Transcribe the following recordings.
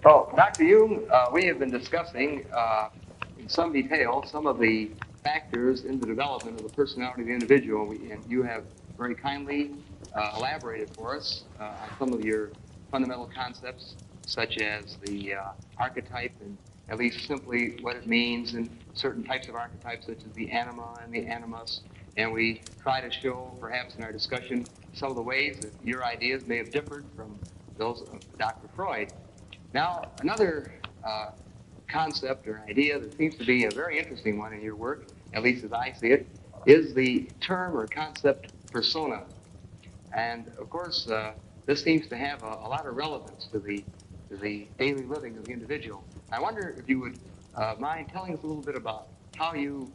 Oh, Dr. Jung, we have been discussing in some detail some of the factors in the development of the personality of the individual, and you have very kindly elaborated for us on some of your fundamental concepts, such as the archetype and at least simply what it means, and certain types of archetypes such as the anima and the animus. And we try to show, perhaps in our discussion, some of the ways that your ideas may have differed from those of Dr. Freud. Now, another concept or idea that seems to be a very interesting one in your work, at least as I see it, is the term or concept persona. And of course, this seems to have a lot of relevance to the daily living of the individual. I wonder if you would mind telling us a little bit about how you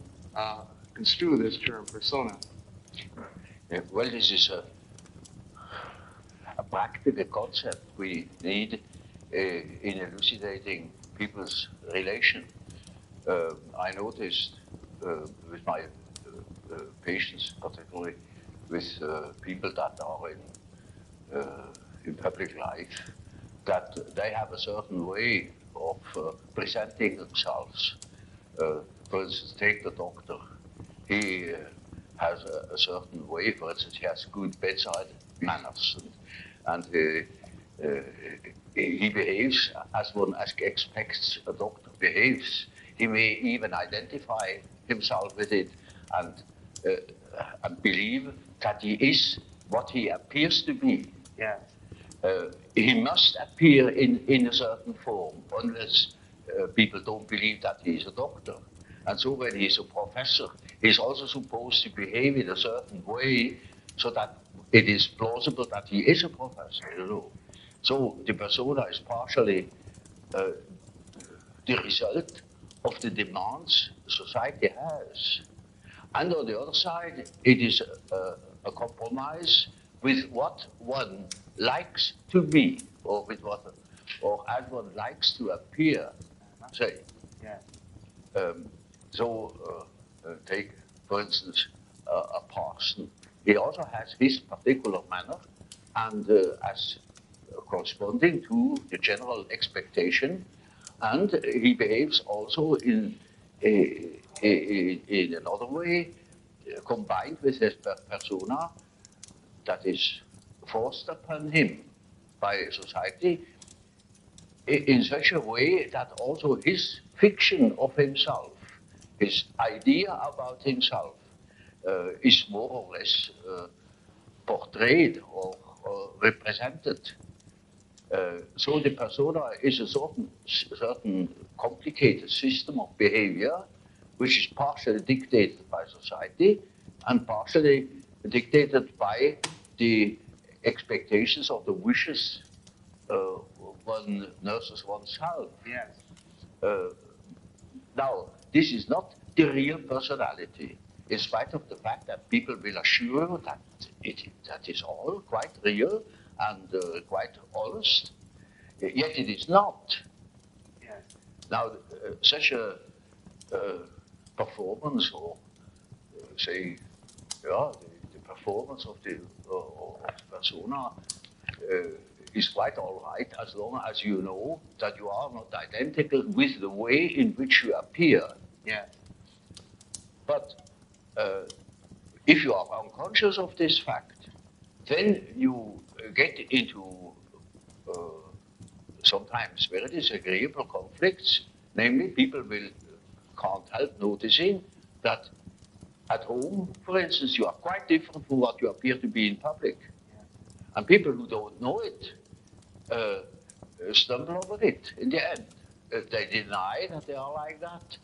construe this term persona. Well, this is a practical concept we need in elucidating people's relation. I noticed with my patients, particularly with people that are in public life, that they have a certain way of presenting themselves. For instance, take the doctor. He has a certain way. For instance, he has good bedside manners, and he behaves as one expects a doctor behaves. He may even identify himself with it and believe that he is what he appears to be. Yes. He must appear in a certain form, unless people don't believe that he is a doctor. And so when he's a professor, he's also supposed to behave in a certain way so that it is plausible that he is a professor, you know. So the persona is partially the result of the demands society has. And on the other side, it is a compromise with what one likes to be, or with what, or as one likes to appear. Say, Yeah. Take, for instance, a parson. He also has his particular manner, and as corresponding to the general expectation, and he behaves also in another way, combined with his persona that is forced upon him by society in such a way that also his fiction of himself, his idea about himself, is more or less portrayed or represented. So the persona is a certain complicated system of behavior, which is partially dictated by society and partially dictated by the expectations or the wishes one nurses oneself. Yes. Now, this is not the real personality, in spite of the fact that people will assure that that is all quite real and quite honest. Yet it is not. Yes. Now, such a performance, or say, yeah, the performance of the persona is quite all right as long as you know that you are not identical with the way in which you appear. Yes. But if you are unconscious of this fact, then you get into sometimes very disagreeable conflicts. Namely, people can't help noticing that at home, for instance, you are quite different from what you appear to be in public. Yeah. And people who don't know it stumble over it in the end. They deny that they are like that,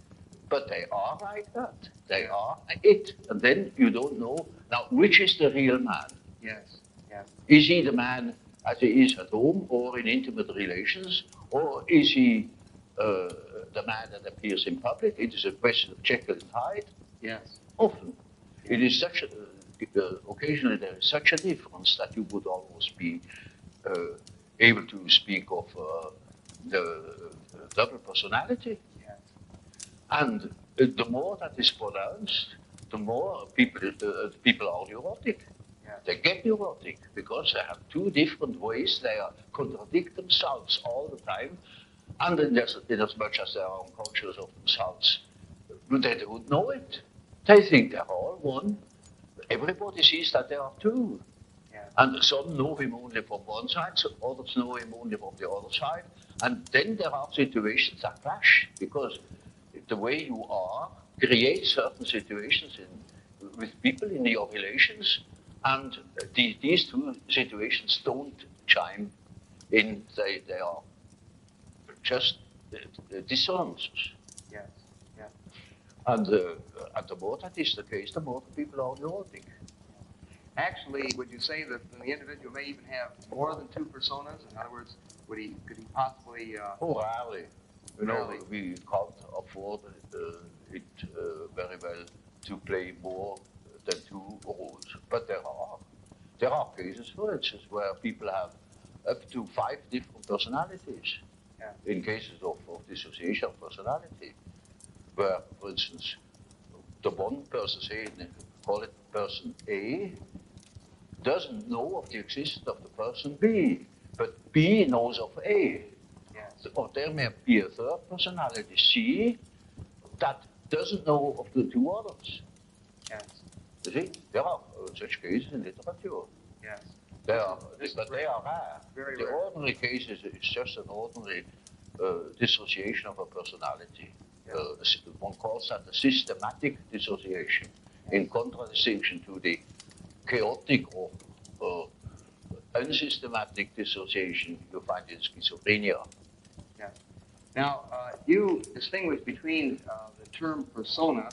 but they are like that. They are it. And then you don't know, now, which is the real man? Yes. Yes. Is he the man as he is at home or in intimate relations, or is he the man that appears in public? It is a question of Jekyll and Hyde. Yes. Often. It is such a, occasionally there is such a difference that you would almost be able to speak of the double personality. Yes. And the more that is pronounced, the more people are neurotic. Yes. They get neurotic because they have two different ways. They contradict themselves all the time. And in as much as they are unconscious of themselves, they don't know it. They think they're all one. Everybody sees that they are two. Yeah. And some know him only from one side, so others know him only from the other side. And then there are situations that clash, because the way you are creates certain situations with people in your relations, and these two situations don't chime in, they are just dissonances. Yes. Yeah. And the more that is the case, the more the people are neurotic. Actually, would you say that the individual may even have more than two personas? In other words, could he possibly? Oh, rarely. You know, Rarely. we can't afford it very well to play more than two roles. But there are cases, for instance, where people have up to 5 different personalities. Yeah. In cases of dissociation of personality, where, for instance, the one person, say, call it person A, doesn't know of the existence of the person B, but B knows of A. Yes. Or there may be a third personality, C, that doesn't know of the two others. Yes. You see, there are such cases in literature. Yes. They This are, is but they are rare. Very The rare. ordinary case is just an ordinary dissociation of a personality. Yes. One calls that a systematic dissociation, in contradistinction to the chaotic or unsystematic dissociation you find in schizophrenia. Yeah. Now, you distinguish between the term persona,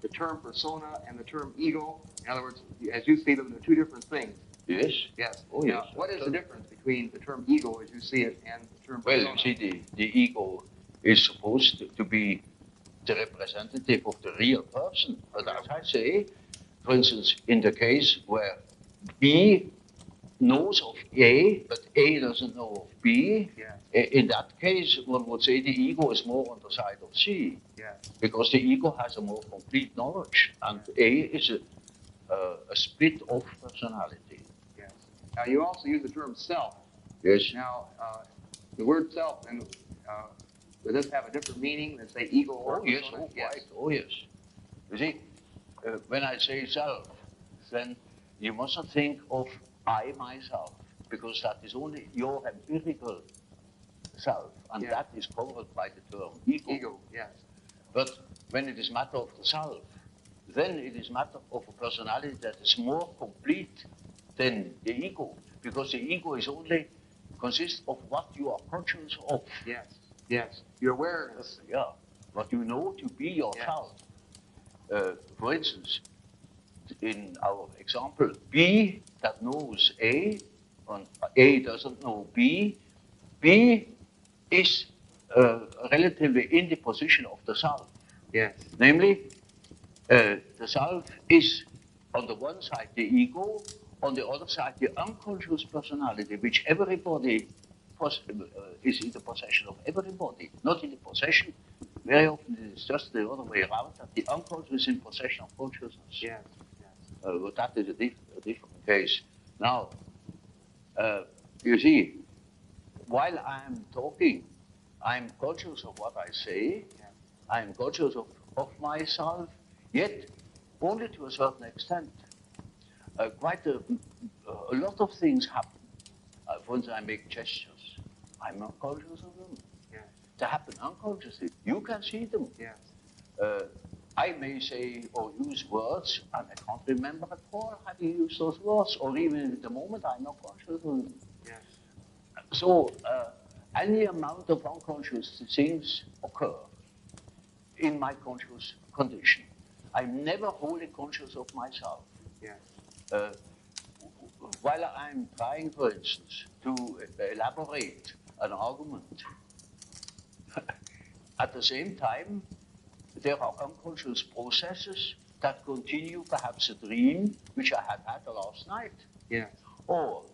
and the term ego. In other words, as you see them, they're two different things. Yes? Yes. Oh, Now, yes. what is the difference between the term ego, as you see it, and the term Well, persona? you see, the ego is supposed to be the representative of the real person. But as I say, for instance, in the case where B knows of A, but A doesn't know of B, Yeah. in that case, one would say the ego is more on the side of C, Yes. because the ego has a more complete knowledge, and A is a split-off personality. Yes. Now, you also use the term self. Yes. Now, the word self, and does this have a different meaning than, say, ego or Oh, yes, persona? oh, quite, oh, yes. You see, when I say self, then you mustn't think of I myself, because that is only your empirical self, and Yeah. that is covered by the term ego. Ego, yes. But when it is matter of the self, then it is matter of a personality that is more complete than the ego, because the ego is only consists of what you are conscious of. Yes. Yes. Your awareness. Yeah, what you know to be yourself. For instance, in our example, B that knows A, and A doesn't know B, B is relatively in the position of the self. Yes. Namely, the self is on the one side the ego, on the other side the unconscious personality, which everybody is in the possession of everybody, not in the possession. Very often it is just the other way around, that the unconscious is in possession of consciousness. Yes. But that is a different case. Now, you see, while I'm talking, I'm conscious of what I say, I'm conscious of myself, yet only to a certain extent. Quite a lot of things happen. Once I make gestures, I'm not conscious of them. Yeah. They happen unconsciously. You can see them. Yes. I may say or use words, and I can't remember at all how to use those words, or even at the moment I'm not conscious of them. Yes. So any amount of unconscious things occur in my conscious condition. I'm never wholly conscious of myself. Yes. While I'm trying, for instance, to elaborate an argument, at the same time, there are unconscious processes that continue, perhaps a dream which I had last night. Yes. Or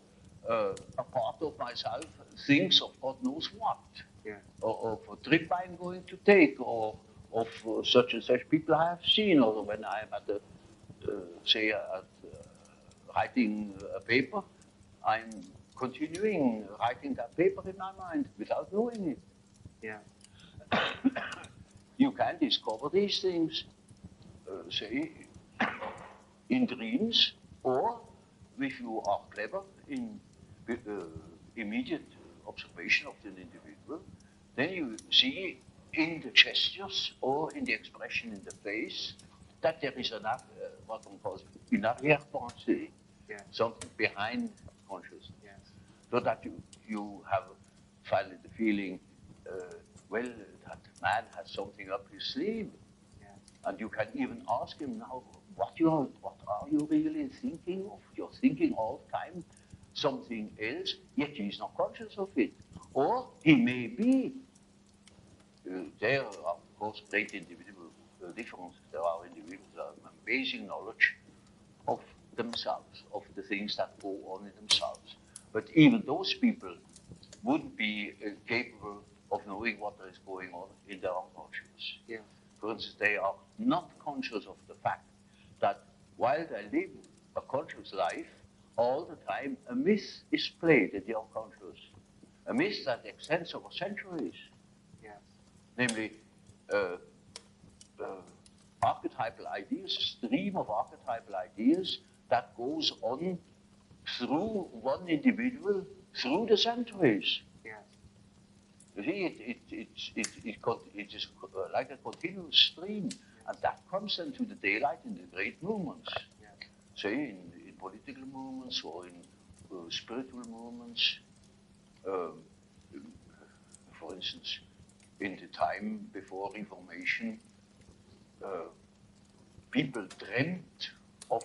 a part of myself thinks of God knows what. Yeah. Or of a trip I'm going to take, or of such and such people I have seen, or when I'm at the, say, writing a paper, I'm continuing writing that paper in my mind without knowing it. Yeah. You can discover these things, say, in dreams, or if you are clever in immediate observation of an individual, then you see in the gestures or in the expression in the face that there is what one calls une arrière-pensée, Yes. something behind consciousness. Yes. So that you have finally the feeling, well, that man has something up his sleeve. Yes. And you can even ask him now, what are you really thinking of? You're thinking all the time something else, yet he's not conscious of it. Or he may be. There are, of course, great individual differences. There are individuals that have amazing knowledge of themselves, of the things that go on in themselves. But even those people wouldn't be capable of knowing what is going on in their unconscious. Yes. For instance, they are not conscious of the fact that while they live a conscious life, all the time a myth is played in the unconscious. A myth that extends over centuries. Yes. Namely, uh, archetypal ideas, a stream of archetypal ideas that goes on through one individual through the centuries. Yes. You see, it is like a continuous stream, and that comes into the daylight in the great movements, Yes. say in political movements or in spiritual movements. For instance, in the time before Reformation, people dreamt of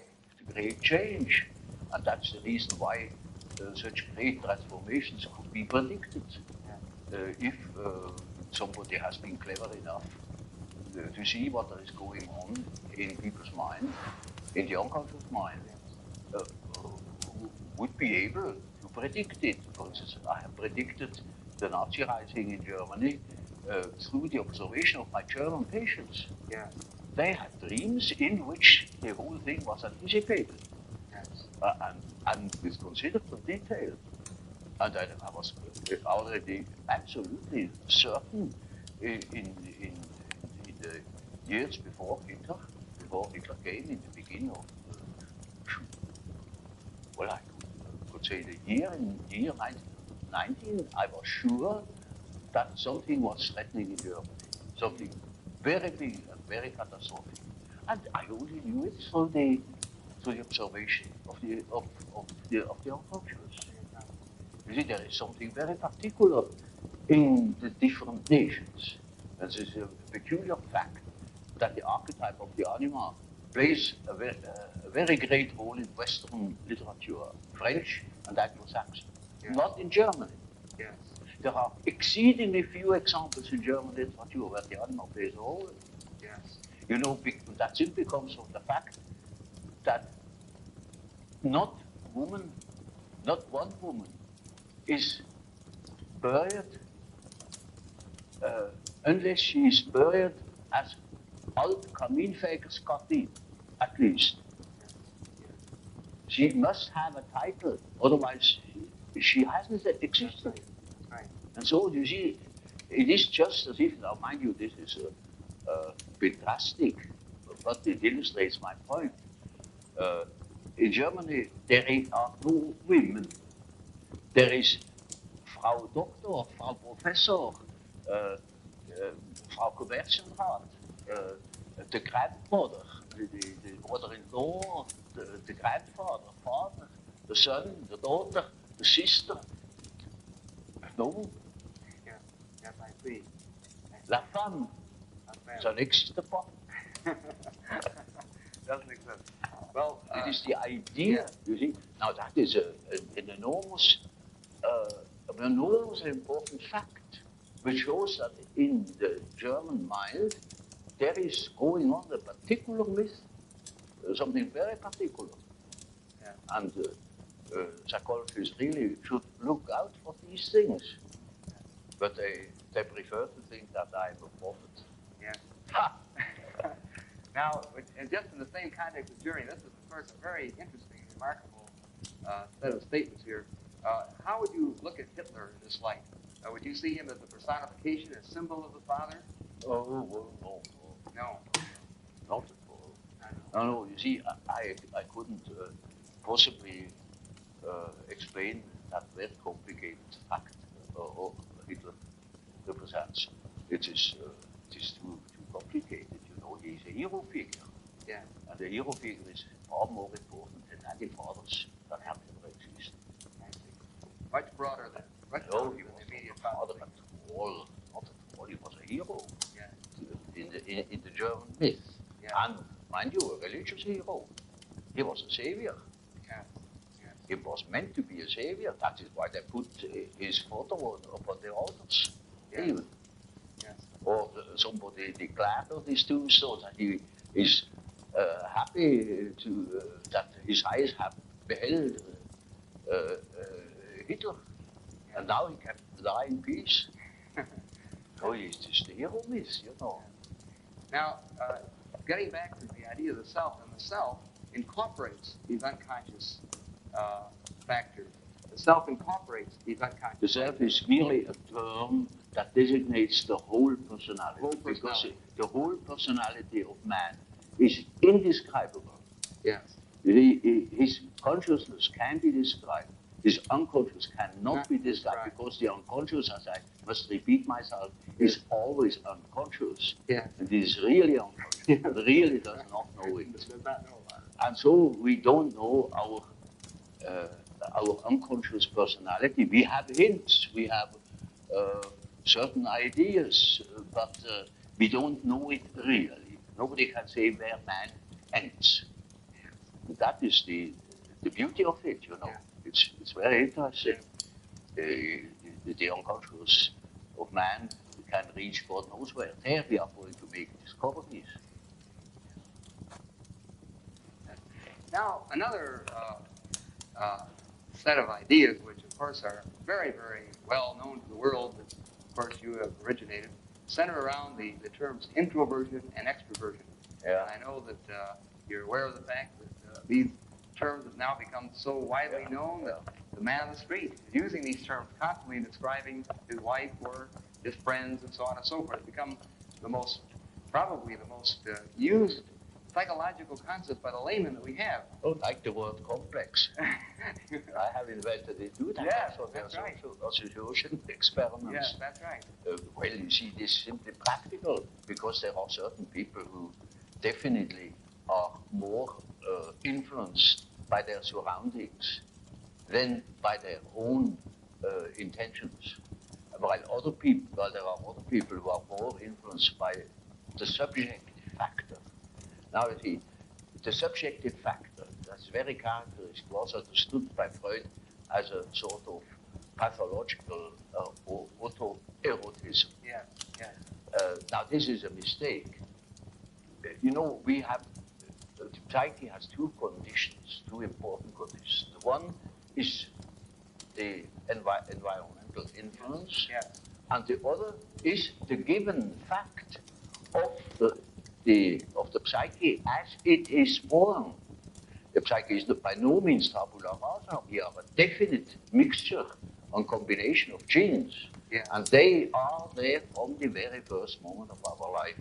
the great change, and that's the reason why such great transformations could be predicted. If somebody has been clever enough to see what is going on in people's mind, in the unconscious mind, would be able to predict it. For instance, I have predicted the Nazi rising in Germany through the observation of my German patients. Yes. They had dreams in which the whole thing was anticipated, Yes. and with considerable detail. And I was already absolutely certain in the years before Hitler came, in the beginning of, well, I could say the year 1919, I was sure that something was threatening in Germany, something very big and very catastrophic. And I only knew it through the observation of the unconscious. You see, there is something very particular in the different nations. And this is a peculiar fact that the archetype of the anima plays a very great role in Western literature, French and Anglo-Saxon, Yes. not in Germany. Yes. There are exceedingly few examples in German literature where the anima plays a role. Yes. You know, that simply comes from the fact that not one woman is buried unless she is buried as alt Kaminfegerskattin, at least. She must have a title, otherwise she hasn't existed. That's right. And so you see, it is just as if, now mind you, this is a bit drastic, but it illustrates my point. In Germany, there are no women. There is Frau Doktor, Frau Professor, Frau Kommerzienrat, the grandmother, the mother-in-law, the grandfather, father, the son, the daughter, the sister. No, Yes. Yes, I see. la femme, ça n'existe pas. Doesn't exist. Well, It is the idea, you see. Now that is an enormous important fact, which shows that in the German mind there is going on a particular myth, something very particular. Yeah. And psychologists really should look out for these things. But they prefer to think that I'm a prophet. Yes. Ha! Now, and just in the same context of journey, this is, of course, a very interesting, remarkable set of statements here. How would you look at Hitler in this light? Would you see him as the personification, a symbol of the Father? Oh, well, no, No. not at all. No, you see, I couldn't possibly explain that very complicated fact of Hitler represents. It is too complicated. You know, he's a hero figure. Yeah. And the hero figure is far more important than any fathers that have ever existed. Much broader than No, even he was the immediate not father. at all. Not at all. He was a hero Yeah. in the German myth. Yeah. And mind you, a religious hero. He was a savior. Yeah. Yeah. He was meant to be a savior. That is why they put his photo upon the altars. Yes. Even. Yes. Or somebody declared on his tombstone that he is happy to that his eyes have beheld Hitler, and now he can die in peace. So he's just the hero myth, you know. Now, getting back to the idea of the self, and the self incorporates these unconscious factors. The self incorporates these unconscious. The self is merely a term that designates the whole personality, because the whole personality of man is indescribable. Yes. His consciousness can be described. His unconscious cannot be described, right. because the unconscious, as I must repeat myself, is always unconscious. Yeah. And it is really unconscious. It really does not know it. Does not know about it. And so we don't know our unconscious personality. We have hints, we have certain ideas, but we don't know it really. Nobody can say where man ends. That is the beauty of it, you know. Yeah. It's very interesting. The unconscious of man can reach God knows where. There we are going to make discoveries. Now, another set of ideas, which of course are very, very well known to the world, that of course you have originated, center around the terms introversion and extroversion. Yeah. And I know that you're aware of the fact that these terms have now become so widely known that the man on the street is using these terms constantly, describing his wife or his friends and so on and so forth. It's become probably the most used psychological concept by the layman that we have. Oh, like the word complex. I have invented it too. Yes, so that's right. Association experiments. Yes, that's right. Well, you see, this is simply practical, because there are certain people who definitely are more influenced by their surroundings than by their own intentions. While there are other people who are more influenced by the subjective factor. Now, you see, the subjective factor, that's very characteristic, was understood by Freud as a sort of pathological autoerotism. Yes, yes. Now, this is a mistake. You know, the psyche has two conditions, two important conditions. The one is the environmental influence, Yes. and the other is the given fact of the psyche as it is born. The psyche is by no means tabula rasa. We are a definite mixture and combination of genes. Yes. And they are there from the very first moment of our life.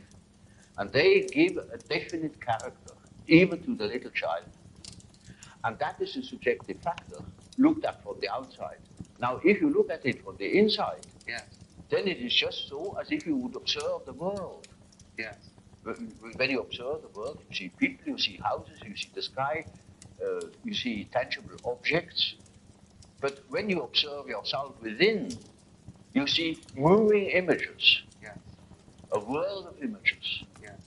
And they give a definite character, even to the little child. And that is a subjective factor looked at from the outside. Now, if you look at it from the inside, Yes. then it is just so as if you would observe the world. Yes. When you observe the world, you see people, you see houses, you see the sky, you see tangible objects. But when you observe yourself within, you see moving images, Yes. a world of images, Yes.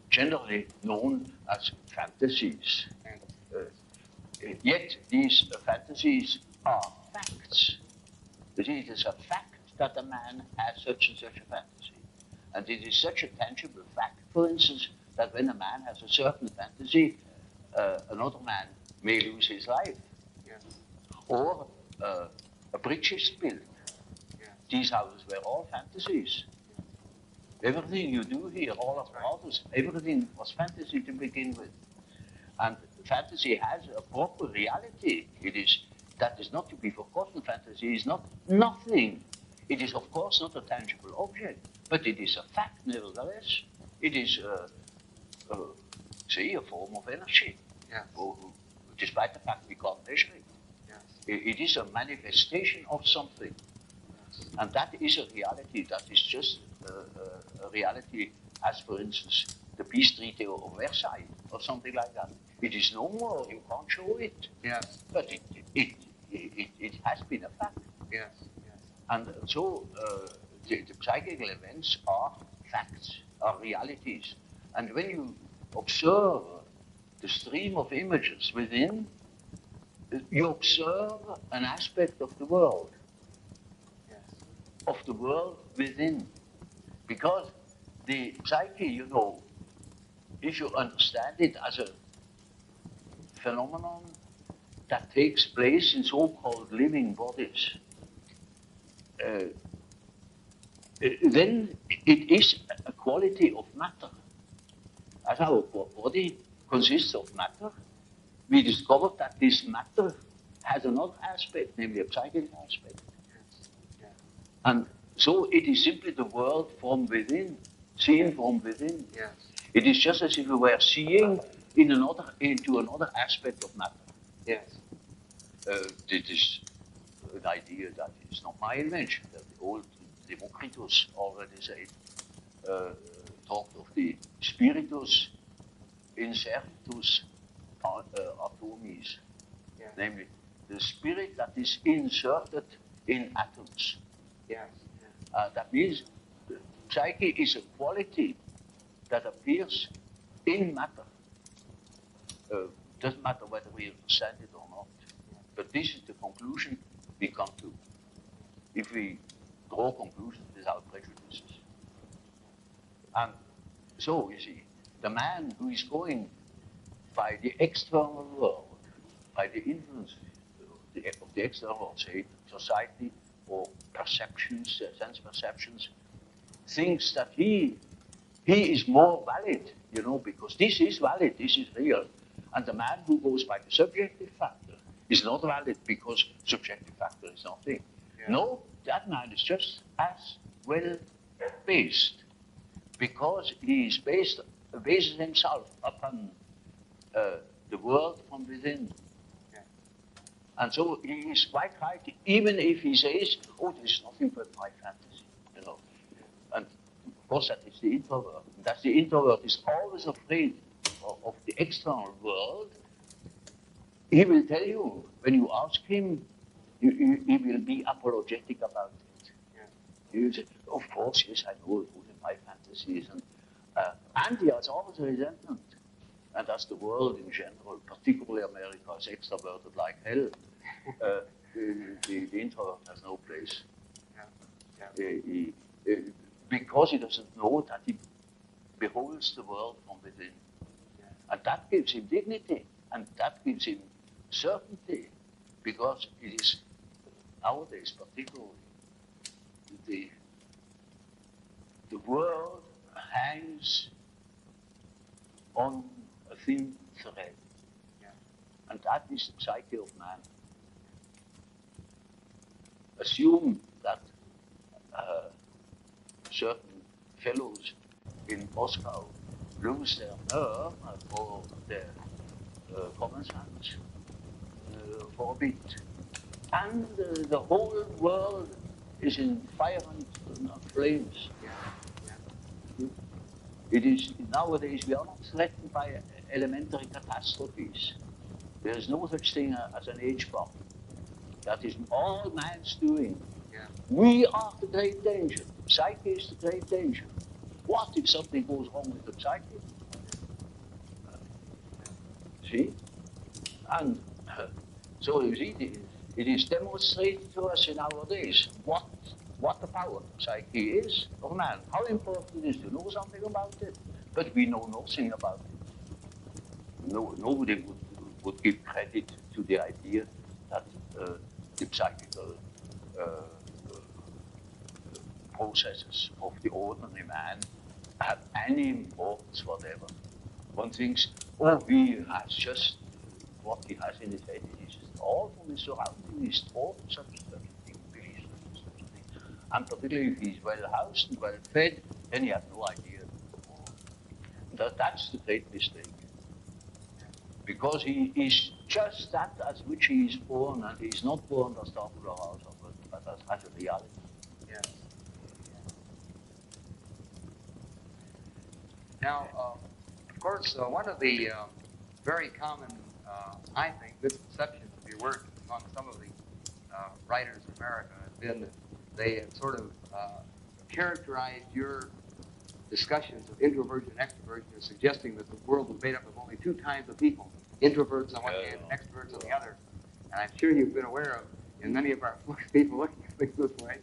generally known as fantasies. And Yet these fantasies are facts. You see, it is a fact that a man has such and such a fantasy. And it is such a tangible fact, for instance, that when a man has a certain fantasy, another man may lose his life. yes. Or a bridge is built. Yes. These houses were all fantasies. Everything you do here, all of the houses, everything was fantasy to begin with. And fantasy has a proper reality. That is not to be forgotten. Fantasy is not nothing. It is, of course, not a tangible object, but it is a fact nevertheless. It is, say, a form of energy, Yes. despite the fact we can't measure it. Yes. It is a manifestation of something. Yes. And that is a reality. That is just a reality as, for instance, the peace treaty of Versailles or something like that. It is no more. You can't show it. Yes. But it has been a fact. Yes. Yes. And so the psychical events are facts, are realities. And when you observe the stream of images within, you observe an aspect of the world. Of the world within. Because the psyche, you know, if you understand it as a phenomenon that takes place in so-called living bodies, then it is a quality of matter. As our body consists of matter, we discovered that this matter has another aspect, namely a psychic aspect. And so it is simply the world from within, seen from within. Yes. It is just as if we were seeing into another aspect of matter. Yes. This is an idea that is not my invention. That the old Democritus already said, talked of the spiritus insertus atomis, Yes. namely the spirit that is inserted in atoms. Yes. That means psyche is a quality that appears in matter. Doesn't matter whether we understand it or not. But this is the conclusion we come to if we draw conclusions without prejudices. And so, you see, the man who is going by the external world, by the influence of the external world, say society or perceptions, sense perceptions, thinks that he is more valid, you know, because this is valid, this is real. And the man who goes by the subjective factor is not valid because subjective factor is nothing. Yeah. No, that man is just as well based because he is bases himself upon the world from within. Yeah. And so he is quite right, even if he says, oh, this is nothing but my fantasy, you know. And of course, that is the introvert. That's the introvert is always afraid of the external world. He will tell you, when you ask him, he will be apologetic about it. Yeah. He will say, of course, yes, I know my fantasies. And he has always a resentment. And that's the world in general, particularly America, is extroverted like hell. The introvert has no place. Yeah. Because he doesn't know that he beholds the world from within. Yeah. And that gives him dignity, and that gives him certainty, because it is nowadays particularly the world hangs on a thin thread. Yeah. And that is the psyche of man. Assume that certain fellows in Moscow lose their nerve or their common sense for a bit. And the whole world is in fire and flames. Yeah. Yeah. It is, nowadays we are not threatened by elementary catastrophes. There is no such thing as an H-bomb. That is all man's doing. Yeah. We are the great danger. Psyche is the great danger. What if something goes wrong with the psyche? See? And so you see, it is demonstrated to us in our days what the power of psyche is of man. How important it is to know something about it. But we know nothing about it. Nobody would give credit to the idea that the psychical processes of the ordinary man have any importance whatever. One thinks, oh, he has just what he has in his head. It is all from his surrounding. He's taught such a thing, believes such a thing. And particularly if he's well housed and well fed, then he has no idea. That's the great mistake. Because he is just that as which he is born, and he is not born as tabula rasa, but as a reality. Yes. Now, of course, one of the very common, I think, misconceptions of your work among some of the writers in America has been that they have sort of characterized your discussions of introversion and extroversion as suggesting that the world was made up of only two kinds of people, introverts on one hand and extroverts on the other. And I'm sure you've been aware of, in many of our people looking at things this way.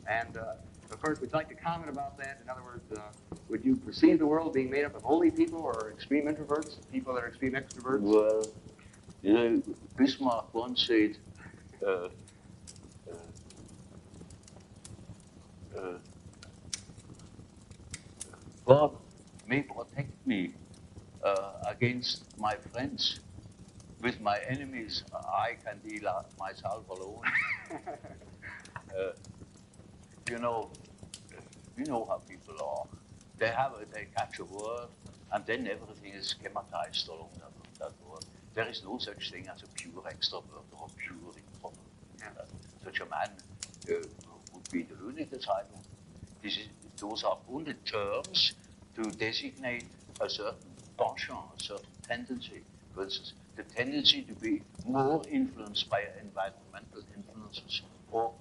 And of course, we'd like to comment about that. In other words, would you perceive the world being made up of only people or extreme introverts, people that are extreme extroverts? Well, you know, Bismarck once said, uh, God may protect me against my friends. With my enemies, I can deal myself alone. You know, you know how people are. They catch a word, and then everything is schematized along that word. There is no such thing as a pure extrovert or a pure introvert. Such a man would be the lunatic asylum. Those are only terms to designate a certain penchant, a certain tendency. For instance, the tendency to be more influenced by environmental influences or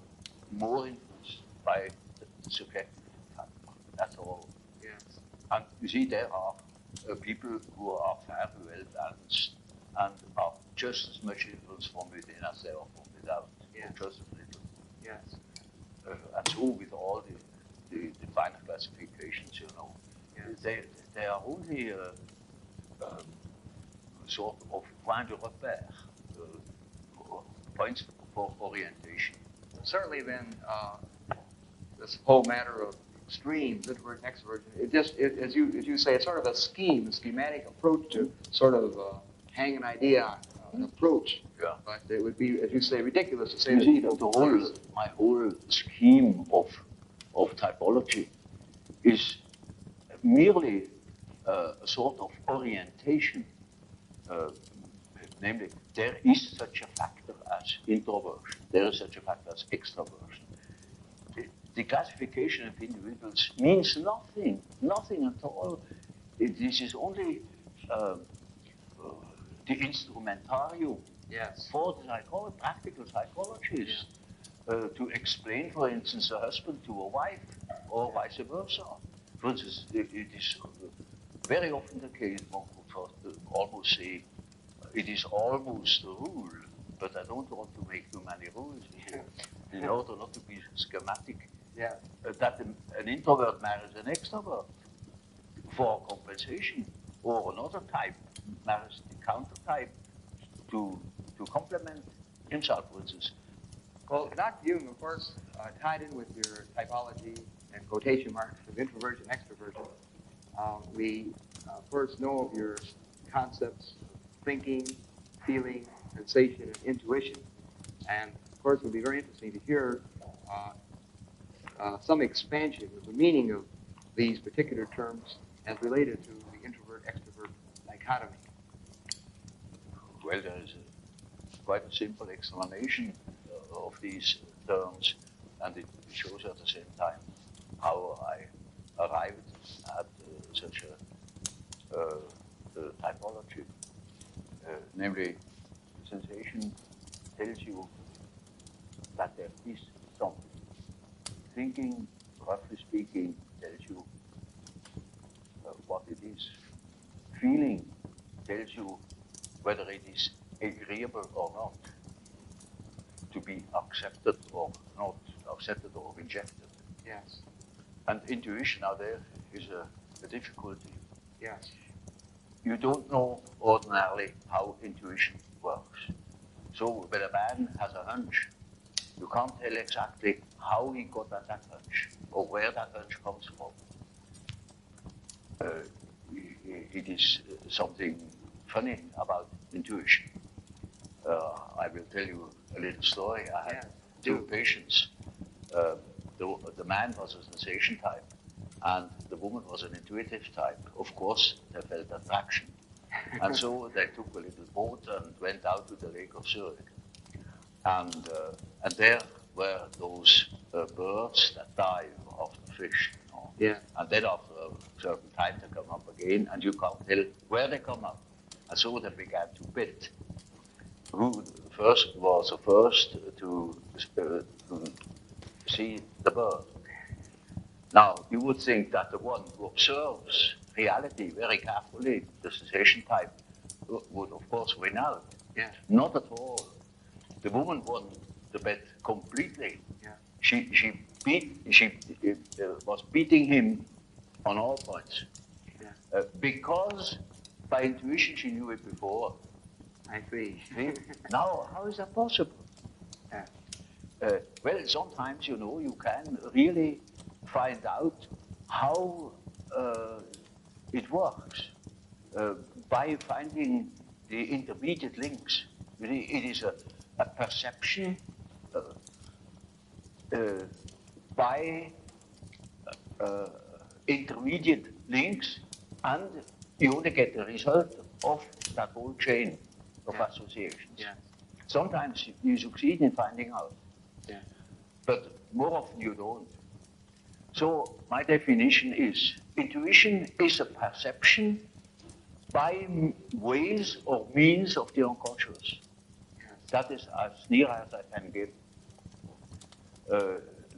more influenced by the subjective factor. That's all. Yes. And you see, there are people who are very well balanced and are just as much influenced from within as they are from without, yes. or just as little. Yes. And so with all the finer classifications, you know, yes. They are only sort of point de repère, points for orientation. Certainly, then, this whole matter of extremes, introvert and extroversion, as you say, it's sort of a schematic approach to sort of hang an idea on, an approach. Yeah. But it would be, as you say, ridiculous to say you that see, my whole scheme of typology is merely a sort of orientation. Namely, there is such a factor as introversion. There is such a factor as extroversion. The classification of individuals means nothing at all. This is only the instrumentarium for the practical psychologists to explain, for instance, a husband to a wife or vice versa. For instance, it is very often the case, one could almost say, it is almost a rule, but I don't want to make too many rules in order not to be schematic. Yeah. That an introvert marries an extrovert for compensation, or another type marries the counter type to complement himself, for instance. Well, Dr. Jung, of course, tied in with your typology and quotation marks of introversion and extroversion, we first know of your concepts of thinking, feeling, sensation, and intuition. And, of course, it would be very interesting to hear some expansion of the meaning of these particular terms as related to the introvert-extrovert dichotomy. Well, there is quite a simple explanation of these terms, and it shows at the same time how I arrived at such a typology. Namely, sensation tells you that there is something. Thinking, roughly speaking, tells you what it is. Feeling tells you whether it is agreeable or not, to be accepted or not, accepted or rejected. Yes. And intuition now there is a difficulty. Yes. You don't know ordinarily how intuition works. So when a man has a hunch, you can't tell exactly how he got at that hunch or where that hunch comes from. It is something funny about intuition. I will tell you a little story. I had two patients the man was a sensation type, and the woman was an intuitive type. Of course, they felt attraction. And so they took a little boat and went out to the Lake of Zurich. And there were those birds that dive after fish. You know? Yeah. And then after a certain time they come up again, and you can't tell where they come up. And so they began to bet who first was the first to see the bird. Now, you would think that the one who observes reality very carefully, the sensation type, would of course win out. Yeah. Not at all. The woman won the bet completely. Yeah. She was beating him on all points. Yeah. Because by intuition she knew it before. I see. Now, how is that possible? Yeah. Well, sometimes, you know, you can really find out how it works by finding the intermediate links. It is a perception by intermediate links, and you only get the result of that whole chain of associations. Yeah. Sometimes you succeed in finding out, but more often you don't. So my definition is, intuition is a perception by ways or means of the unconscious. That is as near as I can give.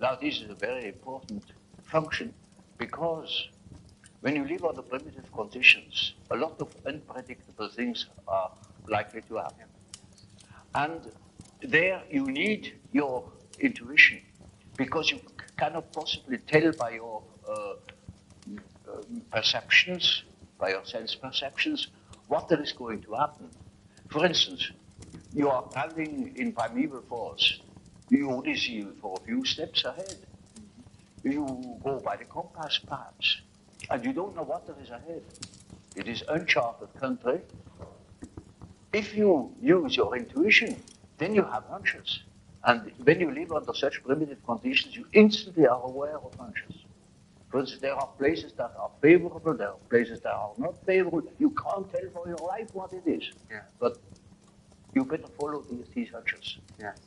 Now this is a very important function, because when you live under primitive conditions, a lot of unpredictable things are likely to happen. And there you need your intuition, because you cannot possibly tell by your perceptions, by your sense perceptions, what there is going to happen. For instance, you are traveling in primeval forest. You only see for a few steps ahead. You go by the compass, perhaps, and you don't know what there is ahead. It is uncharted country. If you use your intuition, then you have hunches. And when you live under such primitive conditions, you instantly are aware of hunches. For instance, there are places that are favorable, there are places that are not favorable. You can't tell for your life what it is. Yeah. But you better follow these hunches. Yes.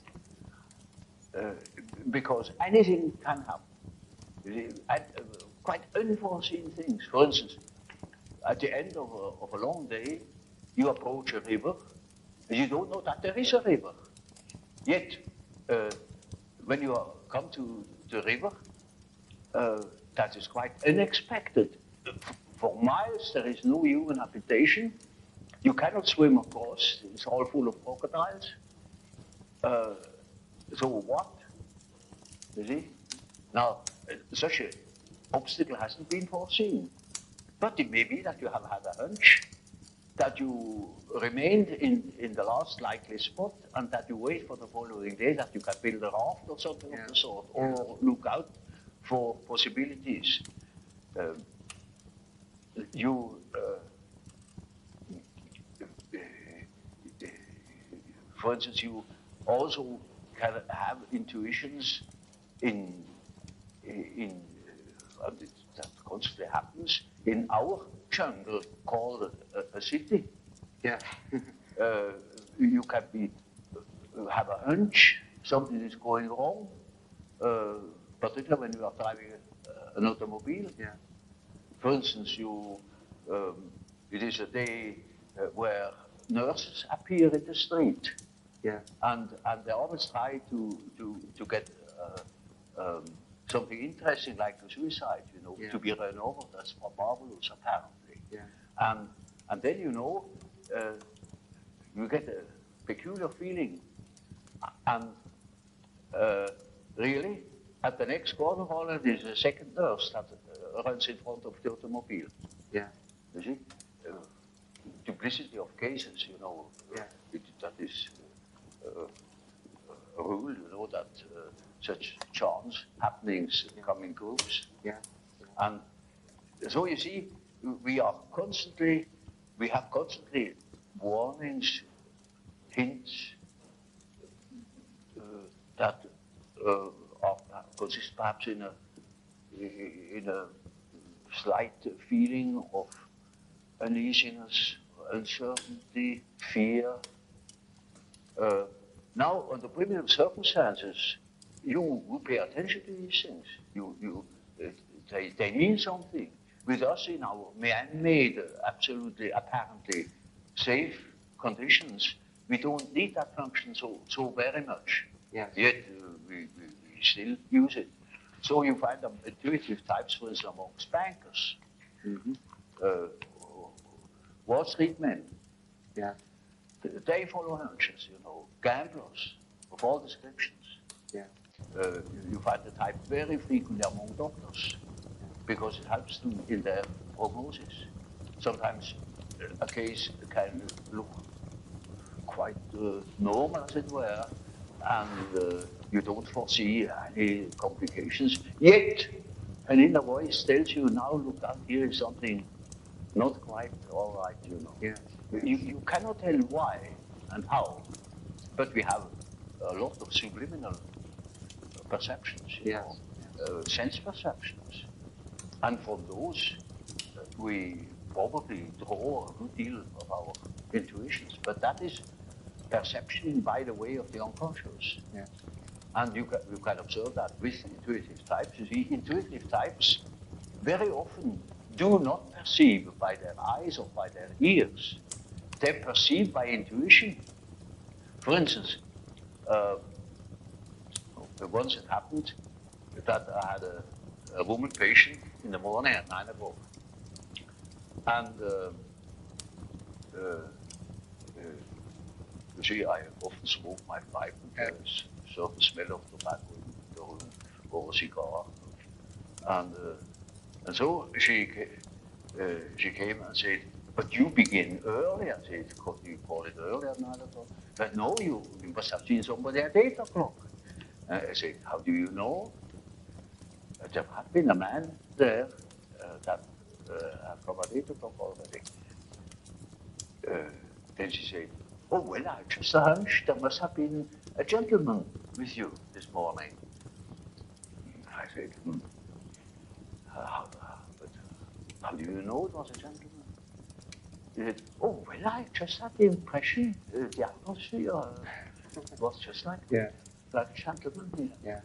Because anything can happen. Quite unforeseen things. For instance, at the end of a long day, you approach a river, and you don't know that there is a river. Yet, when you come to the river, that is quite unexpected. For miles, there is no human habitation. You cannot swim across. It's all full of crocodiles. So what? You see? Now, such an obstacle hasn't been foreseen. But it may be that you have had a hunch, that you remained in the last likely spot, and that you wait for the following day, that you can build a raft or something of the sort, or look out for possibilities. For instance, you also can have intuitions that constantly happens in our jungle called a city. Yeah. You can have a hunch something is going wrong, particularly when you are driving an automobile. Yeah. For instance, it is a day where nurses appear in the street. Yeah. And they always try to get something interesting like a suicide, you know, to be run over. That's marvelous, apparently. Yeah. And then, you know, you get a peculiar feeling. And really, at the next corner, there's a second nurse that runs in front of the automobile. Yeah. You see? Duplicity of cases, you know. Yeah. That is a rule, you know, that such chance happenings come in groups. Yeah. And so you see, we have constantly warnings, hints that are consists perhaps in a slight feeling of uneasiness, uncertainty, fear. Now, under primitive circumstances, you pay attention to these things. They mean something. With us in our man-made, absolutely, apparently safe conditions, we don't need that function so very much. Yes. Yet we still use it. So you find them intuitive types, for instance, amongst bankers, Wall Street men. Yeah. They follow hunches, gamblers of all descriptions. Yeah. You find the type very frequently among doctors because it helps them in their prognosis. Sometimes a case can look quite normal, as it were, and you don't foresee any complications. Yet, an inner voice tells you, now look out, here is something not quite all right, Yes. You cannot tell why and how, but we have a lot of subliminal perceptions, sense perceptions. And from those, we probably draw a good deal of our intuitions. But that is perception by the way of the unconscious. Yeah. And you can observe that with intuitive types. You see, intuitive types very often do not perceive by their eyes or by their ears. They perceive by intuition. For instance, once it happened that I had a woman patient in the morning at 9 o'clock. And you see, I often smoke my pipe, and there's a certain smell of tobacco in the room, or a cigar. And so she came and said, but you begin early. I said, could you call it early at 9 o'clock? But no, you must have seen somebody at 8 o'clock. I said, how do you know? There had been a man there that had come at 8 o'clock already. Then she said, oh, well, I just a hunch. There must have been a gentleman with you this morning. I said, but how do you know it was a gentleman? He said, oh, well, I just had the impression the atmosphere was just like a gentleman here. Yeah.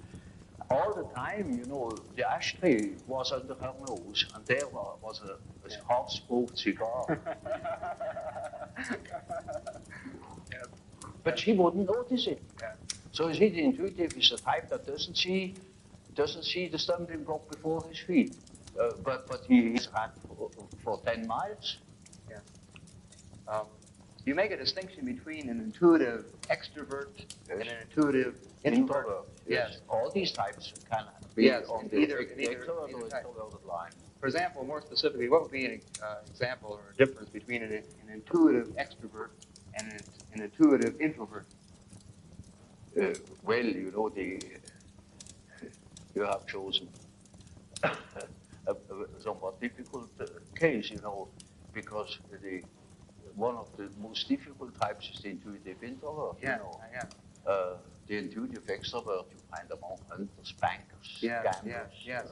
All the time, the ashtray was under her nose, and there was a half-smoked cigar. But she wouldn't notice it. Yeah. So you see, the intuitive is the type that doesn't see the stumbling block before his feet, but he is ran for 10 miles. Yeah. You make a distinction between an intuitive extrovert and an intuitive introvert. Yes. All these types can be on the extrovert or introverted line. For example, more specifically, what would be an example or a difference between an intuitive extrovert and an intuitive introvert? Well, you have chosen a somewhat difficult case, because one of the most difficult types is the intuitive introvert. The intuitive extrovert you find among hunters, bankers, gamblers. Yes.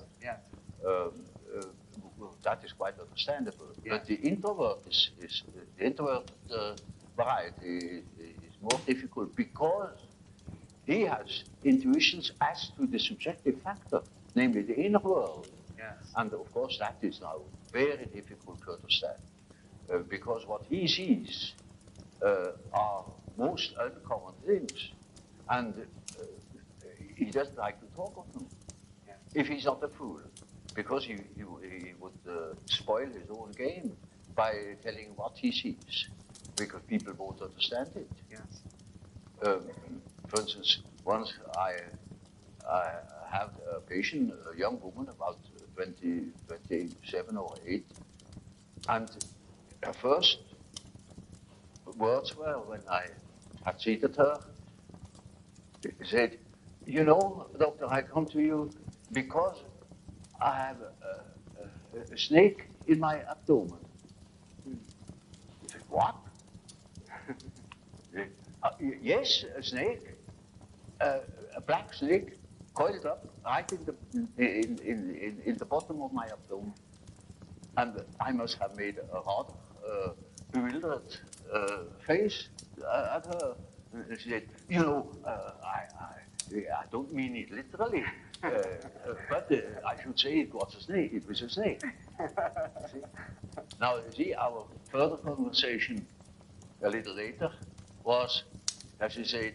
That is quite understandable. But the introvert the introvert variety is more difficult because he has intuitions as to the subjective factor, namely the inner world. Yes. And of course, that is now very difficult to understand. Because what he sees are most uncommon things, and he doesn't like to talk of them. Yeah. If he's not a fool, because he would spoil his own game by telling what he sees, because people won't understand it. Yes. For instance, once I had a patient, a young woman, about 27 or 8, and her first words were, when I had seated her, she said, doctor, I come to you because I have a snake in my abdomen. I said, what? Yes, a snake, a black snake, coiled up right in the bottom of my abdomen. And I must have made a rather bewildered face at her. And she said, you know, I don't mean it literally, but I should say it was a snake. It was a snake. See? Now, you see, our further conversation a little later was, as she said,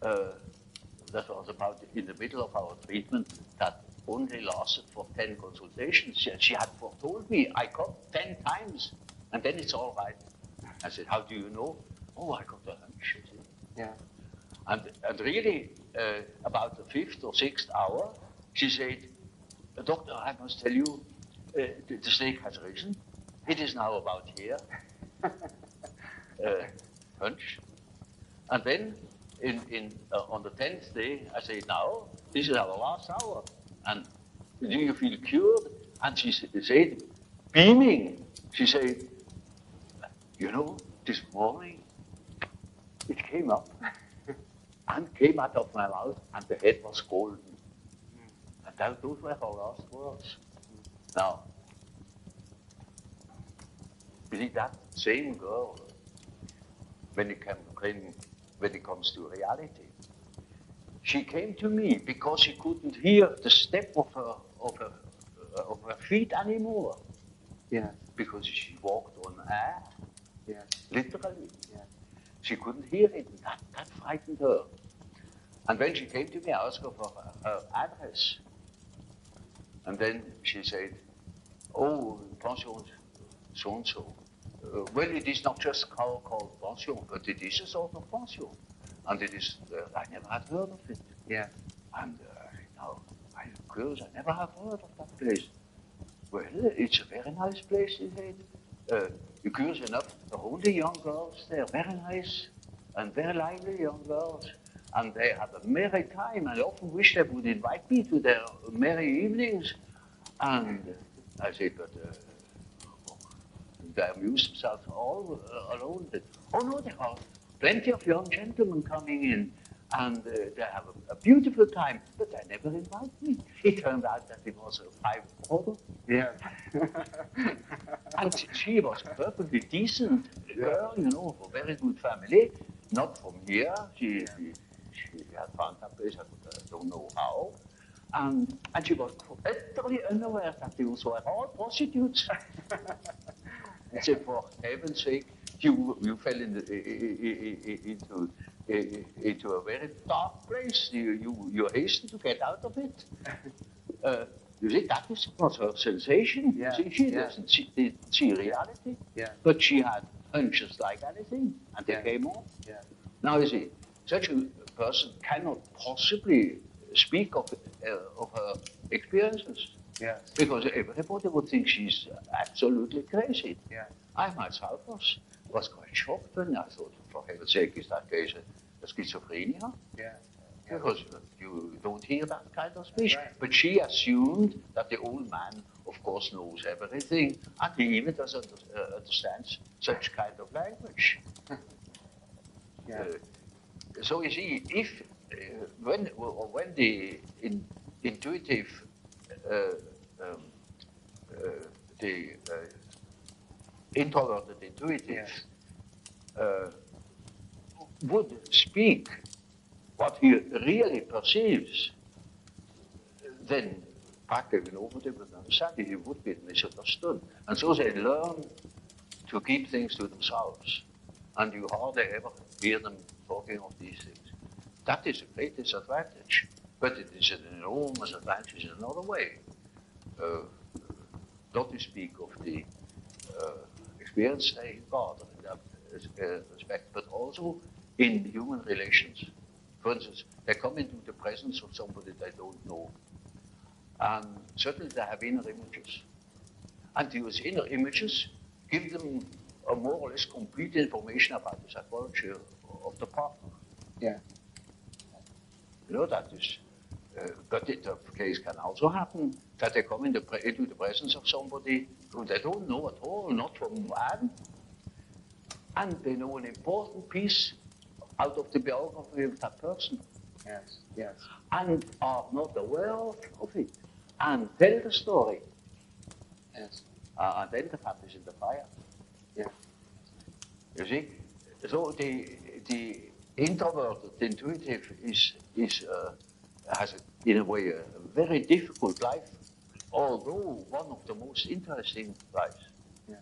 that was about in the middle of our treatment that only lasted for 10 consultations. She had foretold me I come 10 times and then it's all right. I said, how do you know? Oh, I got a hunch. Yeah. And really, about the 5th or 6th hour, she said, doctor, I must tell you, the snake has risen. It is now about here. Hunch. And then on the 10th day, I say, now, this is our last hour. And do you feel cured? And she said, beaming, she said, you know, this morning, it came up and came out of my mouth, and the head was golden. And those were her last words. Now, believe that same girl, when it comes to reality, she came to me because she couldn't hear the step of her feet anymore. Yeah. Because she walked on air. Yeah. Literally. Yeah. She couldn't hear it. That frightened her. And when she came to me, I asked her for her address. And then she said, oh, pension so-and-so. Well, it is not just called pension, but it is a sort of pension. And it is, I never had heard of it. Yeah. And now, I'm curious, I never have heard of that place. Well, it's a very nice place, he said. You're curious enough, all the young girls there, very nice and very lively young girls. And they have a merry time, and I often wish they would invite me to their merry evenings. And I said, but they amuse themselves all alone. Oh no, there are plenty of young gentlemen coming in, and they have a beautiful time, but they never invite me. It turned out that it was a private brother. Yeah. And she was a perfectly decent girl, you know, of a very good family, not from here. She had found that place, I don't know how. And she was utterly unaware that those were all prostitutes. I said, for heaven's sake, you fell into a very dark place. You hastened to get out of it. You see, that was her sensation. Yeah. She doesn't see reality. Yeah. But she had hunches like anything, and they came off. Yeah. Now, you see, such a person cannot possibly speak of her experiences. Yes. Because everybody would think she's absolutely crazy. Yeah. I myself was quite shocked when I thought, for heaven's sake, is that case a schizophrenia? Yeah. Because you don't hear that kind of speech. Right. But she assumed that the old man, of course, knows everything, and he even doesn't understand such kind of language. Yeah. So you see, if when the intuitive, the intolerant intuitive would speak what he really perceives, then practically nobody would understand it. He would be misunderstood. And so they learn to keep things to themselves. And you hardly ever hear them talking of these things. That is a great disadvantage. But it is an enormous advantage in another way. Not to speak of the experience they gather in that respect, but also in human relations. For instance, they come into the presence of somebody they don't know. And certainly they have inner images. And those inner images give them a more or less complete information about the psychology of the partner. Yeah. You know, that is, but the case can also happen that they come into the presence of somebody who they don't know at all, not from Adam, and they know an important piece out of the biography of that person. Yes. Yes. and are not aware of it, and tell the story, Yes. and then the fat is in the fire. Yeah. You see, so the introverted intuitive has in a way a very difficult life, although one of the most interesting lives. Yes.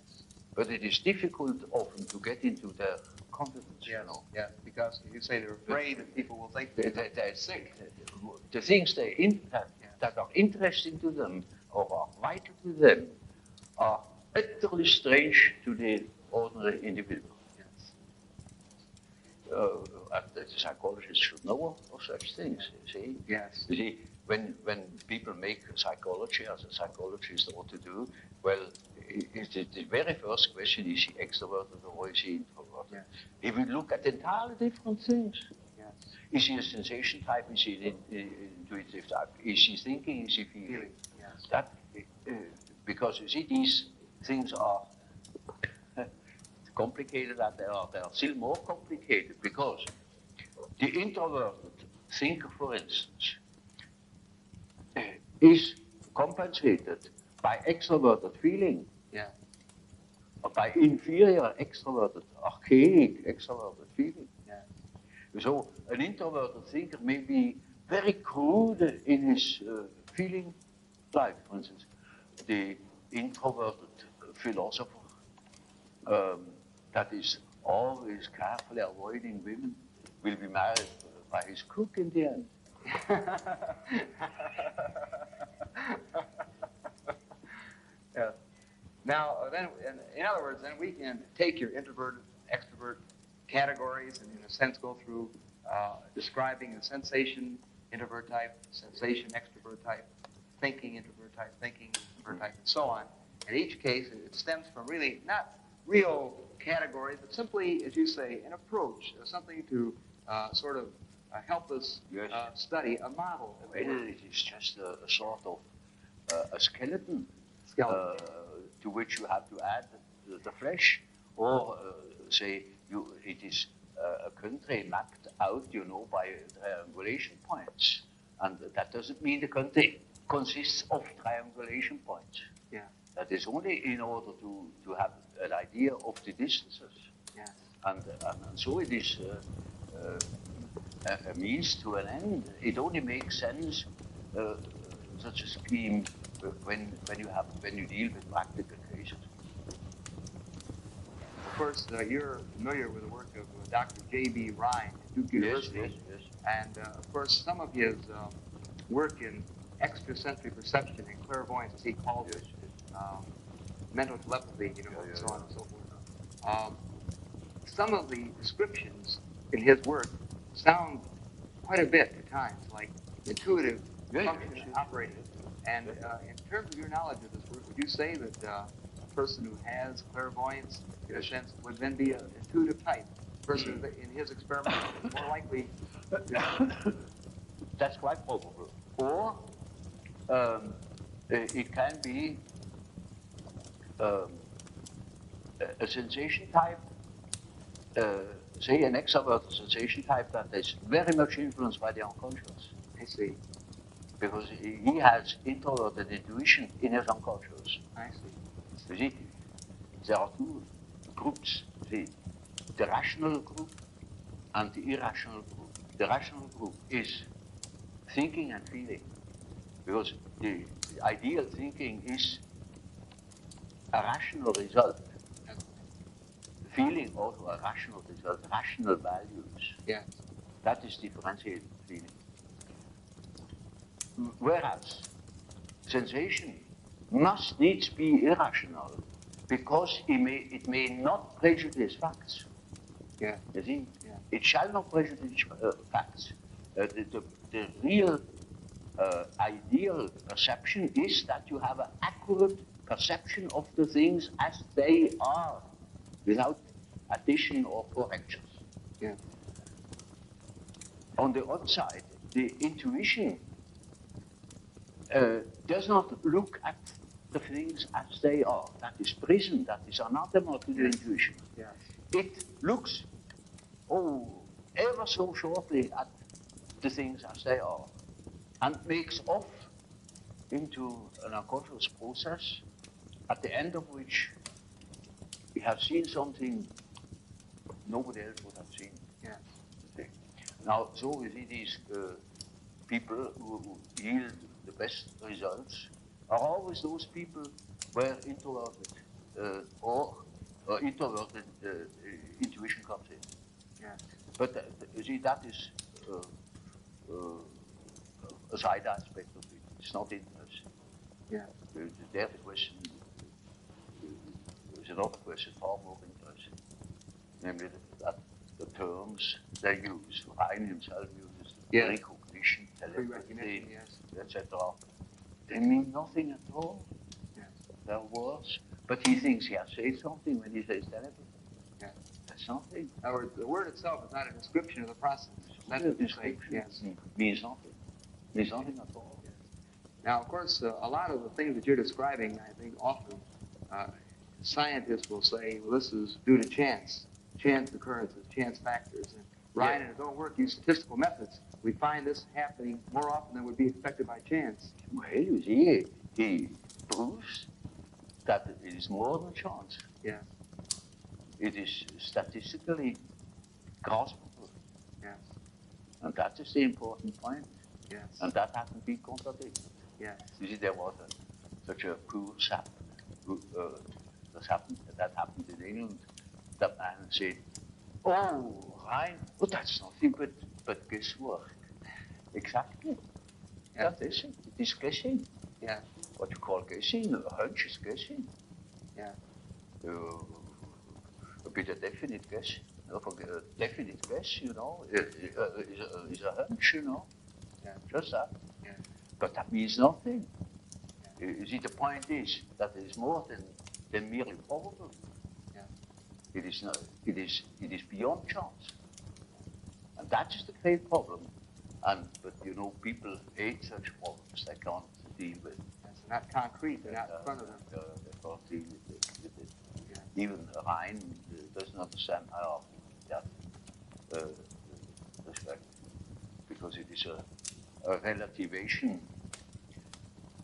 But it is difficult often to get into their confidence. Yes. You know, Yes. Because you say they're afraid that people will think they're sick. the things that are interesting to them or are vital to them are utterly strange to the ordinary individual. Yes. The psychologist should know of such things. You see, Yes. you see, when people make psychology as a psychologist ought to do, well, the very first question is he extroverted or is he introverted? Yes. He will look at entirely different things. Yes. Is he a sensation type? Is he an intuitive type? Is he thinking? Is he feeling? Yes. That because you see these things are complicated, and they are still more complicated because the introverted thinker, for instance, is compensated by extroverted feeling, Yeah. or by inferior extroverted, archaic extroverted feeling. Yeah. So an introverted thinker may be very crude in his feeling life. For instance, the introverted philosopher that is always carefully avoiding women will be married by his cook in the end. Yeah. Now, then, in other words, then we can take your introvert, extrovert categories and, in a sense, go through describing the sensation introvert type, sensation extrovert type, thinking introvert type, thinking introvert type, and so on. In each case, it stems from really not real categories, but simply, as you say, an approach, something to sort of help us study a model. It is just a sort of a skeleton to which you have to add the flesh, or say it is a country mapped out, by triangulation points, and that doesn't mean the country consists of triangulation points. Yeah. That is only in order to have an idea of the distances. Yeah. And so it is a means to an end. It only makes sense, such a scheme, when you deal with practical cases. Of course, you're familiar with the work of Dr. J.B. Ryan at Duke University. Yes. And, of course, some of his work in extrasensory perception and clairvoyance, as he calls it, mental telepathy, and so on and so forth. Some of the descriptions in his work sound quite a bit at times like intuitive function operating. And in terms of your knowledge of this work, would you say that a person who has clairvoyance, in a sense, would then be an intuitive type? A person in his experiment is more likely to... That's quite probable. Or it can be a sensation type, say an extroverted sensation type that is very much influenced by the unconscious. I see. Because he has introverted intuition in his unconscious. I see. You see, there are two groups, the rational group and the irrational group. The rational group is thinking and feeling, because the ideal thinking is a rational result. Feeling also a rational result, rational values. Yeah. That is differentiated feeling. Whereas sensation must needs be irrational because it may not prejudice facts. Yeah. You see, Yeah. it shall not prejudice facts. The real ideal perception is that you have an accurate perception of the things as they are, without addition or corrections. Yeah. On the other side, the intuition does not look at the things as they are. That is prison, that is anathema to the intuition. Yeah. It looks, ever so shortly at the things as they are, and makes off into an unconscious process, at the end of which we have seen something nobody else would have seen. Yes. Now, so we see these people who yield the best results are always those people where introverted or introverted intuition comes in. Yes. But you see, that is a side aspect of it. It's not interesting. Yeah. There the question is another question far more interesting, namely that the terms they use, Ryan himself uses Yeah. recognition, Pre-recognition, yes. etc. They mean nothing at all. Yes. They're words. But he thinks he has said something when he says telepathy. Yeah. That's nothing. In other words, the word itself is not a description of the process. That's what you're saying. Yes. Means nothing. Means nothing at all. Yes. Now, of course, a lot of the things that you're describing, I think often scientists will say, well, this is due to chance occurrences, chance factors. And Ryan, in his own work, used statistical methods. We find this happening more often than would be expected by chance. Well, you see, he proves that it is more than chance. Yes. It is statistically graspable. Yes. And that is the important point. Yes. And that hasn't been contradicted. Yes. You see, there was such a poor sap who, that happened in England. That man said, oh, Ryan, well, that's nothing but guesswork. Exactly. Yes. That is it. It is guessing. Yeah. What you call guessing, a hunch is guessing. Yeah. A bit of definite guess. A definite guess, you know, is a hunch, you know. Yeah. Just that. Yeah. But that means nothing. Yeah. You see, the point is that it is more than merely probable. Yeah. It is not. It is beyond chance, and that is the great problem. But you know, people hate such problems. They can't deal with. It's not concrete. They're not in front of them. They can't deal with it. Yeah. Even Ryan doesn't understand how that respect, because it is a relativation.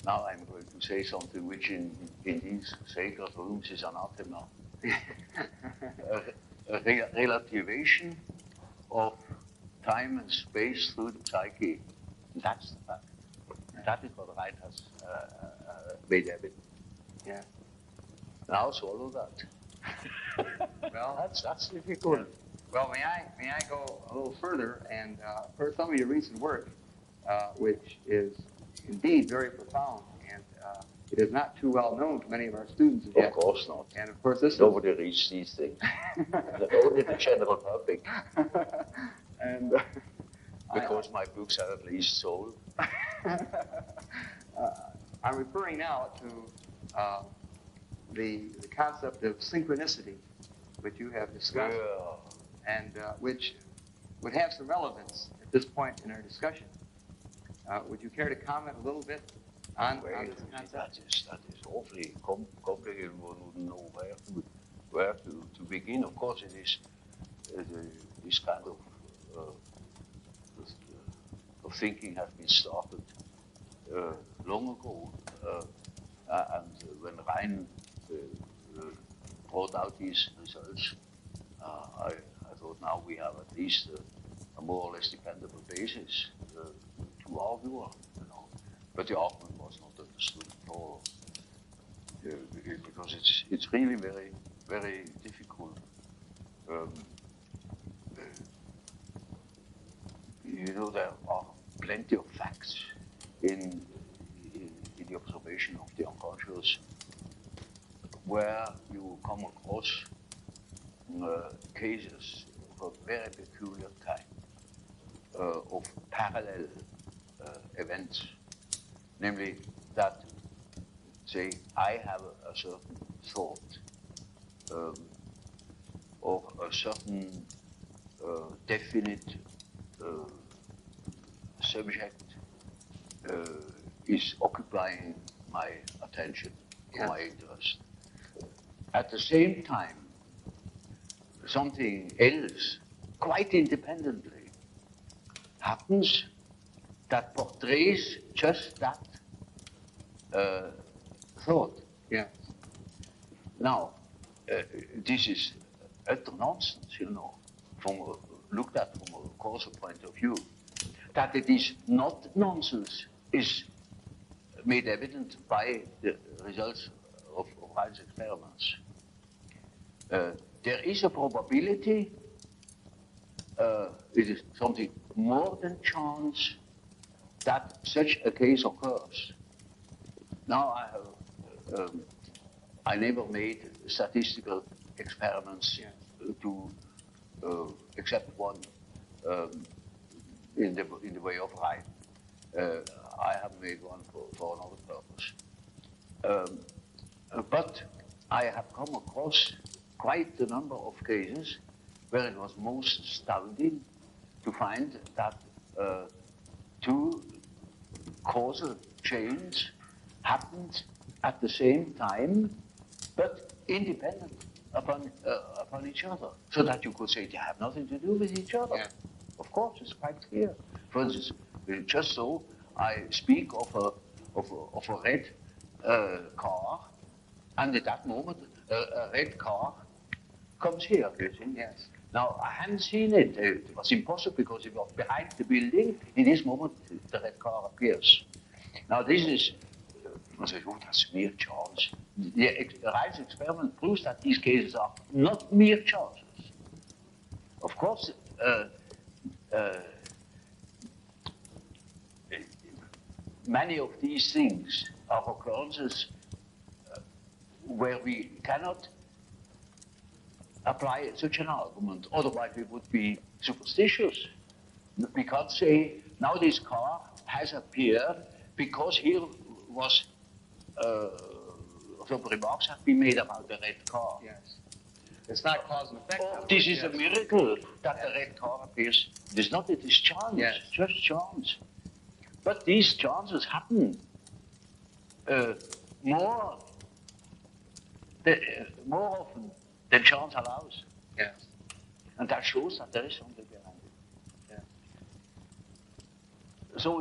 Now I'm going to say something which in these sacred rooms is anathema. a relativation of time and space through the psyche. That's the fact. That is what Ryan has made evident. Yeah. Now swallow that. Well, that's difficult. Yeah. Well, may I go a little further and for some of your recent work, which is indeed very profound, and it is not too well known to many of our students yet. Of course not. And of course, this nobody reads these things. Only the general public. And because my books are at least sold. I'm referring now to the concept of synchronicity, which you have discussed, and which would have some relevance at this point in our discussion. Would you care to comment a little bit on this concept? That is awfully complicated. One wouldn't know where to begin. Of course, it is this kind of thinking has been started long ago, and when Ryan brought out these results, I thought now we have at least a more or less dependable basis to argue on, you know. But the argument was not understood at all, because it's really very, very difficult. You know, there are plenty of facts in the observation of the unconscious where you come across cases of a very peculiar kind of parallel events, namely that, say, I have a certain thought or a certain definite subject is occupying my attention, yes, my interest. At the same time, something else, quite independently, happens that portrays just that thought. Yes. Now, this is utter nonsense, looked at from a causal point of view. That it is not nonsense is made evident by the results of Rein's experiments. There is a probability, it is something more than chance, that such a case occurs. Now I never made statistical experiments to except one in the way of Rein. I have made one for another purpose. But I have come across quite a number of cases where it was most astounding to find that two causal chains happened at the same time, but independent upon each other, so that you could say they have nothing to do with each other. Yeah. Of course, it's quite clear. For instance, just so I speak of a red car, and at that moment a red car comes here. You see? Yes. Now I hadn't seen it. It was impossible because it was behind the building. In this moment, the red car appears. Now this is. I say, oh, that's mere chance. Rein's experiment proves that these cases are not mere chances. Of course, many of these things are occurrences where we cannot apply such an argument, otherwise we would be superstitious. We can't say, now this car has appeared because here was some remarks have been made about the red car. Yes. It's not cause and effect. Oh, this is a miracle that the red car appears. It is not, it is chance, just chance. But these chances happen more often than chance allows. Yes. And that shows that there is something behind it. Yeah. So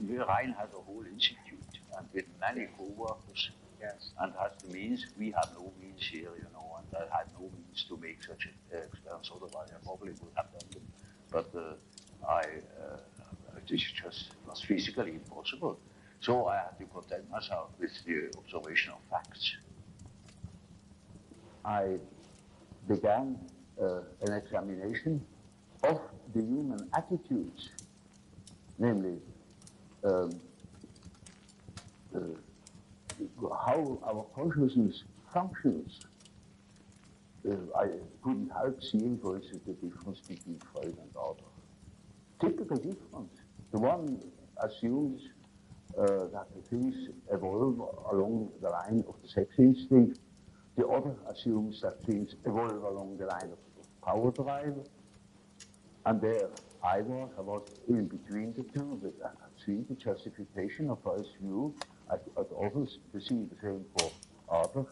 Rein has a whole institute and with many co-workers. Yes. And has the means. We have no means here, and I had no means to make such experiments. Otherwise, I probably would have done them. But it just was physically impossible. So I had to content myself with the observation of facts. I began an examination of the human attitudes, namely how our consciousness functions. I couldn't help seeing, for instance, the difference between Freud and Adler. Typical difference. The one assumes that the things evolve along the line of the sex instinct. The other assumes that things evolve along the line of power drive. And there I was in between the two. I could see the justification of Freud's view. I also see the same for Adler.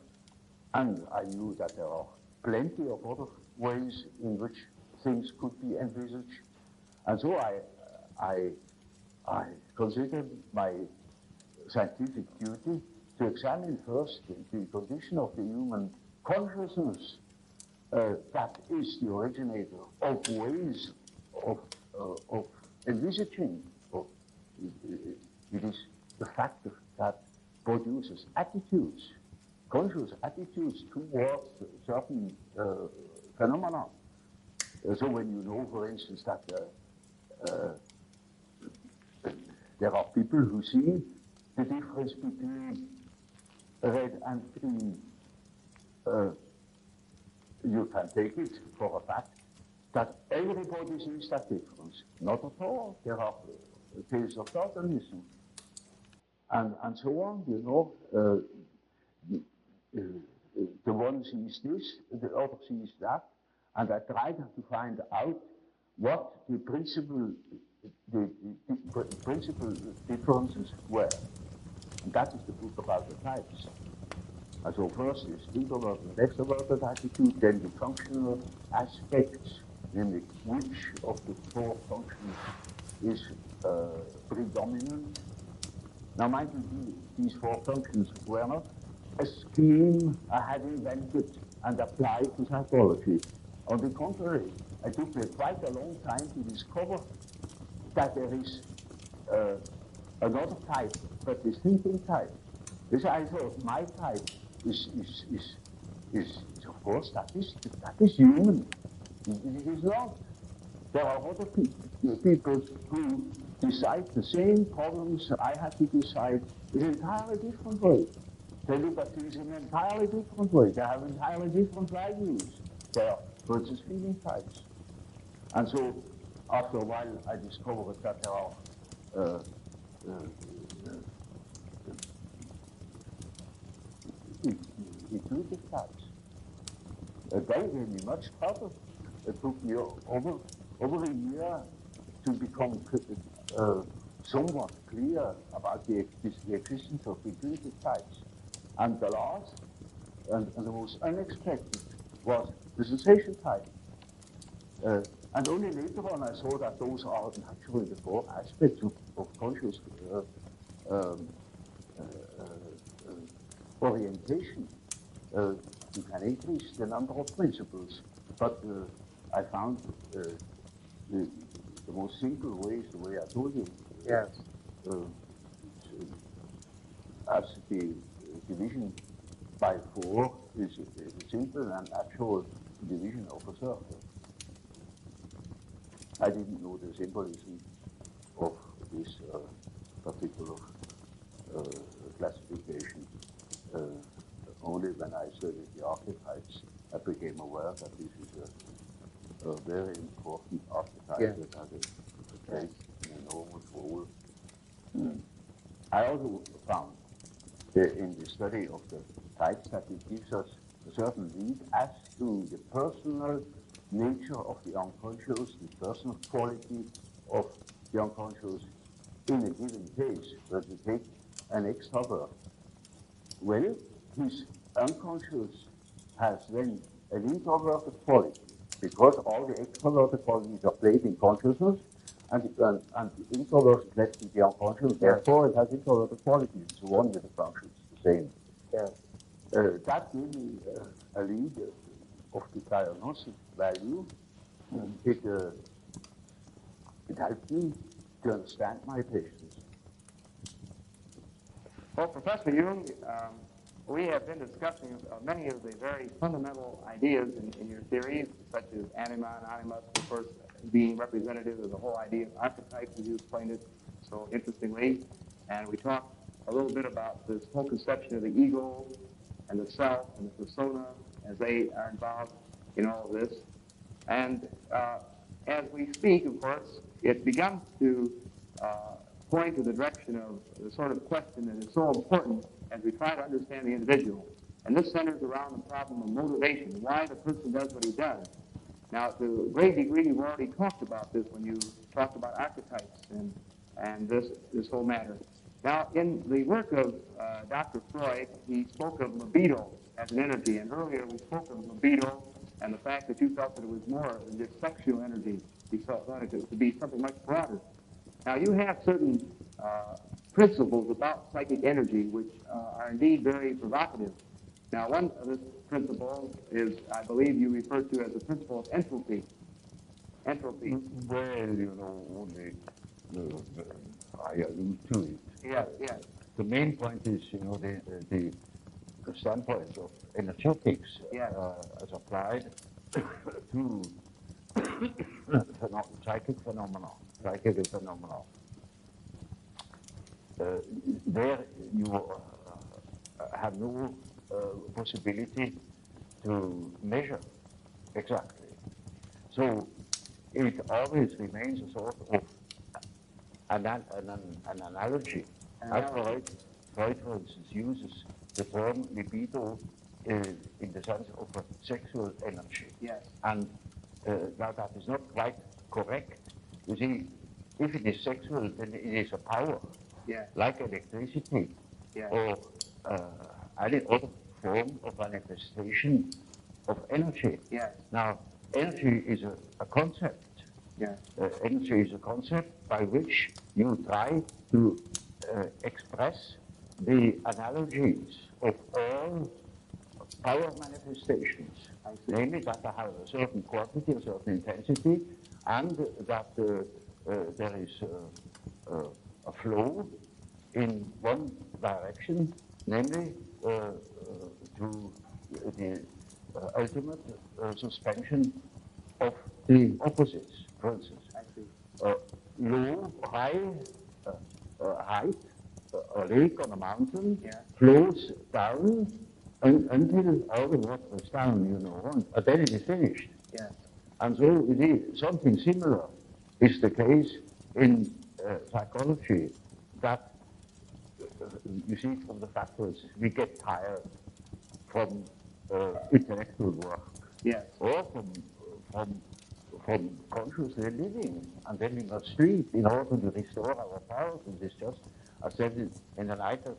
And I knew that there are plenty of other ways in which things could be envisaged. And so I considered my scientific duty to examine first the condition of the human consciousness that is the originator of ways of envisaging. It is the factor that produces attitudes, conscious attitudes towards certain phenomena. So when you know, for instance, that there are people who see the difference between red and green, you can take it for a fact that everybody sees that difference. Not at all. There are cases of Darwinism and so on, the one sees this, the other sees that, and I tried to find out what the principal differences were. And that is the book about the types. And so first is introverted and extroverted attitude, then the functional aspects namely which of the four functions is predominant. Now, mind you, these four functions were not a scheme I had invented and applied to psychology. On the contrary, it took me quite a long time to discover that there is another type, but the thinking type. This I thought my type is of course that is human. It is not. There are other people who decide the same problems I had to decide in an entirely different way. They look at things in an entirely different way. They have entirely different values. They are, for instance, feeling types. And so, after a while, I discovered that there are intuitive types. They gave me much trouble. It took me over a year to become somewhat clear about the existence of intuitive types. And the last and the most unexpected was the sensation type. And only later on I saw that those are actually the four aspects of conscious orientation. You can increase the number of principles, but I found the most simple way is the way I told you. Yes. As the division by four is simple and actual division of a circle. I didn't know the symbolism of this particular classification. Only when I studied the archetypes, I became aware that this is a very important archetype that has played an enormous role. I also found in the study of the types that it gives us a certain lead as to the personal nature of the unconscious, the personal quality of the unconscious in a given case. But we take an extrovert. Well, his unconscious has then an introverted quality, because all the extroverted qualities are played in consciousness, and the introvert is left in the unconscious, therefore it has introverted qualities, so one with the functions the same. That gave me a lead of the diagnostic value. It helped me to understand my patients. Well, Professor Jung, we have been discussing many of the very fundamental ideas in your theories, such as anima and animus, of course, being representative of the whole idea of archetypes, as you explained it so interestingly. And we talked a little bit about this whole conception of the ego and the self and the persona as they are involved in all of this. And as we speak, of course, it becomes to point to the direction of the sort of question that is so important as we try to understand the individual. And this centers around the problem of motivation, why the person does what he does. Now, to a great degree, you've already talked about this when you talked about archetypes and this whole matter. Now, in the work of Dr. Freud, he spoke of libido as an energy, and earlier we spoke of libido and the fact that you felt that it was more than just sexual energy. You thought it to be something much broader. Now, you have certain principles about psychic energy which are indeed very provocative. Now, one of the principles is, I believe you refer to as the principle of entropy. Entropy. Well, you know, only I allude to it. Yes, yes. The main point is, you know, the standpoint of energetics as applied to psychic phenomena. There you have no possibility to measure exactly. So it always remains a sort of an analogy. Freud, for instance, uses the term libido in the sense of a sexual energy. Yes. And now that is not quite correct. You see, if it is sexual, then it is a power, like electricity, or any other form of manifestation of energy. Yes. Now, energy is a concept. Yeah. Energy is a concept by which you try to express the analogies of all power manifestations, namely that they have a certain quantity, a certain intensity, and that there is a flow in one direction, namely to the ultimate suspension of the opposites. For instance, low, high height, a lake on a mountain flows down until all the water is down, you know, and then it is finished. Yes. And so it is, something similar is the case in psychology, that you see from the factors we get tired from intellectual work, Yes. or from consciously living, and then we must sleep in order to restore our powers. And this just, I said it in the night of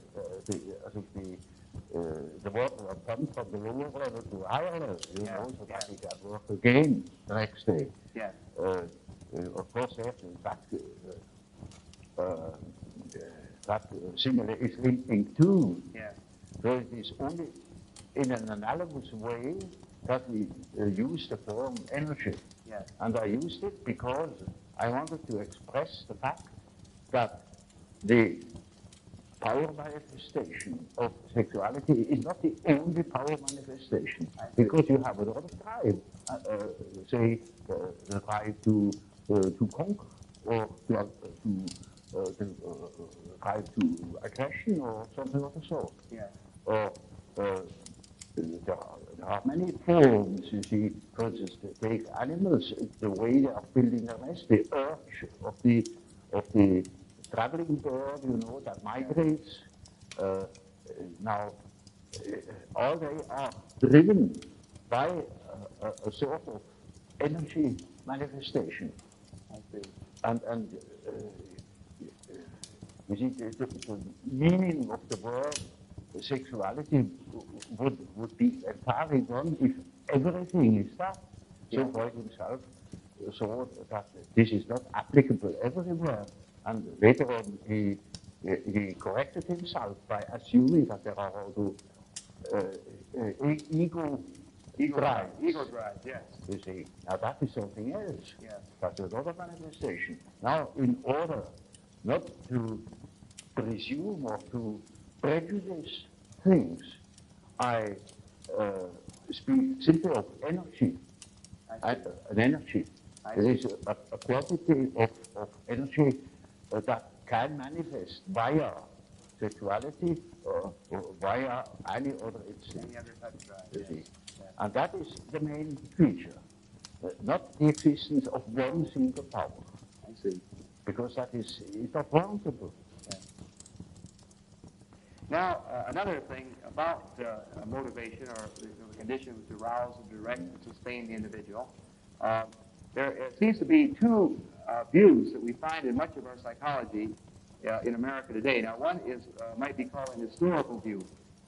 the water are pumped from the lower level to higher level, you know, so that we can work again the next day. Yeah. Of course, there's in fact that simile is linking too. Yeah. So it is only in an analogous way that we use the form energy. Yes. And I used it because I wanted to express the fact that the power manifestation of sexuality is not the only power manifestation, because you have another drive, say the drive to conquer, or to drive to aggression, or something of the sort. Yeah. Or there are many forms, you see. For instance, take animals, the way they are building their nest, the urge of the traveling bird, you know, that migrates. Now, all they are driven by a sort of energy manifestation. And you see, the meaning of the word sexuality would be entirely gone if everything is that. So Freud himself saw that this is not applicable everywhere, and later on he corrected himself by assuming that there are also ego drives. Ego drive, yes. You see, now that is something else. Yes. That's another manifestation. Now, in order not to presume or to prejudice things, I speak simply of energy. An energy. It is a quantity of energy that can manifest via sexuality or via any other instinct. Any other type of drive, You see. yes. And that is the main feature, not the existence of one single power. I see. Because that is not possible. Now, another thing about motivation, or the condition to arouse and direct and sustain the individual, there seems to be two views that we find in much of our psychology in America today. Now, one is might be called an historical view,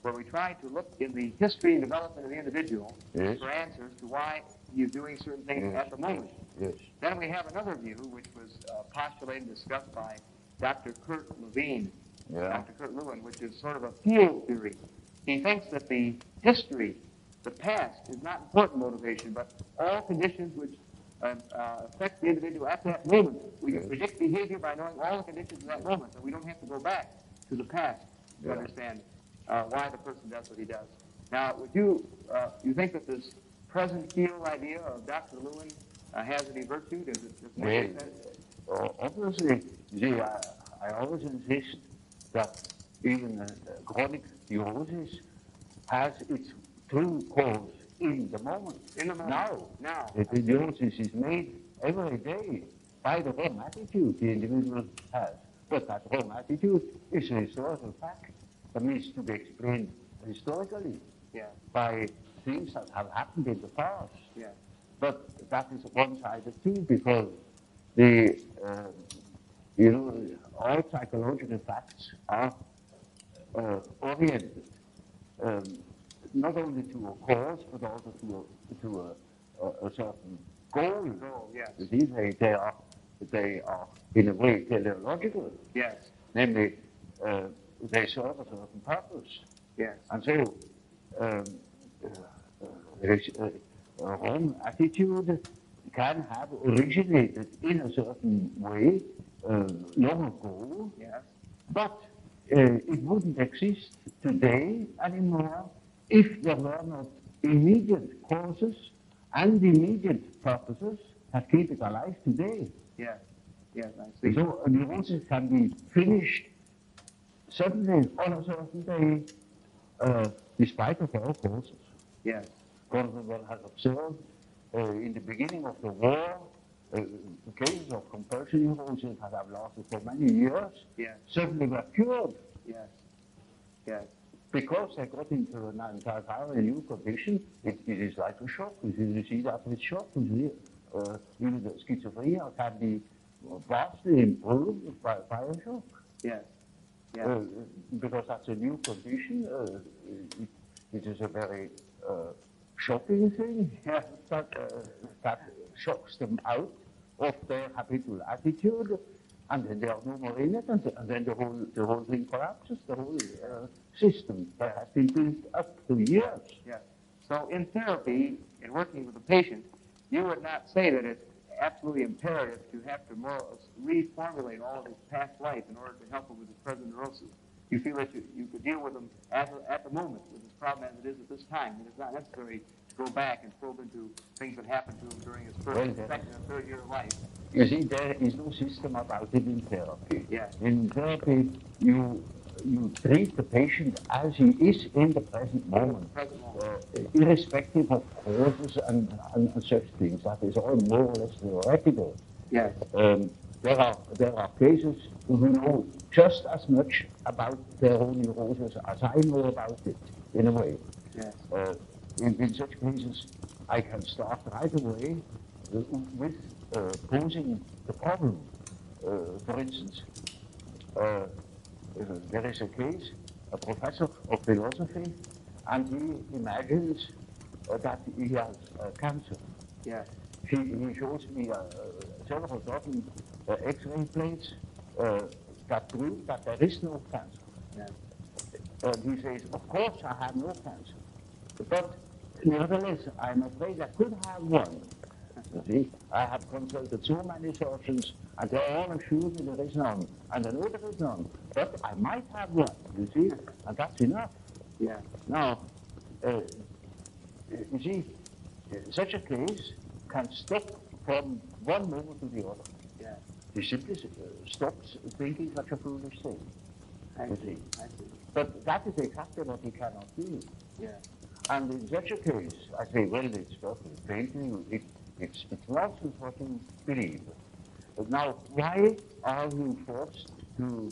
where we try to look in the history and development of the individual for answers to why he is doing certain things at the moment. Yes. Then we have another view, which was postulated and discussed by Dr. Kurt Lewin, Dr. Kurt Lewin, which is sort of a field theory. He thinks that the history, the past, is not important motivation, but all conditions which affect the individual at that moment. We can predict behavior by knowing all the conditions of that moment, and we don't have to go back to the past to understand why the person does what he does. Now, would you think that this present field idea of Dr. Lewin has any virtue? Does it make sense? Obviously, see, I always insist that even chronic neurosis has its true cause in the moment. In the moment. Now. The neurosis is made every day by the wrong attitude the individual has. But that wrong attitude is a historical fact that needs to be explained historically by things that have happened in the past. But that is one-sided too, because the all psychological facts are oriented not only to a cause but also to a certain goal. Yes. You see, they are in a way teleological. Yes. Namely, they serve a certain purpose. Yes. And so, um, a wrong attitude can have originated in a certain way long ago, Yes. but it wouldn't exist today anymore if there were not immediate causes and immediate purposes that keep it alive today. Yes. Yes, I see. So a neurosis can be finished suddenly on a certain day, despite of all causes. Yes. Gordon has observed in the beginning of the war, the cases of compulsion neurosis that have lasted for many years Yes. suddenly were cured Yes. Yes. because they got into an entirely new condition. It is like a shock. You see that with shock. Even the schizophrenia can be vastly improved by a shock. Yes. Yes. Because that's a new condition. It is a very shocking thing that shocks them out of their habitual attitude, and then they are no more in it, and then the whole thing collapses, the whole system that has been built up through years. Yes. So in therapy, in working with a patient, you would not say that it's absolutely imperative to have to more reformulate all of his past life in order to help him with his present neurosis. You feel that you could deal with him at the moment with his problem as it is at this time. It is not necessary to go back and probe into things that happened to him during his first, second, and third year of life. You see, there is no system about it in therapy. Yeah. In therapy, you treat the patient as he is in the present moment, irrespective of causes and such things. That is all more or less theoretical. Yes. There are cases who know just as much about their own neurosis as I know about it, in a way. Yes. In such cases, I can start right away with posing the problem. For instance, there is a case, a professor of philosophy, and he imagines that he has cancer. Yes. He shows me several dozen X-ray plates that prove that there is no cancer. Yes. He says, of course I have no cancer, but nevertheless I'm afraid I could have one. You see, I have consulted so many surgeons, and they all assure me there is none, and I know there is none, but I might have one, you see, and that's enough. Yeah. Now, you see, such a case can stop from one moment to the other. Yeah. He simply stops thinking such a foolish thing. I You see. see. I see. But that is exactly what he cannot do. Yeah. And in such a case, I say, well, it's perfectly plain to you. It's nonsense what you believe. But now, why are you forced to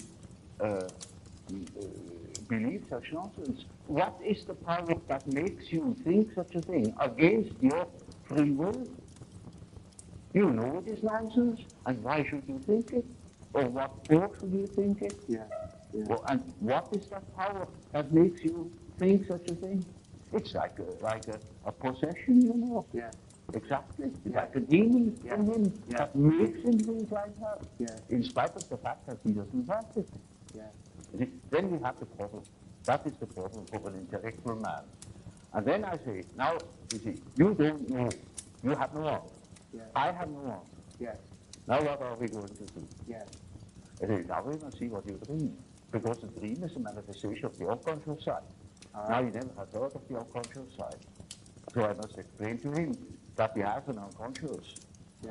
believe such nonsense? What is the power that makes you think such a thing against your free will? You know it is nonsense, and why should you think it? Or what for should you think it? Yeah. Yeah. Well, and what is that power that makes you think such a thing? It's like a possession, you know. Yeah. Exactly. It's Yeah. like a demon Yeah. in him Yeah. that makes him think like that, Yeah. in spite of the fact that he doesn't want it. Yeah. Then we have the problem. That is the problem of an intellectual man. And then I say, now, you see, you don't know. You have no answer. Yeah. I have no answer. Yes. Now what are we going to do? Yes. I say, now we must see what you dream. Because the dream is a manifestation of the unconscious side. Now he never had heard of the unconscious side. So I must explain to him that he has an unconscious,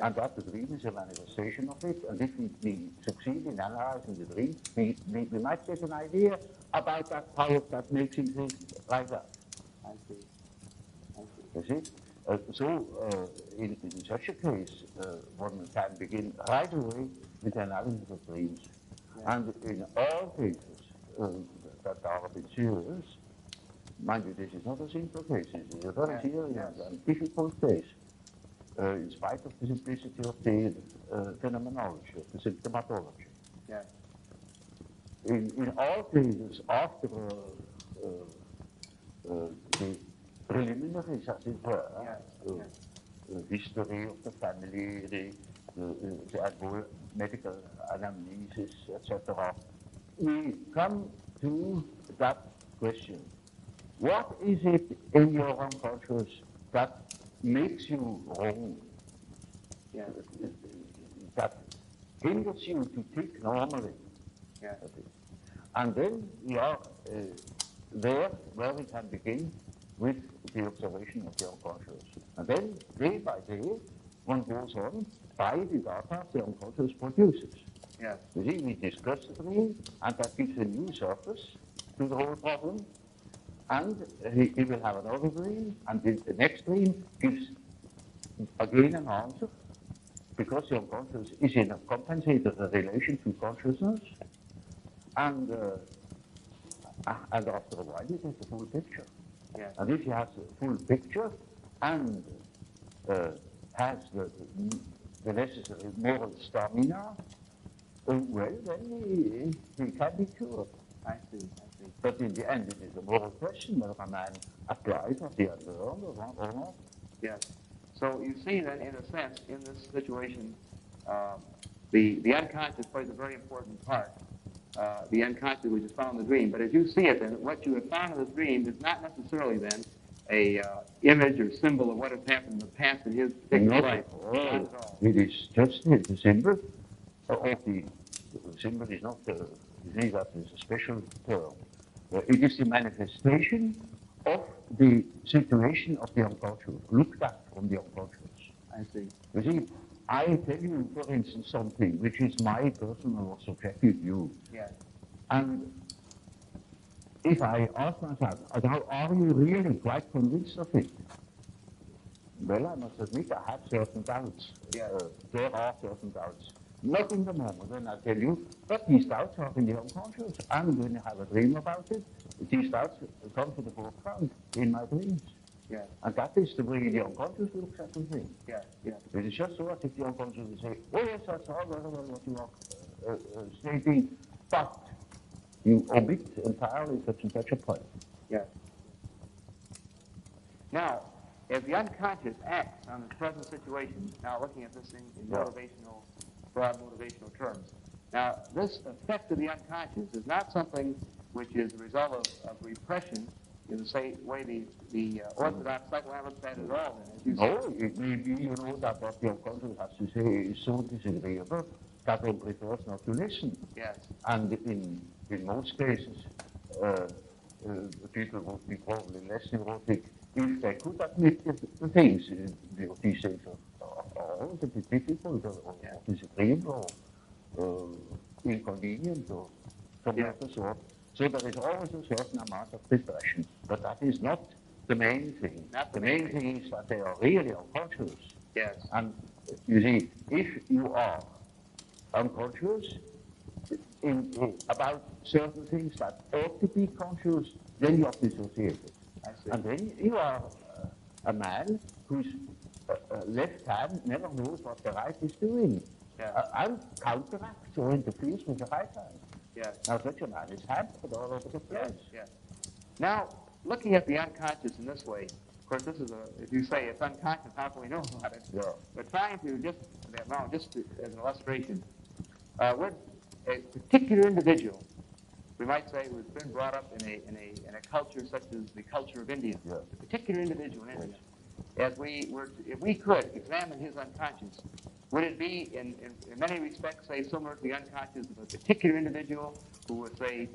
and that the dream is a manifestation of it. And if we succeed in analyzing the dream, we might get an idea about that power that makes him think like that. I see. I see. You see? In such a case, one can begin right away with the analysis of dreams. Yeah. And in all cases that are a bit serious, mind you, this is not a simple case. This is a very serious and difficult case, in spite of the simplicity of the phenomenology, of the symptomatology. Yeah. In all cases, after the preliminaries, as it were, history of the family, the medical anamnesis, etc. We come to that question. What is it in your unconscious that makes you wrong? Yeah. That hinders you to think normally? Yeah. And then we are there where we can begin with the observation of the unconscious. And then, day by day, one goes on by the data the unconscious produces. Yes. You see, we discuss the dream, and that gives a new surface to the whole problem. And he will have another dream, and the next dream gives again an answer, because the unconscious is in a compensated relation to consciousness. And after a while, you get the full picture. Yes. And if he has a full picture and has the necessary moral stamina, well, then he can be cured. I see. But in the end, it is a moral question whether a man applies what he has learned or not. Yes. So you see then, in a sense, in this situation, the unconscious plays a very important part. The unconscious, which is found in the dream. But as you see it, then, what you have found in the dream is not necessarily then a image or symbol of what has happened in the past in his particular life. Not at all. It is just the symbol of the symbol is not you see, that is a special term. It is the manifestation of the situation of the unconscious, looked at from the unconscious. I see. You see, I tell you, for instance, something which is my personal or subjective view. Yes. And if I ask myself, are you really quite convinced of it? Well, I must admit I have certain doubts. Yes. There are certain doubts. Not in the moment when I tell you, but these doubts are in the unconscious. And when I have a dream about it, these doubts come to the forefront in my dreams. Yes. And that is the way the unconscious looks at the thing. Yes. Yes. It is just so as if the unconscious will say, oh yes, that's all very well what you are stating, but you omit entirely such and such a point. Yes. Now, as the unconscious acts on the present situation, now looking at this thing in motivational, broad motivational terms. Now, this effect of the unconscious is not something which is a result of repression in the same way the orthodox psychoanalysts at it all. As you No, it may be, you know, that what the unconscious has to say is so disagreeable that one prefers not to listen. Yes. And in most cases, people would be probably less neurotic if they could admit the things. These things are always a bit difficult or disagreeable or inconvenient or something of the sort. So there is always a certain amount of depression, but that is not the main thing. Not the main thing is that they are really unconscious. Yes. And you see, if you are unconscious about certain things that ought to be conscious, then you are dissociated. I see. And then you are a man whose left hand never knows what the right is doing, and counteracts or interferes with the right hand. Yes. Now such a man is hampered all over the place. Yes. Now, looking at the unconscious in this way, of course, this is if you say it's unconscious, how can we know about it? Yeah. But trying to just as an illustration, with a particular individual, we might say, who's been brought up in a culture such as the culture of India, a particular individual in India, if we could examine his unconscious, would it be in many respects, say, similar to the unconscious of a particular individual who would, say,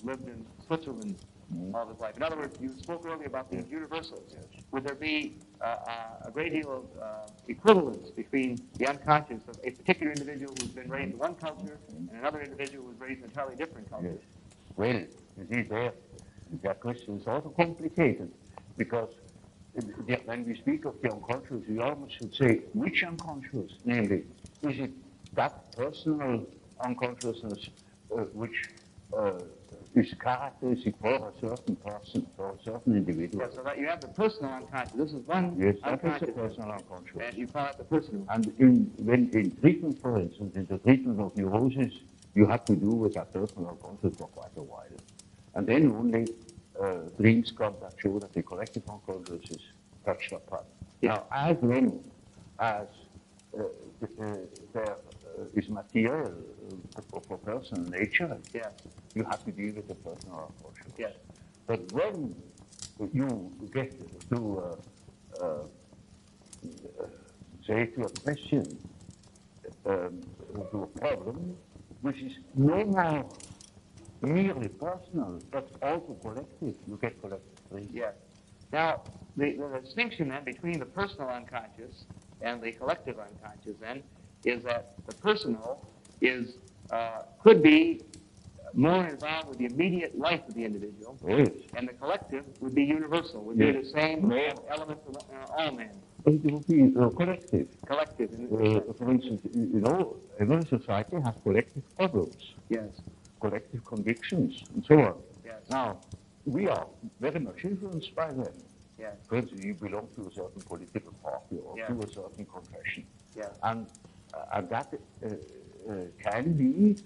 lived in Switzerland all his life? In other words, you spoke earlier about these universals. Would there be a great deal of equivalence between the unconscious of a particular individual who's been raised in one culture and another individual who's raised in an entirely different culture? Yes. Well, you see, that question is also complicated, because when we speak of the unconscious, we almost should say which unconscious, namely, is it that personal unconsciousness which is characteristic for a certain person, for a certain individual? Yes, so that you have the personal unconscious. This is one That is the personal unconscious. And you call it the personal. And when in treatment, for instance, in the treatment of neurosis, you have to do with that personal unconscious for quite a while. And then only dreams come that show that the collective unconscious is touched upon. Yeah. Now, as long as there is material for personal nature, Yes. you have to deal with the personal approach. Yes. But when you get to, say, to a question, to a problem, which is no more merely personal, but also collective, you get collective reason. Yes. Now, the distinction then between the personal unconscious and the collective unconscious then is that the personal is could be more involved with the immediate life of the individual, Yes. and the collective would be universal, would Yes. be the same Yes. elements of all men. It will be collective. Collective. For instance, every society has collective problems, Yes. collective convictions, and so on. Yes. Now, we are very much influenced by them. Yes. For instance, you belong to a certain political party or Yes. to a certain confession. Yes. And that can be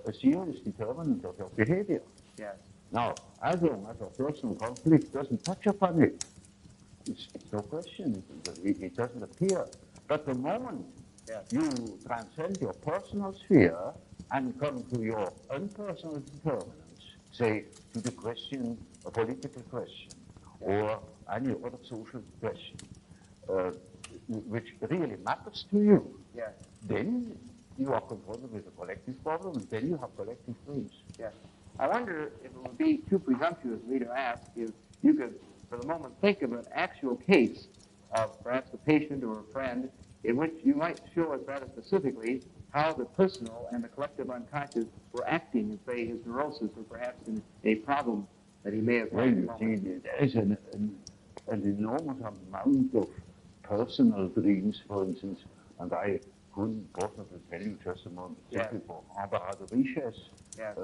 a serious determinant of your behavior. Yes. Now, as long as a personal conflict doesn't touch upon it, it's no question, it doesn't appear. But the moment you transcend your personal sphere and come to your unpersonal determinants, say to the question, a political question, or any other social question, which really matters to you, then you are confronted with a collective problem, and then you have collective dreams. Yes. I wonder if it would be too presumptuous of me to ask if you could, for the moment, think of an actual case of perhaps a patient or a friend in which you might show us rather specifically how the personal and the collective unconscious were acting in, say, his neurosis or perhaps in a problem that he may have had. Well, you see, there is an enormous amount of personal dreams, for instance, and I couldn't possibly tell you just a moment for Barbara Riches. Yes.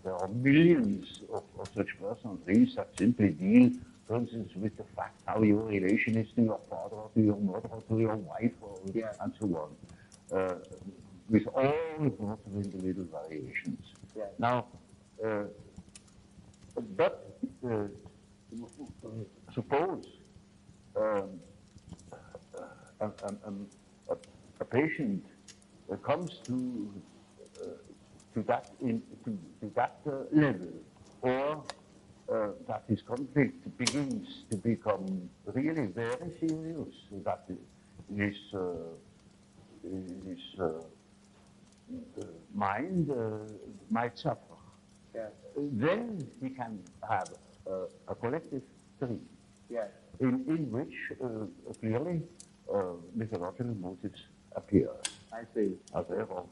There are millions of such personal dreams that simply deal, for instance, with the fact how your relation is to your father or to your mother or to your wife and so on, with all sorts of individual variations. Yes. Now, but suppose a patient comes to that level, or that his conflict begins to become really very serious, that his mind might suffer. Yes. Then he can have a collective dream, in which clearly mythological motives appear. I see. There are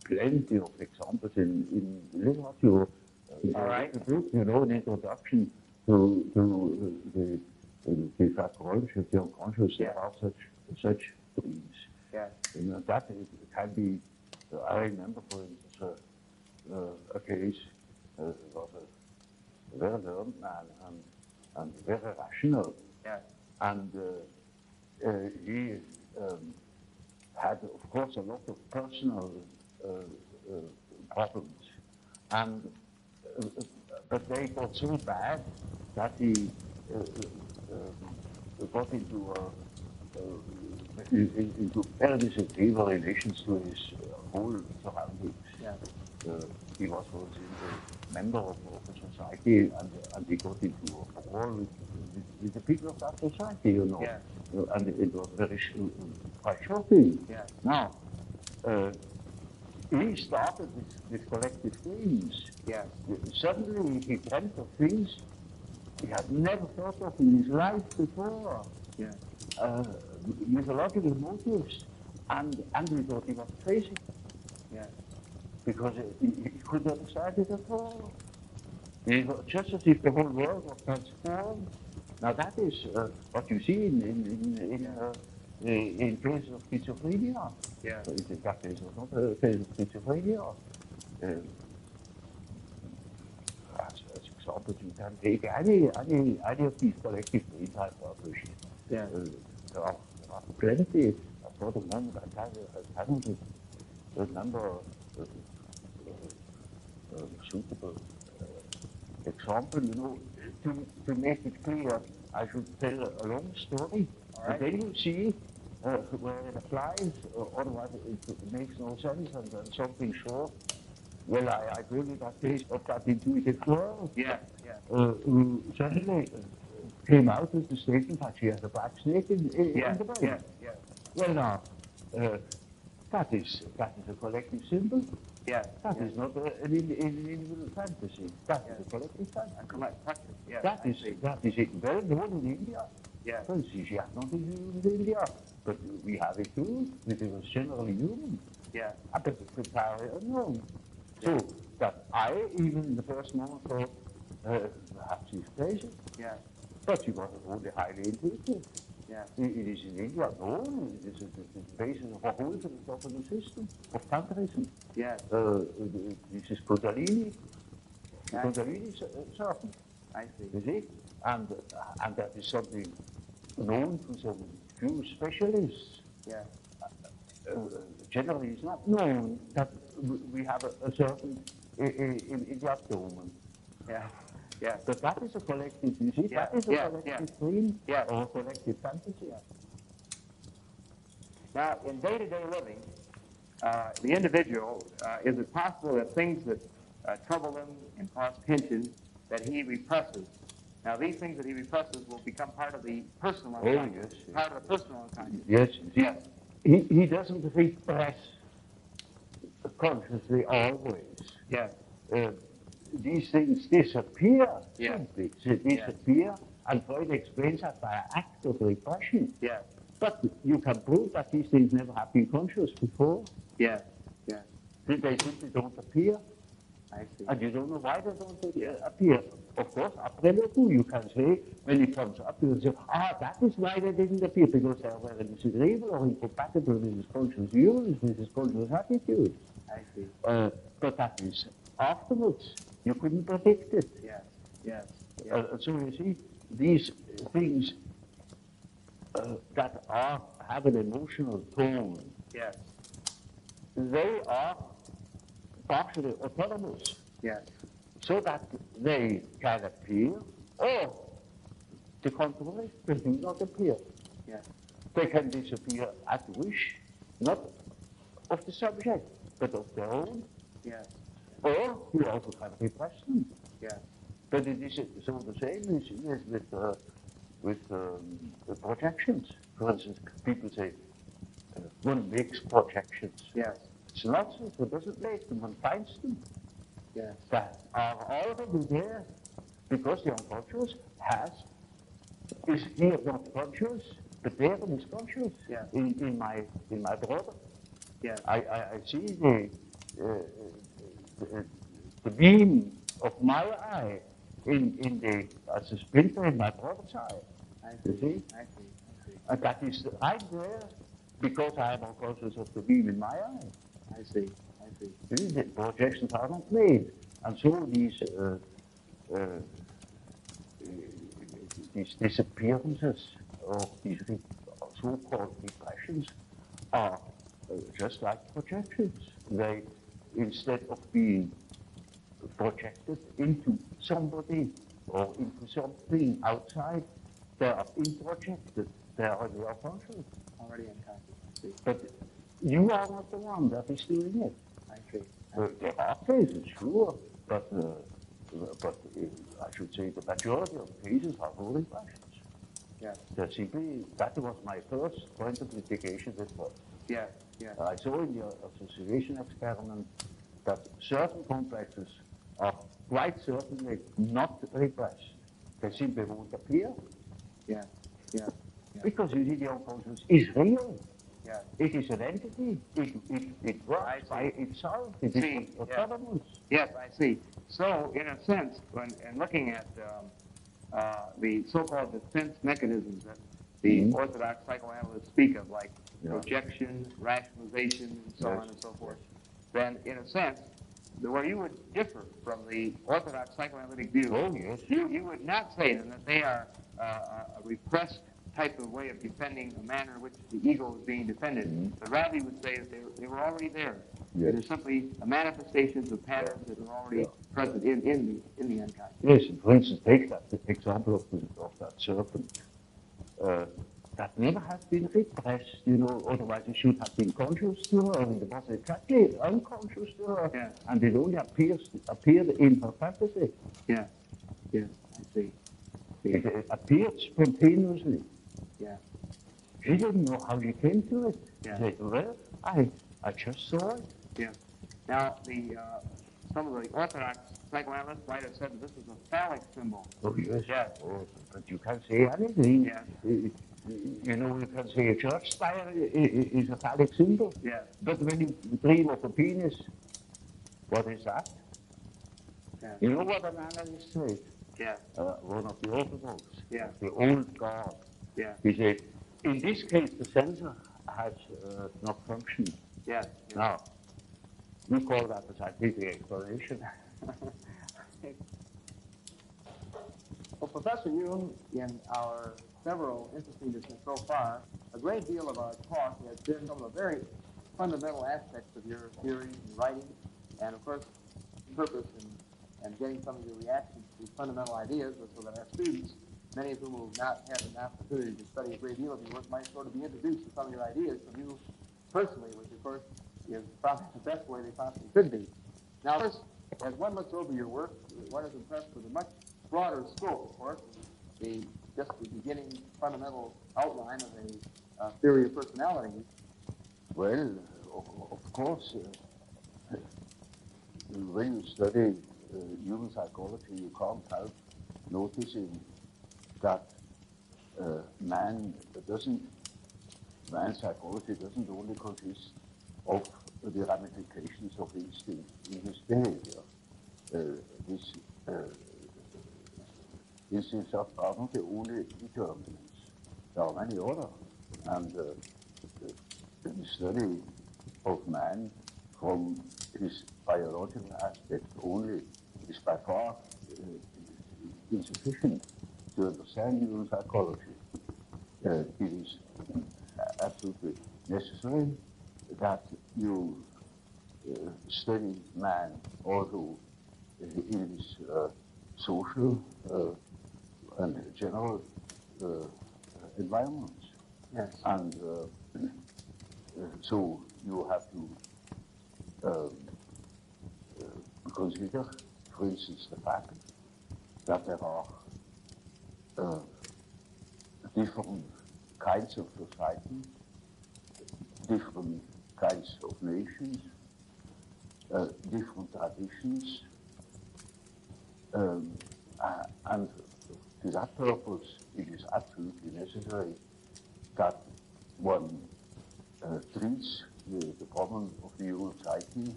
plenty of examples in literature. All right. An introduction to the psychology of the unconscious. There are such dreams. Yes. That can be. I remember, for instance, a case was a very learned man and very rational. Yes. And he had, of course, a lot of personal problems, and but they got so bad that he got into very disagreeable relations to his whole surroundings. Yes. He was, for example, a member of a society, and he got into a war with the people of that society, Yes. And it was very quite shocking. Yes. Now, he started with collective dreams. Yes. Suddenly he dreamt of things he had never thought of in his life before. Yes. Mythological motives, and he thought he was crazy. Yes. Because he could not understand it at all. It was just as if the whole world was transformed. Now that is what you see in cases of schizophrenia. Yes. In fact, it was not a case of schizophrenia. As examples, you can take any of these collective dream hypotheses. Yes. There are plenty. For the moment, I can't remember suitable example, to make it clear I should tell a long story. All right. And then you see where it applies, otherwise it makes no sense, and then something short. Well, I told you that case of that intuitive girl Yeah. who suddenly came out with the statement that she had a black snake in the bed. Yeah. Well, now, uh, that is a collective symbol. Yeah. That is not an individual fantasy. That is a collective fantasy. Collective. Yeah. That is it. Well known in India. Yeah. Well, she had nothing to do with India, but we have it too. It was generally human. Yeah. But it's entirely unknown. So that I, even in the first moment, thought, perhaps she's crazy. Yeah. But she was only highly intuitive. Yeah. It is in India known. It is the basis of a whole philosophical system of Tantrism. Yeah. This is Kundalini. I Kundalini serpent. I see. You see? And that is something known to some few specialists. Yeah. Generally, it's not known that we have a serpent in the abdomen. Yeah. Yeah. But that is a collective, you see, that is a collective dream or a collective fantasy. Now, in day-to-day living, the individual, is it possible that things that trouble him and cause tension that he represses? Now, these things that he represses will become part of the personal unconscious. Yes. Part of the personal unconscious. Yes. Yes. He doesn't repress consciously always. Yes. These things disappear Yeah. simply. They disappear, and Freud explains that by an act of repression. Yes. But you can prove that these things never have been conscious before. Yes. Yes. They simply don't appear. I see. And you don't know why they don't appear. Of course, après le coup, you can say, when it comes up, you say, that is why they didn't appear, because they were disagreeable or incompatible with his conscious views, with his conscious attitude. I see. But that is afterwards. You couldn't predict it. Yes. Yes. So you see, these things that have an emotional tone, Yes. they are partially autonomous. Yes. So that they can appear, or the contrary, they do not appear. Yes. They can disappear at wish, not of the subject, but of their own. Yes. Or you also can repress them. Yes. But it is so the same is with projections. For instance, people say one makes projections. Yes. It's not so. One doesn't make them. One finds them. Yes. That are already there because the unconscious is here not conscious, but there it is conscious. Yeah. In my brother. Yes. I see the beam of my eye as a splinter in my brother's eye. I You see? I see. And that is right there because I am unconscious of the beam in my eye. I see. The projections are not made, and so these disappearances or these so-called repressions are just like projections. They, instead of being projected into somebody or into something outside, they are introjected. They are in your conscious. Already unconscious. I see. But you are not the one that is doing it. I see. There are cases, sure, but I should say the majority of cases are no repressions. Yes. That was my first point of litigation with Freud. Yes. Yes. I saw in the association experiment that certain complexes are quite certainly not repressed. They simply won't appear. Yes. Yes. Because you see, the unconscious is real. Yes. It is an entity. It works by itself. It is autonomous. Yes, I see. So, in a sense, in looking at the so-called defense mechanisms that the orthodox psychoanalysts speak of, like projection, rationalization, and so on and so forth, then, in a sense, where you would differ from the orthodox psychoanalytic view, you would not say then that they are a repressed type of way of defending a manner in which the ego is being defended, but rather you would say that they were already there. Yes. They're simply manifestations of patterns that are already present in the unconscious. Yes, for instance, take that example of that serpent. That never has been repressed, you know, otherwise it should have been conscious to her, and it was exactly unconscious to her, Yeah. and it only appeared in her fantasy. Yeah, yeah, I see. It appeared spontaneously. Yeah, She didn't know how she came to it. Yeah. She said, well, I just saw it. yeah. Now, some of the Orthodox psychoanalysts might have said that this is a phallic symbol. Oh, yes. Yeah. Oh, but you can't say anything. Yeah. You know, you can say a church spire is a phallic symbol. Yeah. But when you dream of a penis, what is that? Yeah. You know what an analyst said? Yeah. One of the Orthodox, Yeah. the old guard. Yeah. He said, in this case, the sensor has not functioned. Yeah. Now, we call that a scientific explanation. Well, Professor Jung, in our several interesting discussions so far, a great deal of our talk has been some of the very fundamental aspects of your theory and writing, and of course, purpose and getting some of your reactions to these fundamental ideas so that our students, many of whom will not have an opportunity to study a great deal of your work, might sort of be introduced to some of your ideas from you personally, which of course is probably the best way they possibly could be. Now, first, as one looks over your work, one is impressed with a much broader scope, of course, just the beginning fundamental outline of a theory of personality. Well, of course, when you study human psychology, you can't help noticing that man's psychology doesn't only consist of the ramifications of instinct in his behavior. These instincts are not the only determinants. There are many other, and the study of man from his biological aspect only is by far insufficient to understand human psychology. It is absolutely necessary that you study man also in his social and general environments. Yes. And so you have to consider, for instance, the fact that there are different kinds of society, different kinds of nations, different traditions, and to that purpose it is absolutely necessary that one treats the problem of the human psyche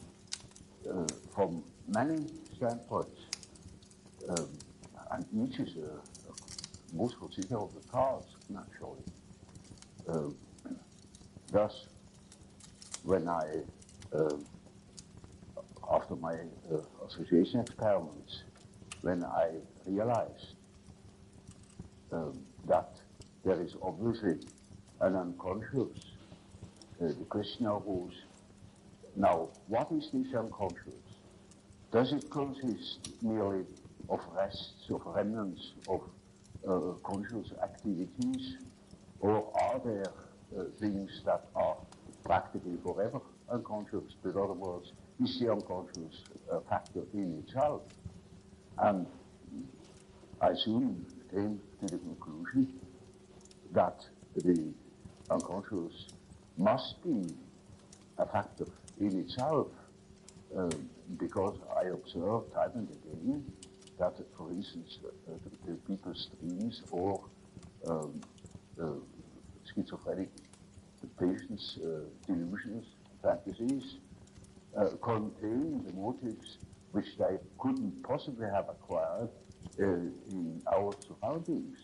from many standpoints, and each is a most considerable task, naturally. Thus, when I, after my association experiments, when I realized that there is obviously an unconscious, the question arose, now, what is this unconscious? Does it consist merely of rests, of remnants of conscious activities, or are there things that are practically forever unconscious? In other words, is the unconscious a factor in itself? And I soon came to the conclusion that the unconscious must be a factor in itself, because I observed time and again that, for instance, the people's dreams or schizophrenic patients' delusions, fantasies, contain the motives which they couldn't possibly have acquired in our surroundings.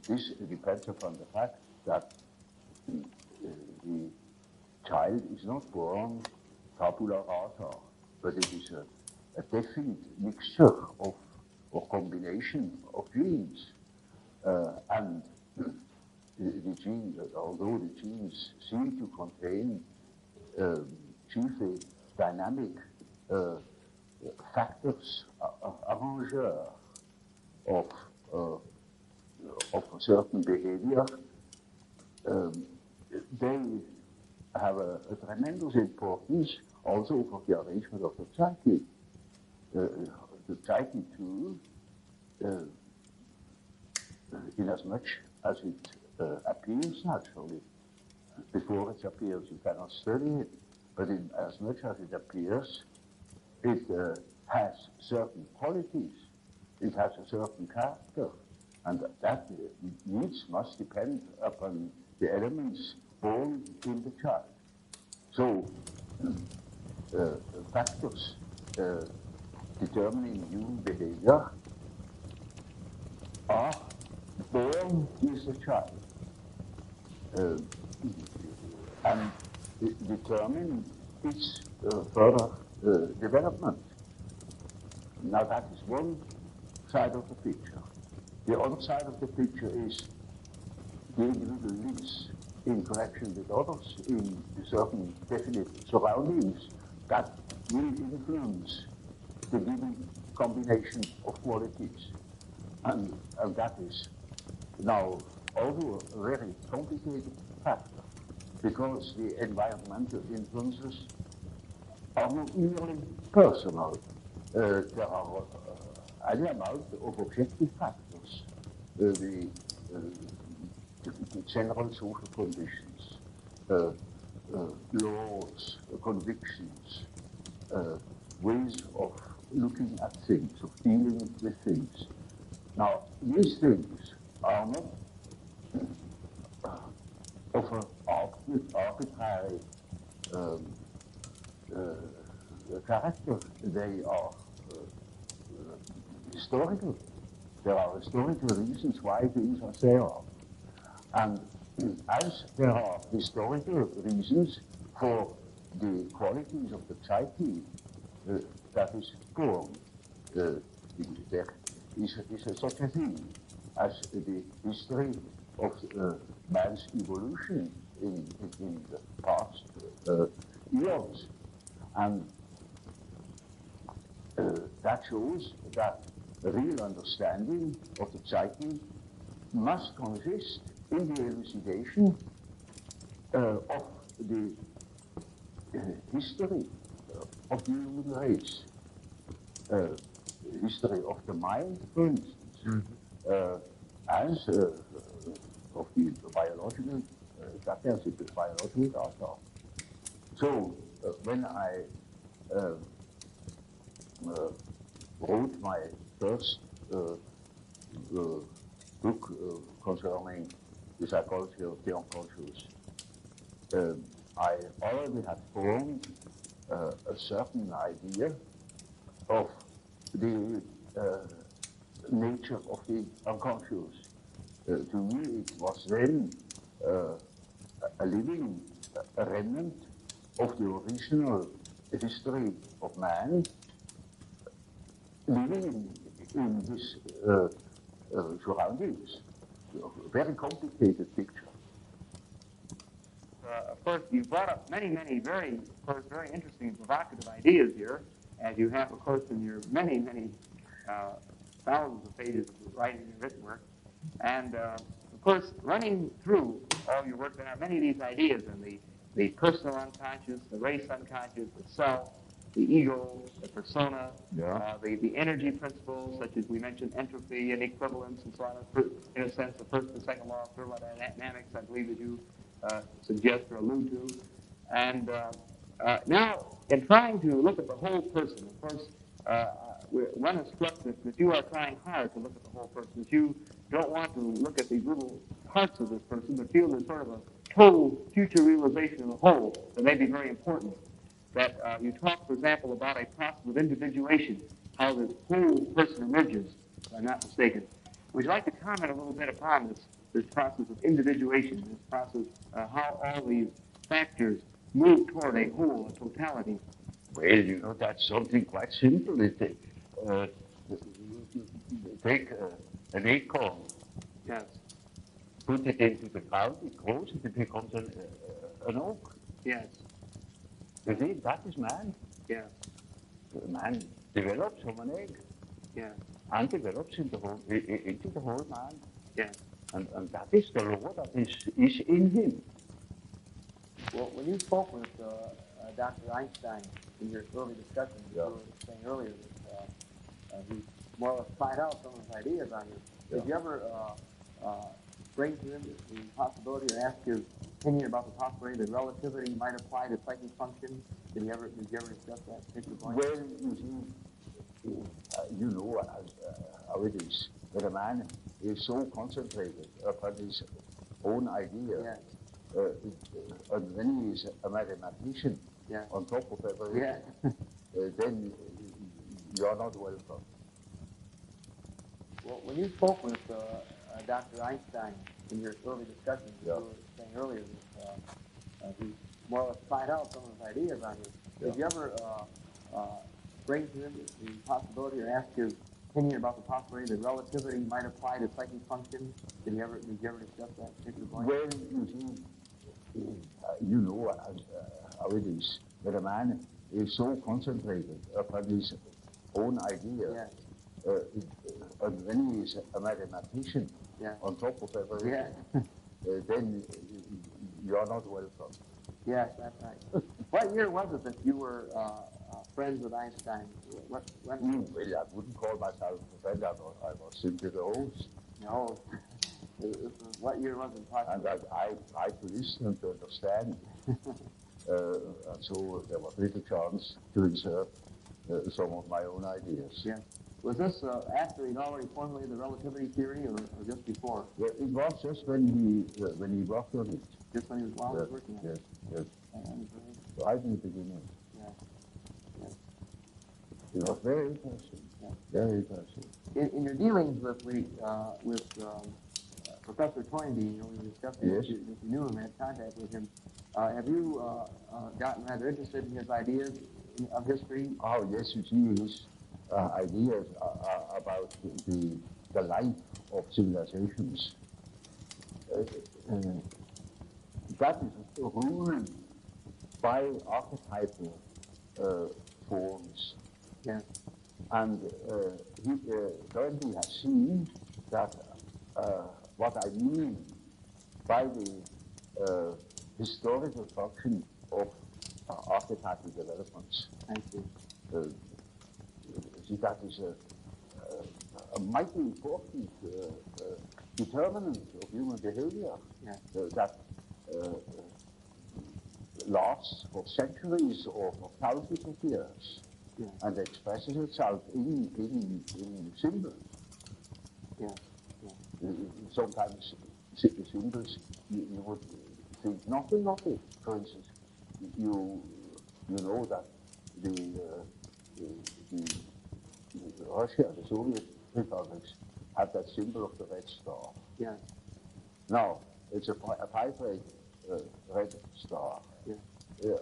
This depends upon the fact that the child is not born tabula rasa, but it is a definite mixture of or combination of genes. And the gene, although the genes seem to contain chiefly dynamic factors, arrangeurs of, uh, of a certain behavior, they have a tremendous importance also for the arrangement of the psyche. The psyche too, in as much as it appears naturally. Before it appears, you cannot study it, but in as much as it appears, it has certain qualities, it has a certain character, and that needs must depend upon the elements born in the child. So, factors determining human behavior are born with the child and determine its further development. Now that is one side of the picture. The other side of the picture is the individual lives in connection with others in certain definite surroundings that will influence the given combination of qualities. And that is now also a very complicated factor because the environmental influences are not merely personal. There are any amount of objective factors, the general social conditions, laws, convictions, ways of looking at things, of dealing with things. Now, these things are not of an arbitrary character. They are historical. There are historical reasons why things are they are. And as there are historical reasons for the qualities of the psyche that is born, there is such a thing as the history of man's evolution in the past years. And that shows that a real understanding of the psyche must consist in the elucidation of the history of the human race, history of the mind, for instance, as of the biological, the biological data. So when I wrote my first book concerning the psychology of the unconscious, I already had formed a certain idea of the nature of the unconscious. To me, it was then a living remnant of the original history of man, living in his surroundings. A very complicated picture. Of course, you brought up many very interesting and provocative ideas here, as you have, of course, in your many thousands of pages of writing and written work. And, of course, running through all your work, there are many of these ideas in the personal unconscious, the race unconscious, the self, the ego, the persona, the energy principles, such as we mentioned, entropy and equivalence and so on. In a sense, the first and second law of thermodynamics, I believe, that you suggest or allude to. And now, in trying to look at the whole person, of course, one is struck that you are trying hard to look at the whole person, that you don't want to look at these little parts of this person, but feel there's sort of a total future realization of the whole that may be very important. That you talk, for example, about a process of individuation, how the whole person emerges, if I'm not mistaken. Would you like to comment a little bit upon this process of individuation, this process, how all these factors move toward a whole, a totality? Well, you know, that's something quite simple. Take an acorn, Yes, put it into the ground, it grows, it becomes an oak. yes, You see, that is man. yes. Man develops from an egg. Yeah. And develops into the whole man. Yeah. And that is the law that is in him. Well, when you spoke with Dr. Einstein in your early discussion, you were saying earlier that he more or less tried out some of his ideas on you. Did you ever bring to him the possibility or ask his opinion about the possibility that relativity might apply to psychic function? Did you ever discuss that particular point? Well, you see, you know how it is. That a man is so concentrated upon his own idea, and then he is a mathematician on top of everything, then you are not welcome. Well, when you spoke with Dr. Einstein in your early discussion, you were saying earlier that he more or less tried out some of his ideas on you. Did you ever bring to him the possibility or ask his opinion about the possibility that relativity might apply to psychic function? Did you ever discuss that particular point? Well, you see, you know how it is. That a man is so concentrated upon his own idea, and then he is a mathematician on top of everything, then you are not welcome. Yes, that's right. What year was it that you were friends with Einstein? Well, I wouldn't call myself a friend. I was simply the host. No. What year was it? And I tried to listen and to understand. And so there was little chance to insert some of my own ideas. Yeah. Was this after he'd already formulated the relativity theory, or just before? Yeah, it was just when he worked on it. Just when he was working on it? Yes. Right in the beginning. Yeah. It was very interesting. Yeah. Very interesting. In your dealings with Professor Toynbee, you know, we were discussing if you knew him, had contact with him, have you gotten rather interested in his ideas of history? Oh, yes, you see his ideas about the life of civilizations. That is ruled by archetypal forms. Yes. And Toynbee has seen that what I mean by the historical function of archetypal developments. I see. See, that is a mighty important determinant of human behavior that lasts for centuries or for thousands of years and expresses itself in symbols. Sometimes symbols you would think nothing of it. For instance, you know that the Russia, the Soviet republics, have that symbol of the red star. Yeah. Now, it's a five-ray red star. Yeah.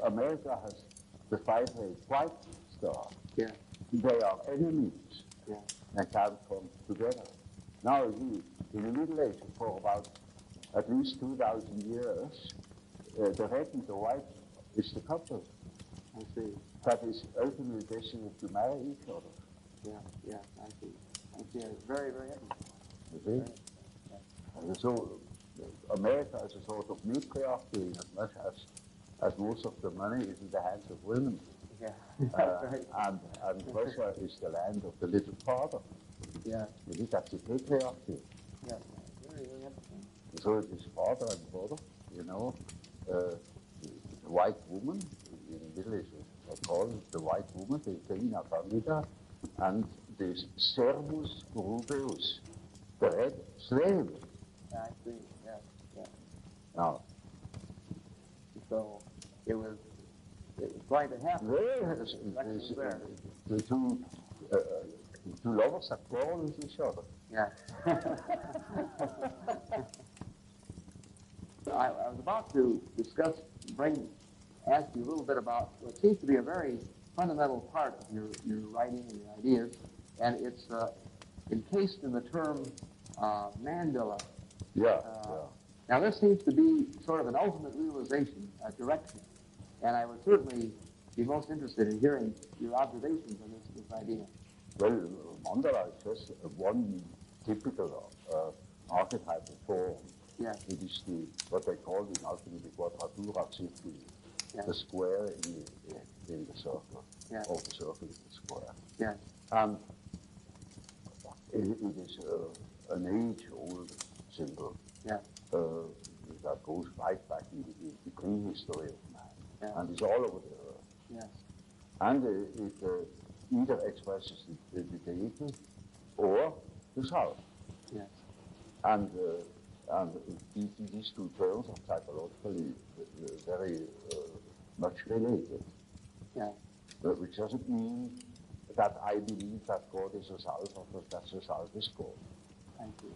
America has the five-ray white star. Yeah. They are enemies. Yeah. And can't come together. Now, in the Middle Ages, for about at least 2,000 years, the red and the white is the couple. I see. That is ultimately destined to marry each other. Yeah, I see. It's very, very interesting. And so, America is a sort of matriarchy as much as most of the money is in the hands of women. Yeah. And Russia is the land of the little father. Yeah. That's the patriarchy. Yeah. Very, very interesting. So it is father and mother, you know. The white woman, in the Middle East, they call it the white woman, the Reina Pavlida, and the Servus Rubeus, the red slave. Yeah, I see. Yeah. Now, so it was going to happen. The two lovers that quarrel with each other. Yeah. I was about to ask you a little bit about what seems to be a very fundamental part of your writing and your ideas, and it's encased in the term mandala. Now, this seems to be sort of an ultimate realization, a direction, and I would certainly be most interested in hearing your observations on this idea? Well, mandala is just one typical archetypal form. Yes. It is what they call in alchemy the quadratura circuli, Yes. the square in the circle, Yes. or the circle in the square. Yes. And it is an age-old symbol. Yes. That goes right back in the prehistory of man, Yes. and it's all over the earth. Yes. And it either expresses the deity or the self. Yes. And these two terms are psychologically very much related. Yes. Which doesn't mean that I believe that God is a self or that the self is God. Thank you.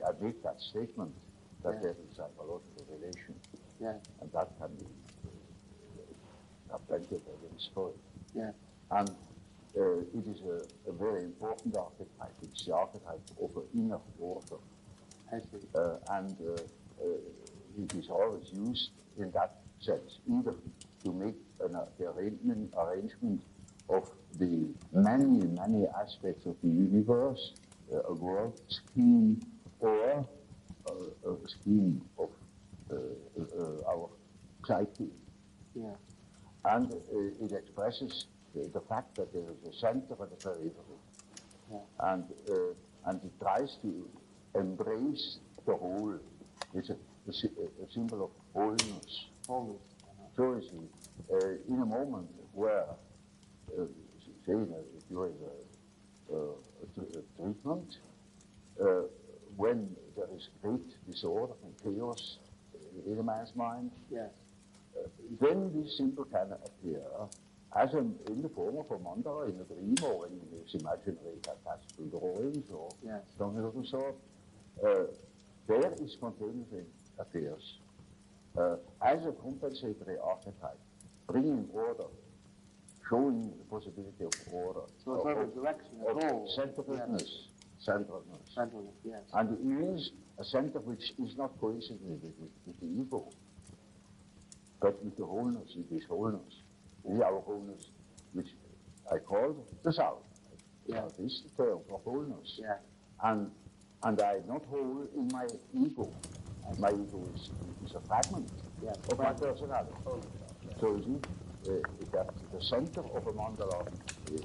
I make that statement that Yes. there is a psychological relation, Yes. and that can be plenty of evidence for it. Yes. And it is a very important archetype. It's the archetype of an inner order. I see. And it is always used in that sense, either to make the arrangement of the many aspects of the universe, a world scheme, or a scheme of our psyche. Yeah. And it expresses the fact that there is a center and a periphery. Yeah. And it tries to embrace the whole. It's a symbol of wholeness. Wholeness. So you see, in a moment where, say, during a treatment, when there is great disorder and chaos in a man's mind, Yes. then this symbol can appear as in the form of a mandala in a dream, or in his imaginary fantastical drawings, or Yes. something of the sort. There it spontaneously appears as a compensatory archetype, bringing order, showing the possibility of order. So it's sort of direction, a goal. Centeredness. Yes. Centeredness. Centeredness, yes. And it means a center which is not coincident with the ego, but with the wholeness, with this wholeness. With our wholeness, which I call the self. Yeah. Self is the term for wholeness. Yeah. And I am not whole in my ego. My ego is a fragment of my personality. So you see, that the center of a mandala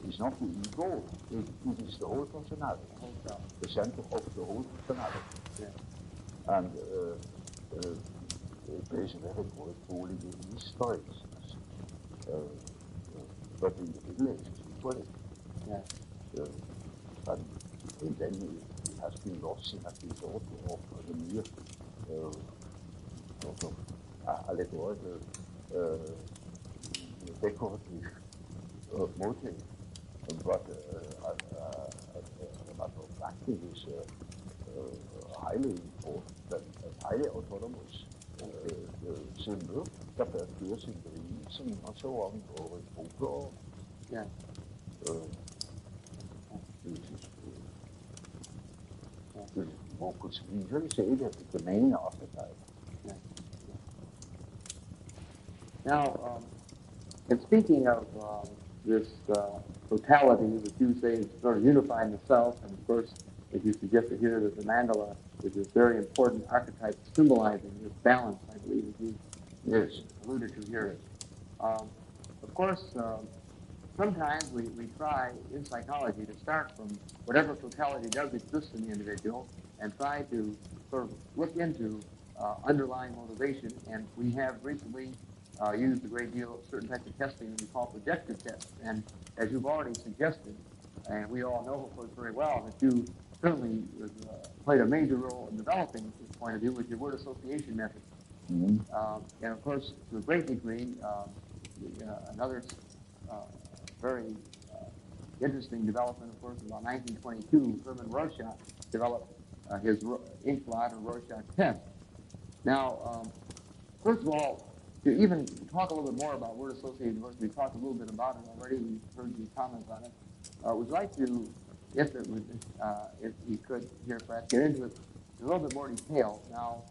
is not the ego, it is the whole personality. The center of the whole personality. Yeah. And it plays a very great role in these stories. But in the Middle Ages, equally. Yeah. And then it has been lost, it has been thought of as a mere sort of allegorical, decorative motive. But as a matter of fact, it is highly important and highly autonomous symbol that appears in dreams and so on, or in folklore. Yeah. One could easily say that it's the main archetype. Yeah. Now, and speaking of this totality that you say is sort of unified in the self, and of course, as you suggested here, that the mandala is a very important archetype symbolizing this balance, I believe, as you alluded to here. Of course, sometimes we try in psychology to start from whatever totality does exist in the individual and try to sort of look into underlying motivation. And we have recently used a great deal of certain types of testing that we call projective tests. And as you've already suggested, and we all know, of course, very well, that you certainly played a major role in developing this point of view with your word association method. Mm-hmm. And of course, to a great degree, another very interesting development, of course, in about 1922, Hermann Rorschach developed his ink blot or Rorschach test. Now, first of all, to even talk a little bit more about word associated, of course, we talked a little bit about it already. We heard you comment on it. Would you like to, if you could here, perhaps get into it in a little bit more detail? Now,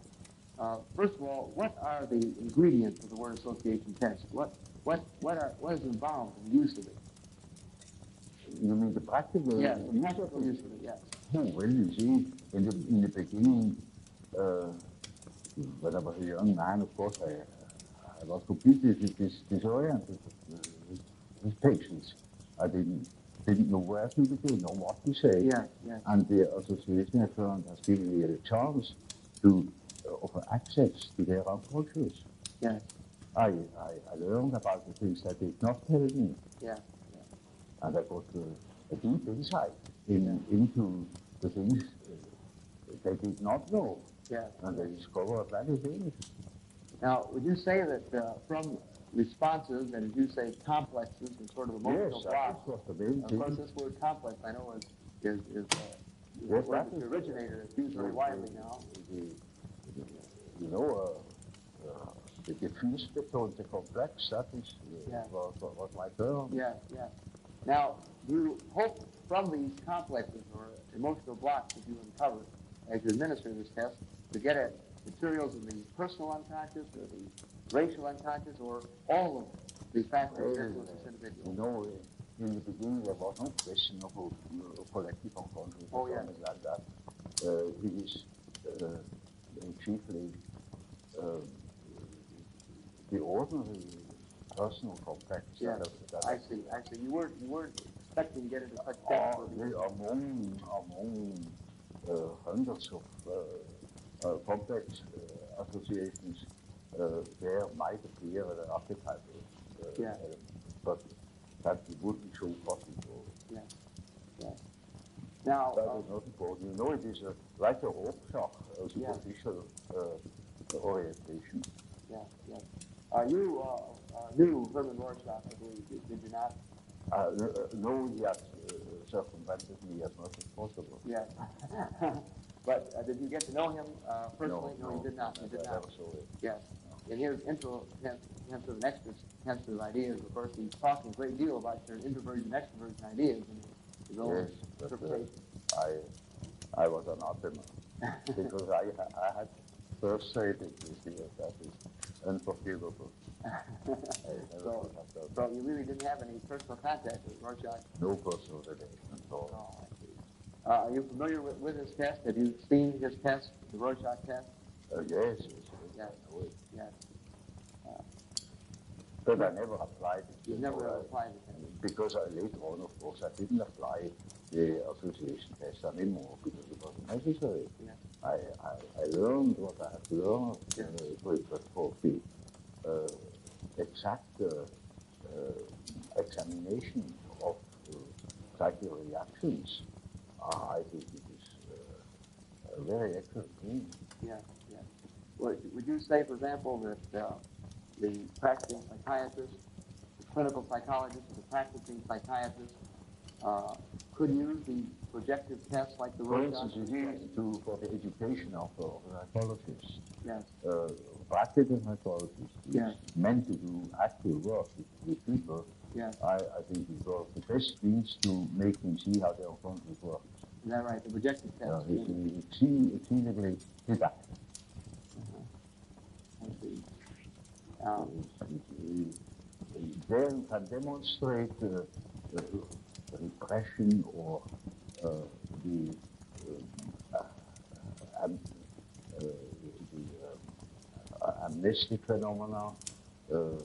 first of all, what are the ingredients of the word association test? What is involved in the use of it? You mean the practical Yes, use the of practical it? use of it, yes. Oh, well, you see, in the beginning, when I was a young man, of course, I was completely disoriented with patients. I didn't know where to begin or what to say. Yes, yes. And the association I found has given me a chance to offer access to their unconscious. Yes. I learned about the things that did not tell me. Yeah. And I got a deep insight into the things they did not know. Yeah. And they discovered many things. Now, would you say that from responses, and as you say, complexes and sort of emotional blocks, was the main of thing. course, this word complex, I know, is a Yes, word that that the is- originator is used very widely now. The difference between the complex, that is what my term. Yeah, yeah. Now, do you hope from these complexes or emotional blocks that you uncover as you administer this test to get at materials of the personal unconscious or the racial unconscious or all of the factors that influence this individual? In the beginning there was no question of collective unconscious or something like that. It is chiefly the ordinary personal complex. Yeah, I see. You weren't expecting to get into such depth. Among hundreds of complex associations, there might appear an archetypal element, but that wouldn't show possible. Yeah. Now, that is not important. It is like a Rorschach, a superficial orientation. Yeah. You knew Herman Rorschach, I believe, did you not? No, he has circumvented me as much as possible. Yeah. But did you get to know him personally? No, you did not. You did not. Yes. In his intro, hence of an extensive ideas, of course, he's talking a great deal about your introversion, extroversion ideas and his own interpretation. I was anathema because I had first said it this year. That is unforgivable. So you really didn't have any personal contact with Rorschach? No personal relation at all. Oh, I see. Are you familiar with his test? Have you seen his test, the Rorschach test? Yes. Yes. But I never applied it. You never applied it? Because later on, of course, I didn't apply the association test anymore because it wasn't necessary. Yeah. I learned what I had to learn, but for the exact examination of psychic reactions, I think it is a very excellent thing. Yeah. Would you say, for example, that the practicing psychiatrist, the clinical psychologist, the practicing psychiatrist could use the projective tests like the Rorschach? For instance, for the education of psychologists. Yes. Practical psychologists yes. meant to do active work with people. Yes. I think it was the best means to make them see how their unconscious works. Is that right? The projective test? It's exceedingly didactic. I see. There you can demonstrate repression or the amnestic phenomena, the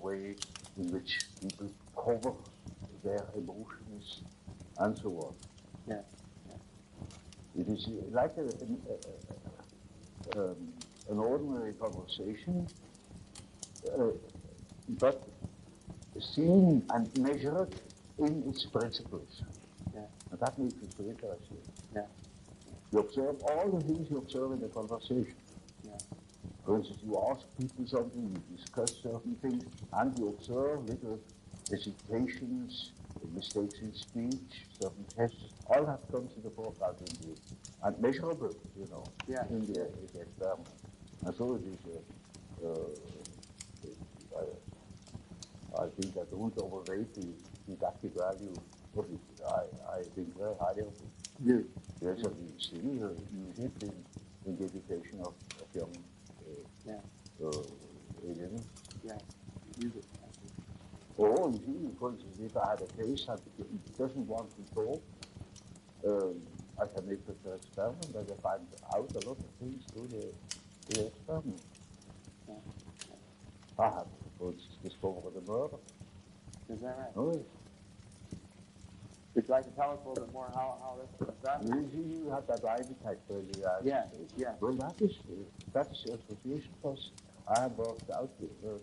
way in which people cover their emotions, and so on. Yeah. It is like an ordinary conversation, but seen and measured in its principles. Yeah. And that makes it so interesting. Yeah. You observe all the things you observe in a conversation. Yeah. For instance, you ask people something, you discuss certain things, and you observe little hesitations, mistakes in speech, certain tests. All that comes to the forefront in the and measurable, in the experiment. And so it is. I think I don't overrate the didactic value of it. I think very highly of it. Yeah. Yes, and we still use it in the education of young aliens. Yeah. Use it. Oh, you see, for instance, if I had a case that doesn't want to talk, I can make it an experiment, and I find out a lot of things through the experiment. I have, for instance, discovered a murder. Is that right? Oh, Would you like to tell us a little bit more how this was done? you have that lie detector in the United Yeah, States. yeah. Well, that is association because I have worked out with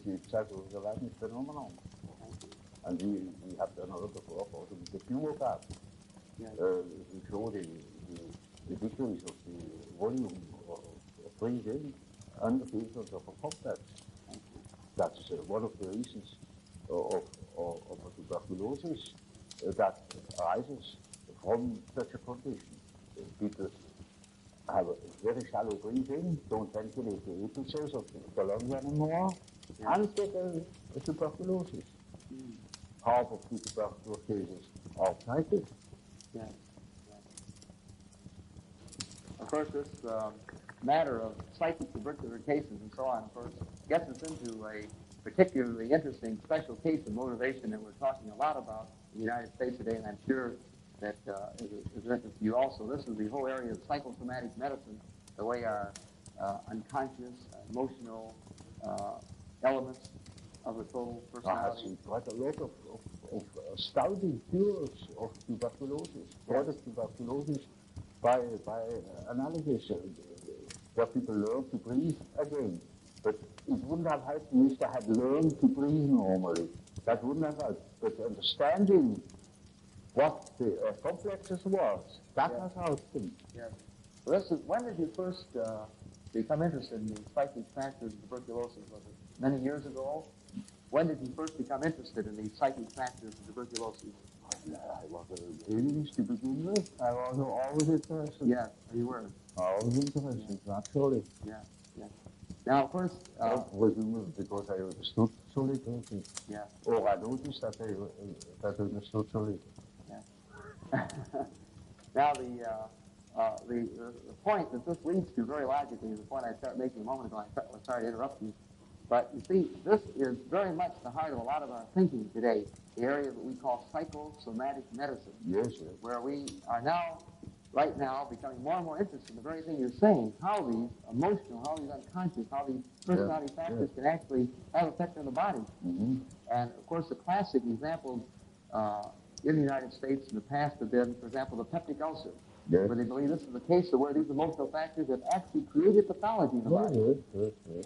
the psychodynamic phenomenon. And we have done a lot of work also with the chemograph. Yeah. We show the decrease of the volume of breathing under the influence of a complex. That's one of the reasons of tuberculosis that arises from such a condition. People have a very shallow breathing, don't ventilate the epicels of the lungs anymore, and get a tuberculosis. Half of the tuberculosis cases are psychic. Yeah. Of course, this matter of psychic tubercular cases and so on, of course, gets us into a particularly interesting special case of motivation that we're talking a lot about in the United States today, and I'm sure that is of interest to you also. This is the whole area of psychosomatic medicine, the way our unconscious, emotional elements of the total I have personality. seen quite a lot of astounding cures of tuberculosis, chronic tuberculosis, by analysis, where people learn to breathe again. But it wouldn't have helped me if they had learned to breathe normally. That wouldn't have helped. But understanding what the complexes was, that has helped them. Yes. Well, when did you first become interested in the psychic factors of tuberculosis? Was it many years ago? When did you first become interested in the psychic factors of tuberculosis? I was aliens to begin with. I was always interested. Yes, you were. Always interested, naturally. Yeah. Now, of course, because I understood so little. yeah. Or I noticed that I understood so little. Now, the point that this leads to very logically is the point I started making a moment ago. I'm sorry to interrupt you. But you see, this is very much the heart of a lot of our thinking today, the area that we call psychosomatic medicine. Yes, yes. Where we are now, right now, becoming more and more interested in the very thing you're saying, how these emotional, how these unconscious, how these personality factors can actually have effect on the body. Mm-hmm. And, of course, the classic examples in the United States in the past have been, for example, the peptic ulcer, where they believe this is the case of where these emotional factors have actually created pathology in the body.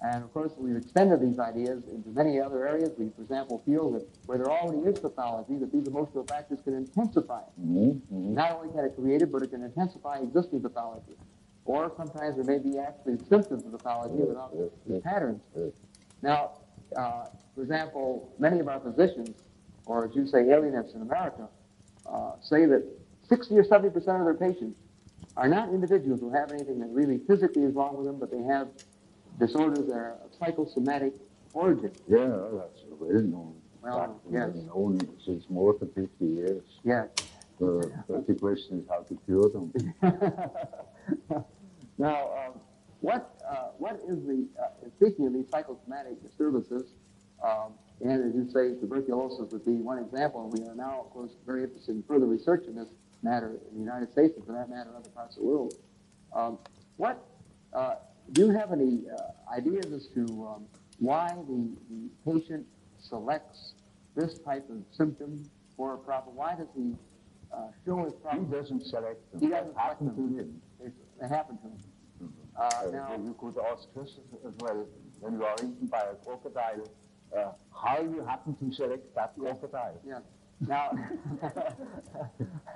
And, of course, we've extended these ideas into many other areas. We, for example, feel that where there already is pathology, that these emotional factors can intensify it. Mm-hmm. Not only can it create it, but it can intensify existing pathology. Or sometimes there may be actually symptoms of pathology without these patterns. Now, for example, many of our physicians, or as you say, alienists in America, say that 60 or 70% of their patients are not individuals who have anything that really physically is wrong with them, but they have disorders that are of psychosomatic origin. Yeah, that's well known. Well, yes. Only since more than 50 years. Yes. But the question is how to cure them. Now, what is the, speaking of these psychosomatic disturbances, and as you say, tuberculosis would be one example, and we are now, of course, very interested in further research in this matter in the United States, and for that matter, in other parts of the world. Do you have any ideas as to why the patient selects this type of symptom for a problem? Why does he show his problem? He doesn't select them. He doesn't select Happen them. to him. It happened to him. Now, you could ask us as well, when you are eaten by a crocodile, how you happen to select that crocodile. yeah. Now,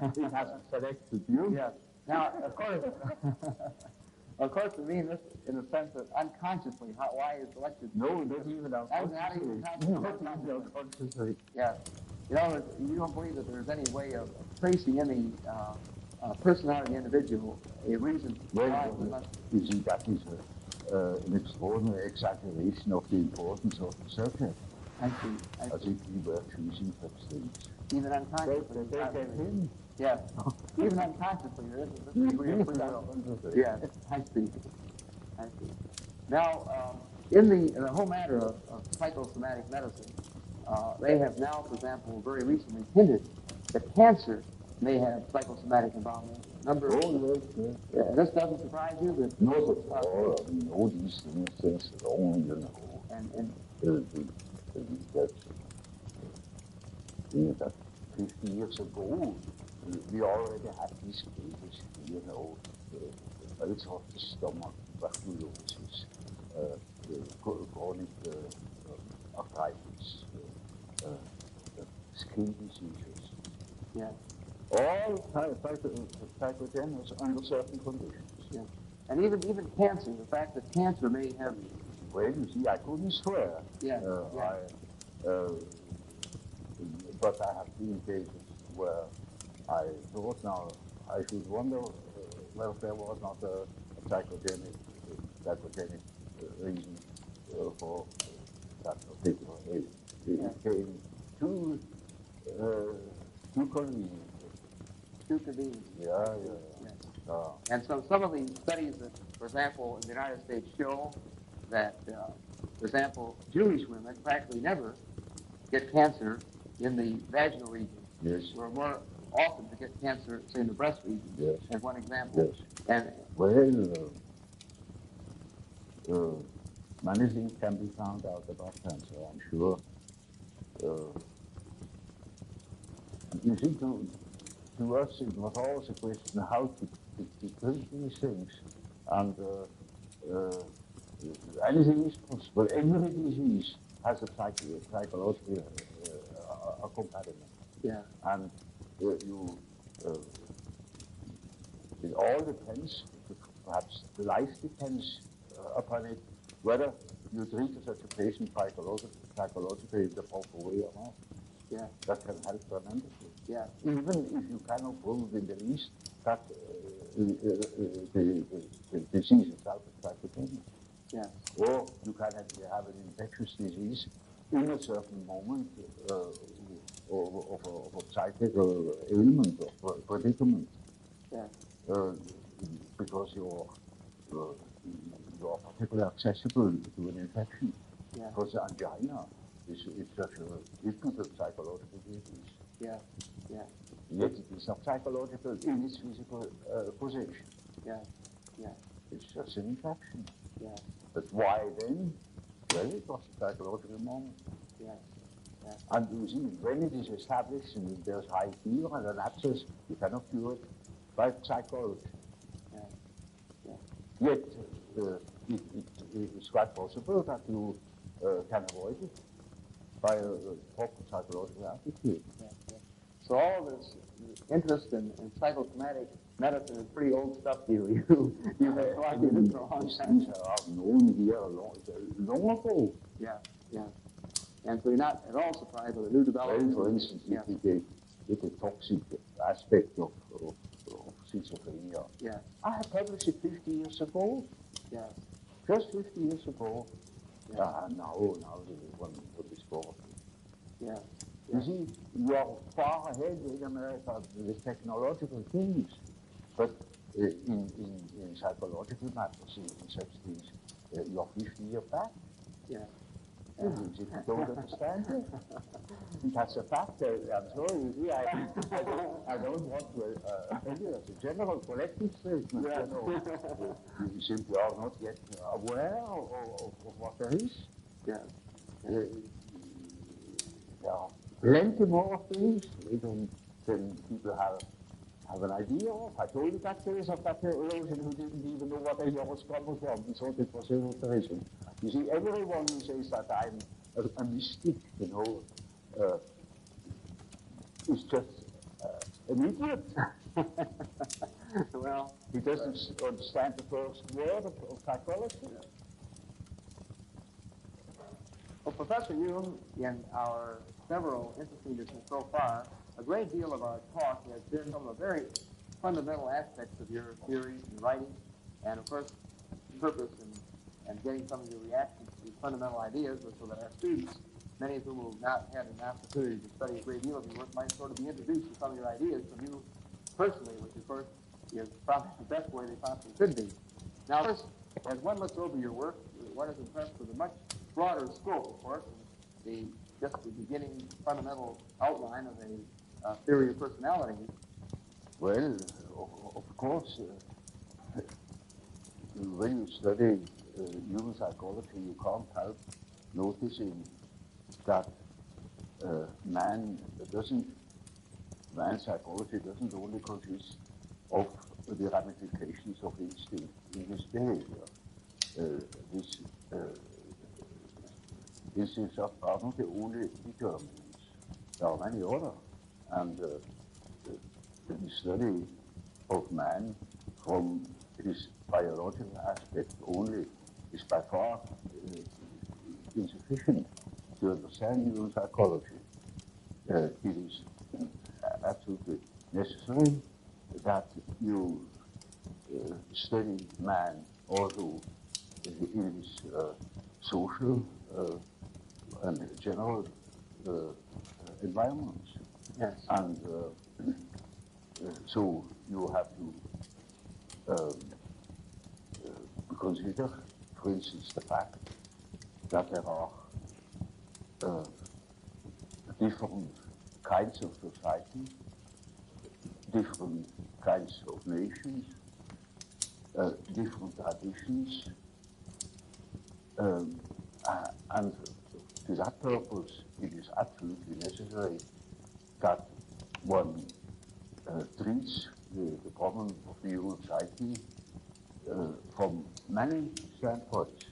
It hasn't selected you. yeah. Now, of course, we mean this in the sense that unconsciously, why is selected? No, not even unconsciously. Yeah. You know, you don't believe that there's any way of tracing any personality of the individual, a reason why he must. You see, that is an extraordinary exaggeration of the importance of the subject. I see. As if we were choosing such things. Even unconsciously. They get him. Yeah. Even unconsciously, there isn't this degree of free will. Yeah, I see. Now, in the whole matter of psychosomatic medicine, they have now, for example, very recently hinted that cancer may have psychosomatic involvement. This doesn't surprise you that Not at all. I mean, all these things alone, you know. and That 50 years ago, we already had these cases, you know, ulcers of the stomach, tuberculosis, chronic arthritis, skin diseases. yeah, All psychogenous under certain conditions. yeah, and even cancer. The fact that cancer may have Well, you see, I couldn't swear. But I have seen cases where I thought now I should wonder whether there was not a psychogenic reason for that particular age. It came too convenient. too convenient. Yeah. And so some of the studies that, for example, in the United States show that, for example, Jewish women practically never get cancer in the vaginal region. Yes. We're more often to get cancer, say, in the breast region, Yes. as one example. Yes. And many things can be found out about cancer, I'm sure. You see, to us, it was always a question how to treat these things. And anything is possible. Every disease has a psychological accompaniment. yeah, And it all depends, perhaps life depends upon it, whether you treat such a patient psychologically in the proper way or not. yeah, That can help tremendously. yeah, Even if you cannot prove in the least that the disease itself is psychogenic. yeah, Or you can have an infectious disease in a certain moment of a psychical ailment or predicament. yeah, Because you're particularly accessible to an infection. yeah, Because angina is such a difficult psychological disease. yeah, yeah, Yet it is not psychological in its physical position. yeah, yeah, It's just an infection. yeah, But why then? Well, it was a psychological moment. yeah, yeah. And you see, when it is established and there's high fever and an abscess, you cannot cure it by psychology. Yeah, yeah. Yet, it's quite possible that you can avoid it by a proper psychological attitude. Yeah, yeah. So all this interest in psychosomatic medicine is pretty old stuff to you. You've been collecting this for a long time. These are known here long ago. Yeah, yeah. And so you're not at all surprised with the new developments. Well, for instance, yeah, with the toxic aspect of schizophrenia. yeah, I have published it 50 years ago. yeah, Just 50 years ago. yeah, Now the one to discover. yeah. You see, you are far ahead in America with technological things, but in psychological matters, in such things, you're 50 years back. Yeah. If you don't understand it, that's a fact. I'm sorry, you see, I don't want to tell you as a general collective statement. Yeah. You simply are not yet aware of what there is. Yeah. There are plenty more things than people have an idea of. I told you that case of that Russian who didn't even know what a horoscope was from. He thought it was illustration. You see, everyone who says that I'm a mystic, you know, is just an idiot. Well, He doesn't understand the first word of psychology. Well, Professor Jung, in our several interesting discussions so far, a great deal of our talk has been some of the very fundamental aspects of your theories and writing, and of course, the purpose in getting some of your reactions to these fundamental ideas was so that our students, many of whom will not have an opportunity to study a great deal of your work, might sort of be introduced to some of your ideas from you personally, which of course is probably the best way they possibly could be. Now, of course, as one looks over your work, one is impressed with a much broader scope, of course. The just the beginning fundamental outline of a theory of personality. Well, of course, when you study human psychology, you can't help noticing that man's psychology doesn't only consist of the ramifications of instinct in his behavior. These instincts are not the only determinants. There are many other, and the study of man from his biological aspect only is by far insufficient to understand human psychology. It is absolutely necessary that you study man also in his social and general environments. Yes. And so you have to consider, for instance, the fact that there are different kinds of society, different kinds of nations, different traditions, and to that purpose it is absolutely necessary that one treats the problem of the human psyche from many standpoints,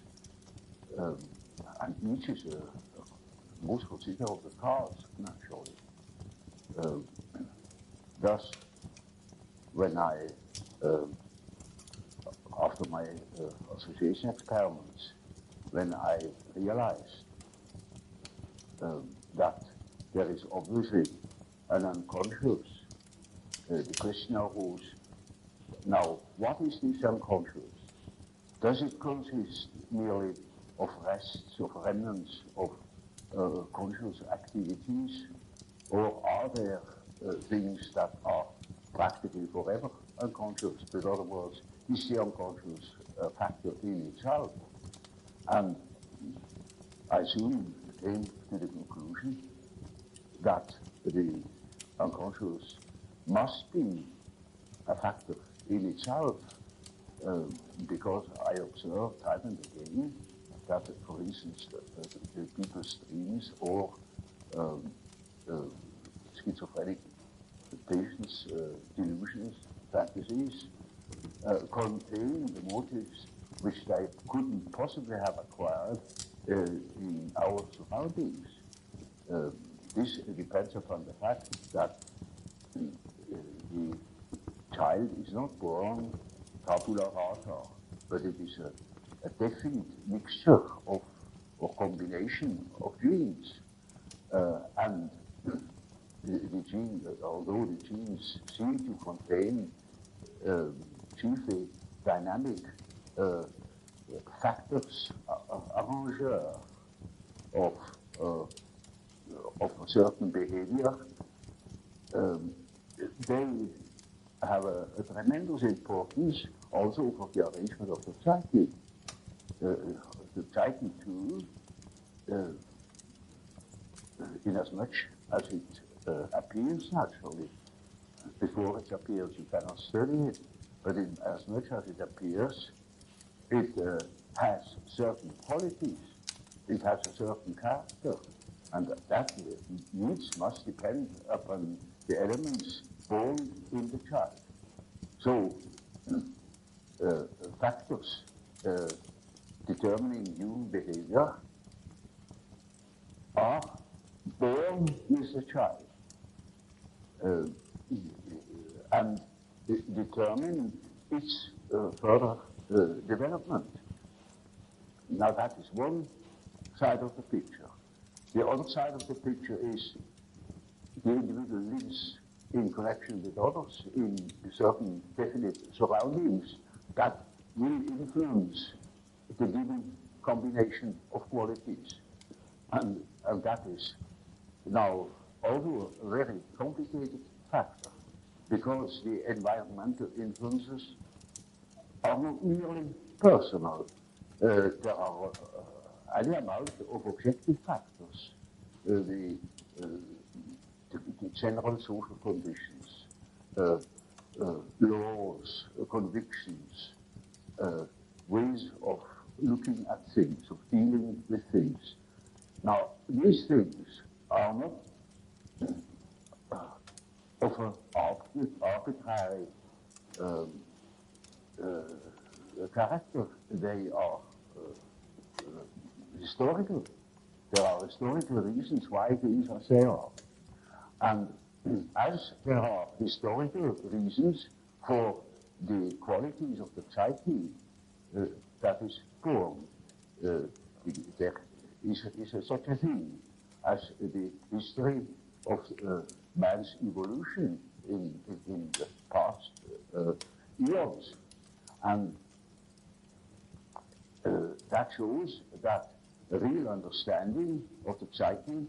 and each is a most considerable task, naturally. Thus, when I, after my association experiments, when I realized that there is obviously an unconscious, the question arose, now, what is this unconscious? Does it consist merely of rests, of remnants of conscious activities, or are there things that are practically forever unconscious? In other words, is the unconscious factor in itself? And I soon came to the conclusion that the unconscious must be a factor in itself, because I observed time and again that, for instance, the people's dreams or schizophrenic patients' delusions, fantasies, contain the motives which they couldn't possibly have acquired in our surroundings. This depends upon the fact that the child is not born tabula rasa, but it is a definite mixture of or combination of genes, and the gene, although the genes seem to contain chiefly dynamic factors, arrangeurs of a certain behavior, they have a tremendous importance also for the arrangement of the psyche. The psyche too, inasmuch as it appears naturally. Before it appears, you cannot study it, but as much as it appears, it has certain qualities, it has a certain character, and that needs must depend upon the elements born in the child. So, factors determining human behavior are born with the child and determine its further development. Now that is one side of the picture. The other side of the picture is the individual lives in connection with others in certain definite surroundings that will influence the given combination of qualities. And that is now also a very complicated factor, because the environmental influences are not merely personal. There are any amount of objective factors the general social conditions, laws, convictions, ways of looking at things, of dealing with things. Now, these things are not of an arbitrary character. They are historical. There are historical reasons why things are as they are. And as there are historical reasons for the qualities of the psyche that is formed, there is such a thing as the history of man's evolution in the past eons. And that shows that a real understanding of the psyche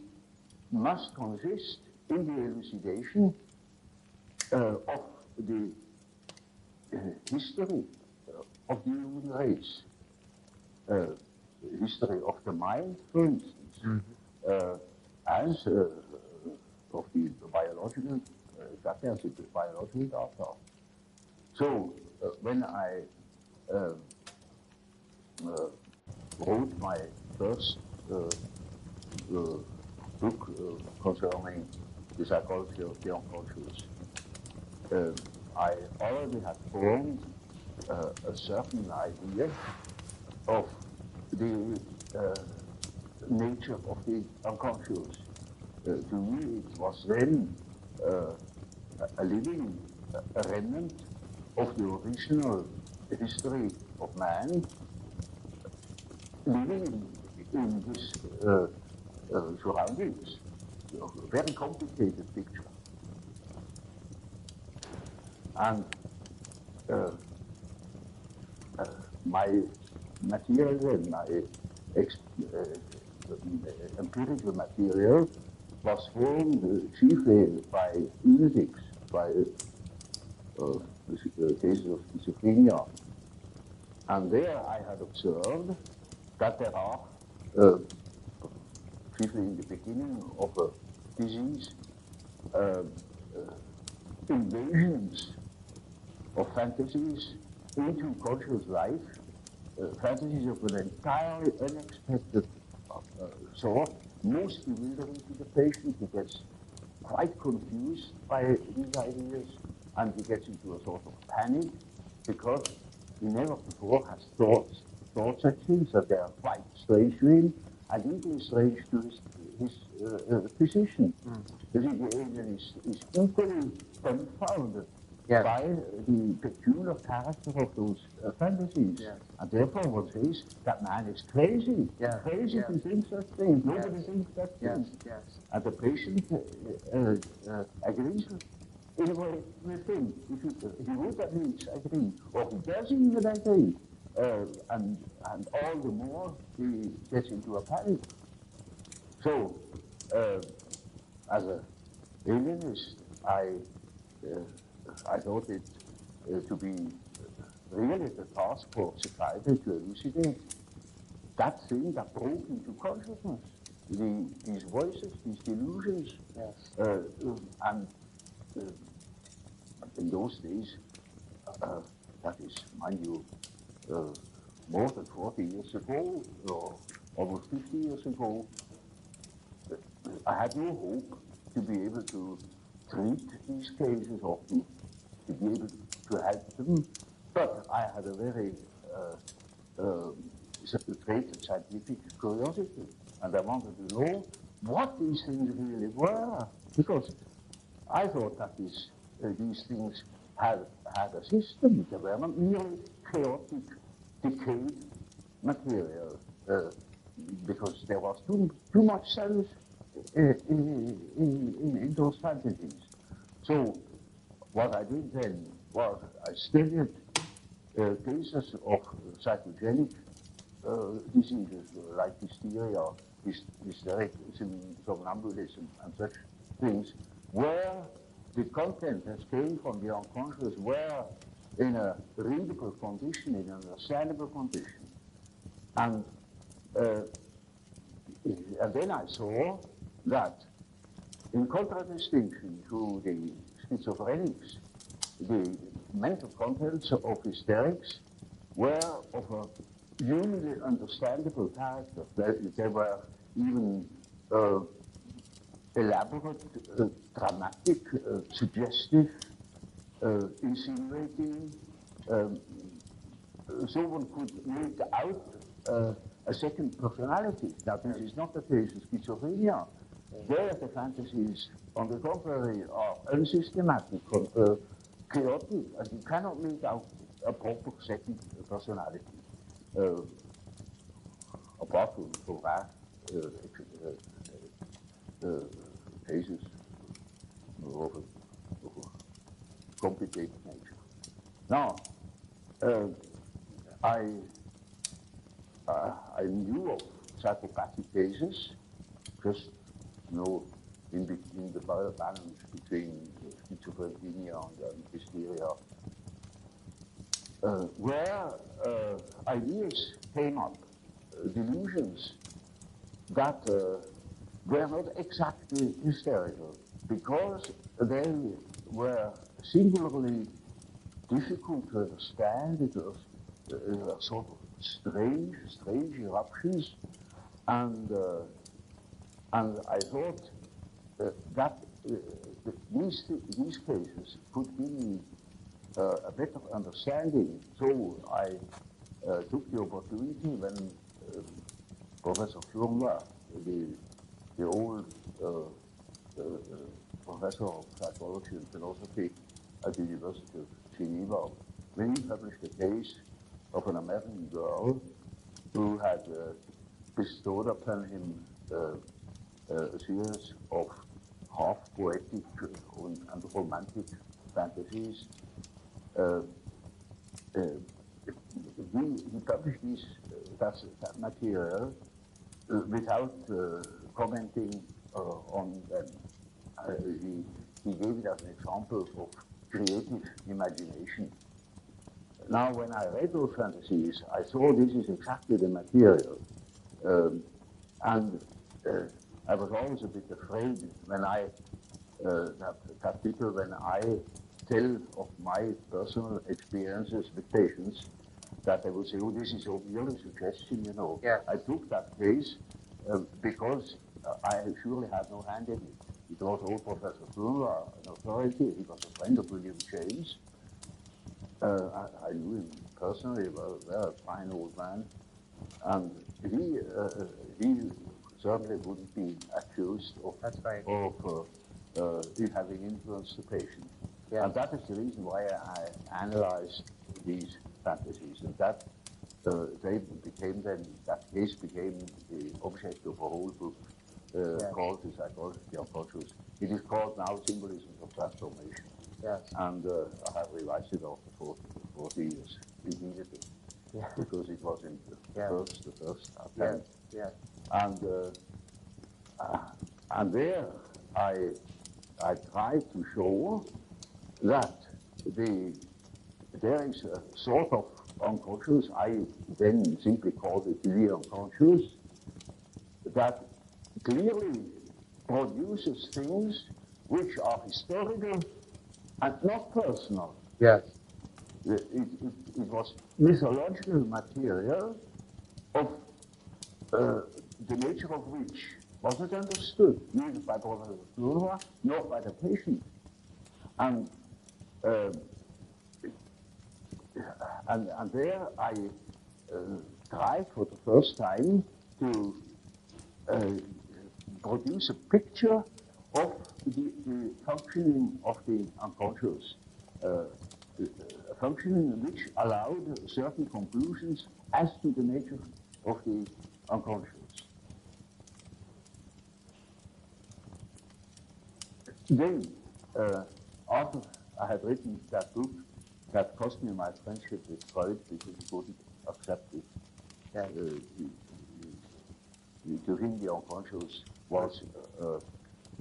must consist in the elucidation of the history of the human race, history of the mind, for instance, as of the biological, that there's the biological data. So when I wrote my first book concerning the psychology of the unconscious, I already had formed a certain idea of the nature of the unconscious. To me, it was then a living remnant of the original history of man, living in his surroundings. A very complicated picture. And my material then, my empirical material, was formed chiefly by index, by cases of schizophrenia. And there I had observed that there are, chiefly in the beginning of a disease, invasions of fantasies into conscious life, fantasies of an entirely unexpected sort, most bewildering to the patient. He gets quite confused by these ideas, and he gets into a sort of panic because he never before has thought such things, that they are quite strange to him, and even strange to his physician. The alien is equally confounded by the peculiar character of those fantasies. Yes. And therefore one says that man is crazy. Crazy to think such things. Nobody thinks such things. And the patient agrees in a way with him. He would at least agree, or he doesn't even agree. And all the more he gets into a panic. So, as an alienist, I thought it to be really the task for psychiatry to elucidate that thing that broke into consciousness, these voices, these delusions. And in those days, that is, mind you, more than 40 years ago, or almost 50 years ago, I had no hope to be able to treat these cases or to be able to help them. But I had a very great scientific curiosity, and I wanted to know what these things really were, because I thought that these things had a system. They were not merely chaotic, decayed material, because there was too much self in those fantasies. So what I did then was I studied cases of psychogenic diseases like hysteria, hysteric somnambulism, and such things, where the content that came from the unconscious were in a readable condition, in an understandable condition. And then I saw that, in contradistinction to the schizophrenics, the mental contents of hysterics were of a humanly understandable character. They were even elaborate, dramatic, suggestive, insinuating, so one could make out a second personality. Now, this is not the case in schizophrenia. There, the fantasies, on the contrary, are unsystematic, chaotic, and you cannot make out a proper second personality. Apart from rare cases of a complicated nature. Now, I knew of psychopathic cases, just in between the balance between schizophrenia and hysteria, where ideas came up, delusions that were not exactly hysterical, because they were singularly difficult to understand. It was sort of strange eruptions, and I thought that these cases could give me a better understanding. So I took the opportunity when Professor Jung, the old professor of psychology and philosophy at the University of Geneva, when he published a case of an American girl who had bestowed upon him a series of half-poetic and romantic fantasies. He published that material without commenting on them. He gave it as an example of creative imagination. Now, when I read those fantasies, I saw this is exactly the material. And I was always a bit afraid when that people, when I tell of my personal experiences with patients, that they would say, oh, this is so merely suggestion, Yeah. I took that case because I surely had no hand in it. It was old Professor Brewer, an authority. He was a friend of William James. I knew him personally, a fine old man. And he certainly wouldn't be accused of, having influenced the patient. Yeah. And that is the reason why I analyzed these fantasies, and that that case became the object of a whole book called The Psychology of Consciousness. It is called now Symbolism of Transformation. Yes. And I have revised it after 40 years immediately, because it was in the first attempt. Yes. And there I tried to show that there is a sort of unconscious, I then simply called it the unconscious, that clearly produces things which are historical and not personal. Yes. It was mythological material of the nature of which wasn't understood, neither by Professor Brewer nor by the patient. And there I tried for the first time to produce a picture of the functioning of the unconscious, a functioning which allowed certain conclusions as to the nature of the unconscious. Then, after I had written that book, that cost me my friendship with Freud because he wouldn't accept it. To him, the unconscious was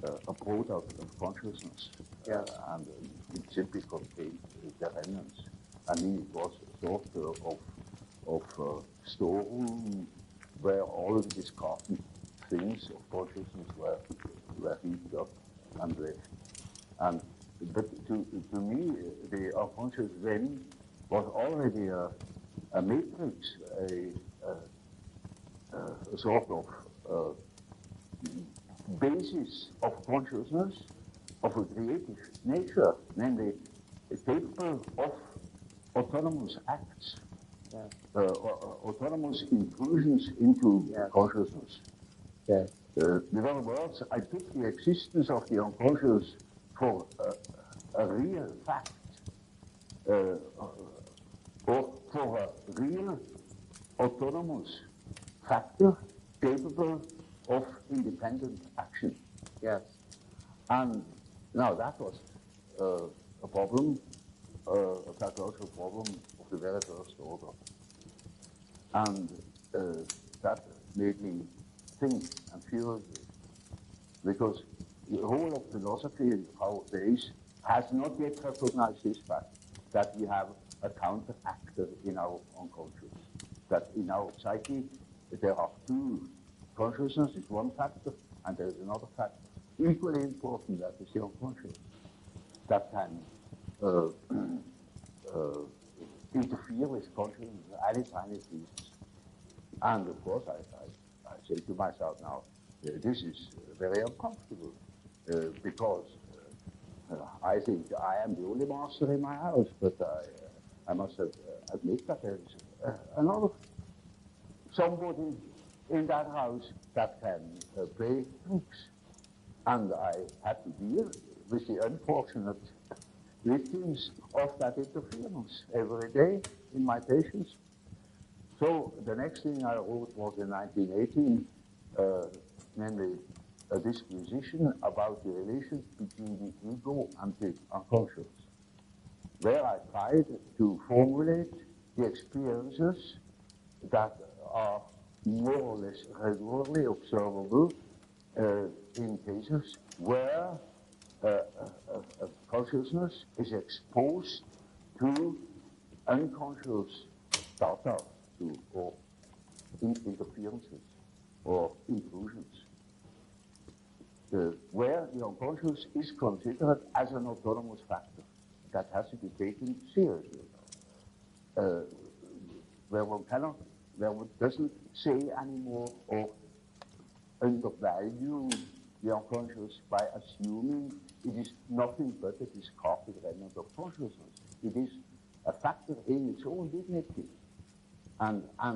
a product of consciousness, and it simply contained the remnants. I mean, it was a sort of storeroom where all of these discarded things of consciousness were were heated up and left. And but to me, the unconscious then was already a matrix, a sort of basis of consciousness of a creative nature, namely capable of autonomous acts, autonomous intrusions into consciousness. Yes. In other words, I took the existence of the unconscious for a real fact, or for a real autonomous factor capable of independent action. Yes. And now that was a problem, a psychological problem of the very first order. And that made me think and feel, because the whole of philosophy nowadays has not yet recognized this fact, that we have a counter actor in our unconscious, that in our psyche there are two. Consciousness is one factor, and there is another factor, equally important, that is the unconscious, that can interfere with consciousness anytime it pleases. And of course, I say to myself now, this is very uncomfortable, because I think I am the only master in my house, but I must admit that there is another somebody in that house that can play tricks. And I had to deal with the unfortunate victims of that interference every day in my patients. So the next thing I wrote was in 1918, namely a disquisition about the relations between the ego and the unconscious, where I tried to formulate the experiences that are more or less regularly observable in cases where consciousness is exposed to unconscious data, or interferences or intrusions, where the unconscious is considered as an autonomous factor that has to be taken seriously, where one doesn't say anymore or undervalue the unconscious by assuming it is nothing but a discarded remnant of consciousness. It is a factor in its own dignity, and a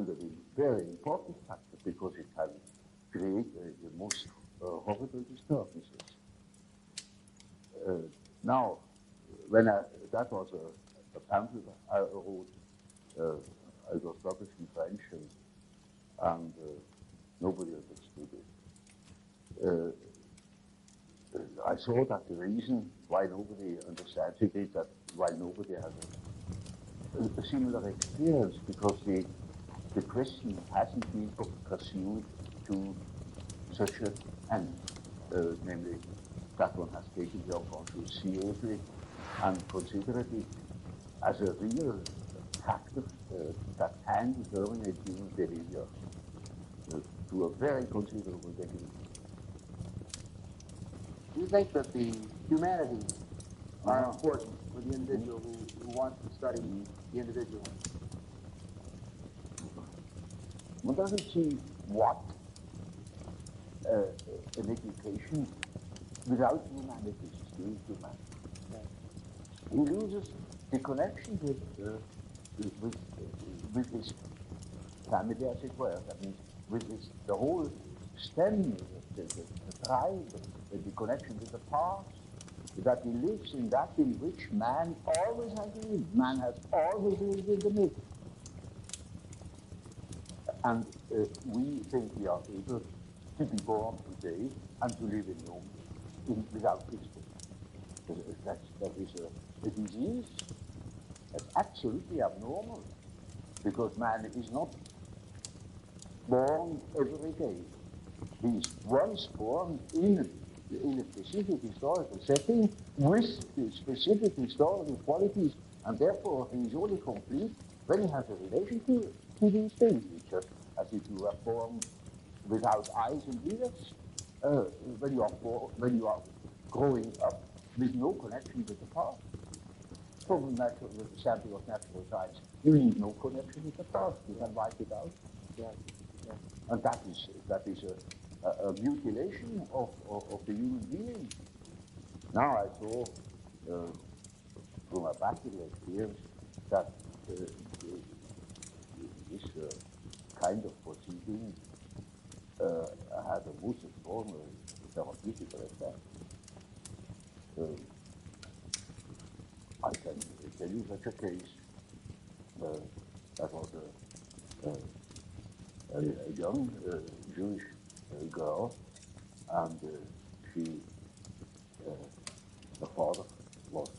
very important factor, because it can create the most horrible disturbances. Now, when that was a pamphlet I wrote, it was published in French, and nobody understood it. I saw that the reason why nobody understands it is that while nobody has a similar experience, because the question hasn't been pursued to such an end, namely that one has taken the unconscious seriously and considered it as a real factor that can determine human behavior to a very considerable degree. Do you think that the humanities are important for the individual who wants to study the individual? One doesn't see what an education without humanities is doing to man. He loses the connection with his family, as it were. That means with the whole stem, the tribe, the connection with the past, that he lives in that in which man always has lived. Man has always lived in the myth. And we think we are able to be born today and to live without history. That is a disease. That's absolutely abnormal, because man is not born every day. He is once born in a specific historical setting with the specific historical qualities, and therefore he is only complete when he has a relation to these things. It's just as if you were born without eyes and ears, when you are growing up with no connection with the past. From with the sample of natural science, you need no connection with the past. You can wipe it out. Yeah. Yeah. And that is a mutilation of the human being. Now I saw from a practical experience that this kind of proceeding had a most extraordinary therapeutical effect. I can tell you such a case. That was a young Jewish girl, and her father was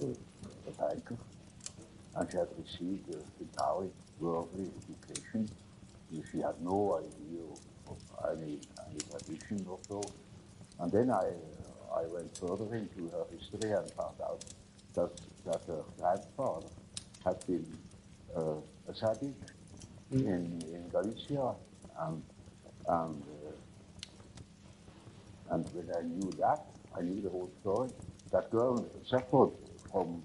a banker, and she had received entirely worldly education. She had no idea of any tradition or so. And then I went further into her history and found out that her grandfather had been a Sadiq in Galicia, and when I knew that, I knew the whole story. That girl suffered from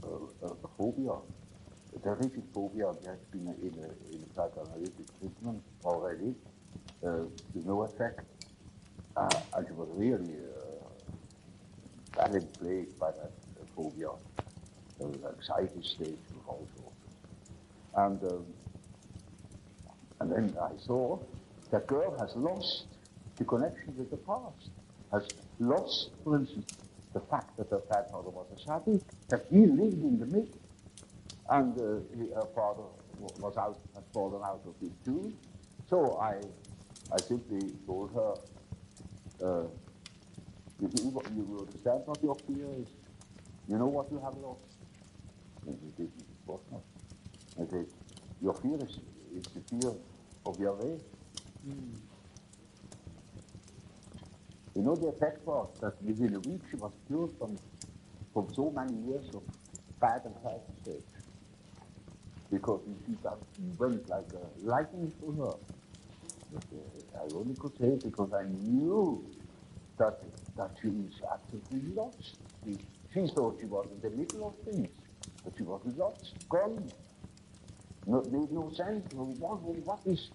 a phobia, a terrific phobia. She has been in psychoanalytic treatment already, with no effect, and she was really badly plagued by that phobia, anxiety states of all sorts. And then I saw that girl has lost the connection with the past, has lost, for instance, the fact that her grandfather was a Sadiq, that he lived in the myth, and her father has fallen out of it too. So I simply told her, you understand what your fear is? You know what you have lost? And she didn't, of course not. I said, your fear is the fear of your race. You know, the effect was that within a week she was cured from so many years of bad anxiety states. Because she went like a lightning through her. But I only could say it because I knew that she is absolutely lost. She thought she was in the middle of things, but she was lost, gone. Made no sense. What is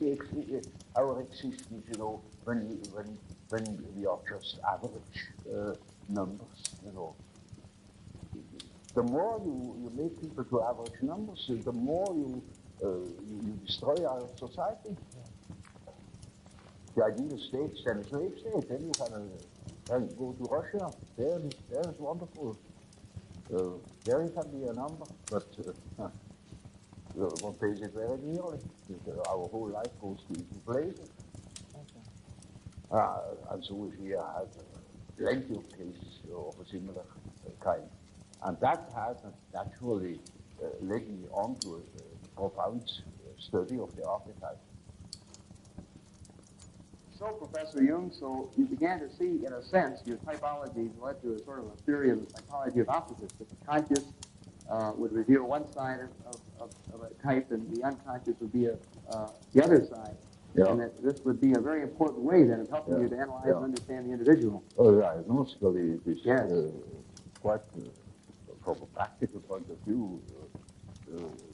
our existence, you know, when we are just average numbers, you know. The more you make people to average numbers, the more you destroy our society. The ideal state is then a slave state. Then you can go to Russia. There is wonderful. There you can be a number, but one pays it very dearly. Our whole life goes to places. And so we have plenty of cases of a similar kind. And that has naturally led me on to a profound study of the archetype. So, Professor Jung, so you began to see, in a sense, your typology led to a sort of a theory of the psychology of opposites, that the conscious would reveal one side of a type, and the unconscious would be the other side. Yeah. And that this would be a very important way, then, of helping you to analyze and understand the individual. Oh, yeah, mostly it is quite, from a practical point of view,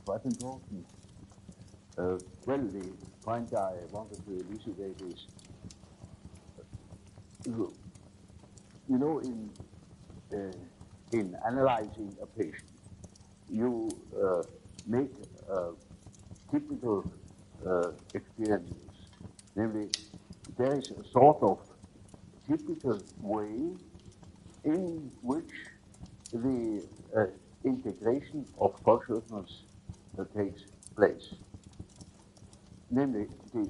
quite important. Well, the point I wanted to elucidate is, you know, in analyzing a patient, you make typical experiences. Namely, there is a sort of typical way in which the integration of consciousness takes place. Namely, the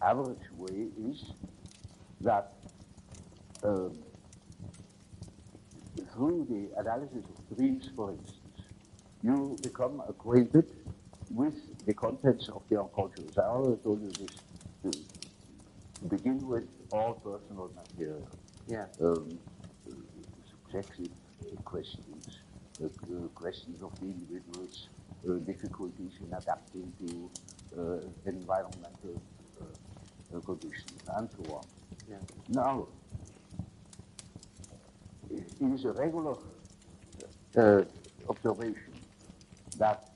average way is that through the analysis of dreams, for instance, you become acquainted with the contents of the unconscious. I already told you this to begin with, all personal material. Yeah. Subjective questions, questions of the individuals, difficulties in adapting to environmental conditions and so on. Yeah. Now, it is a regular observation that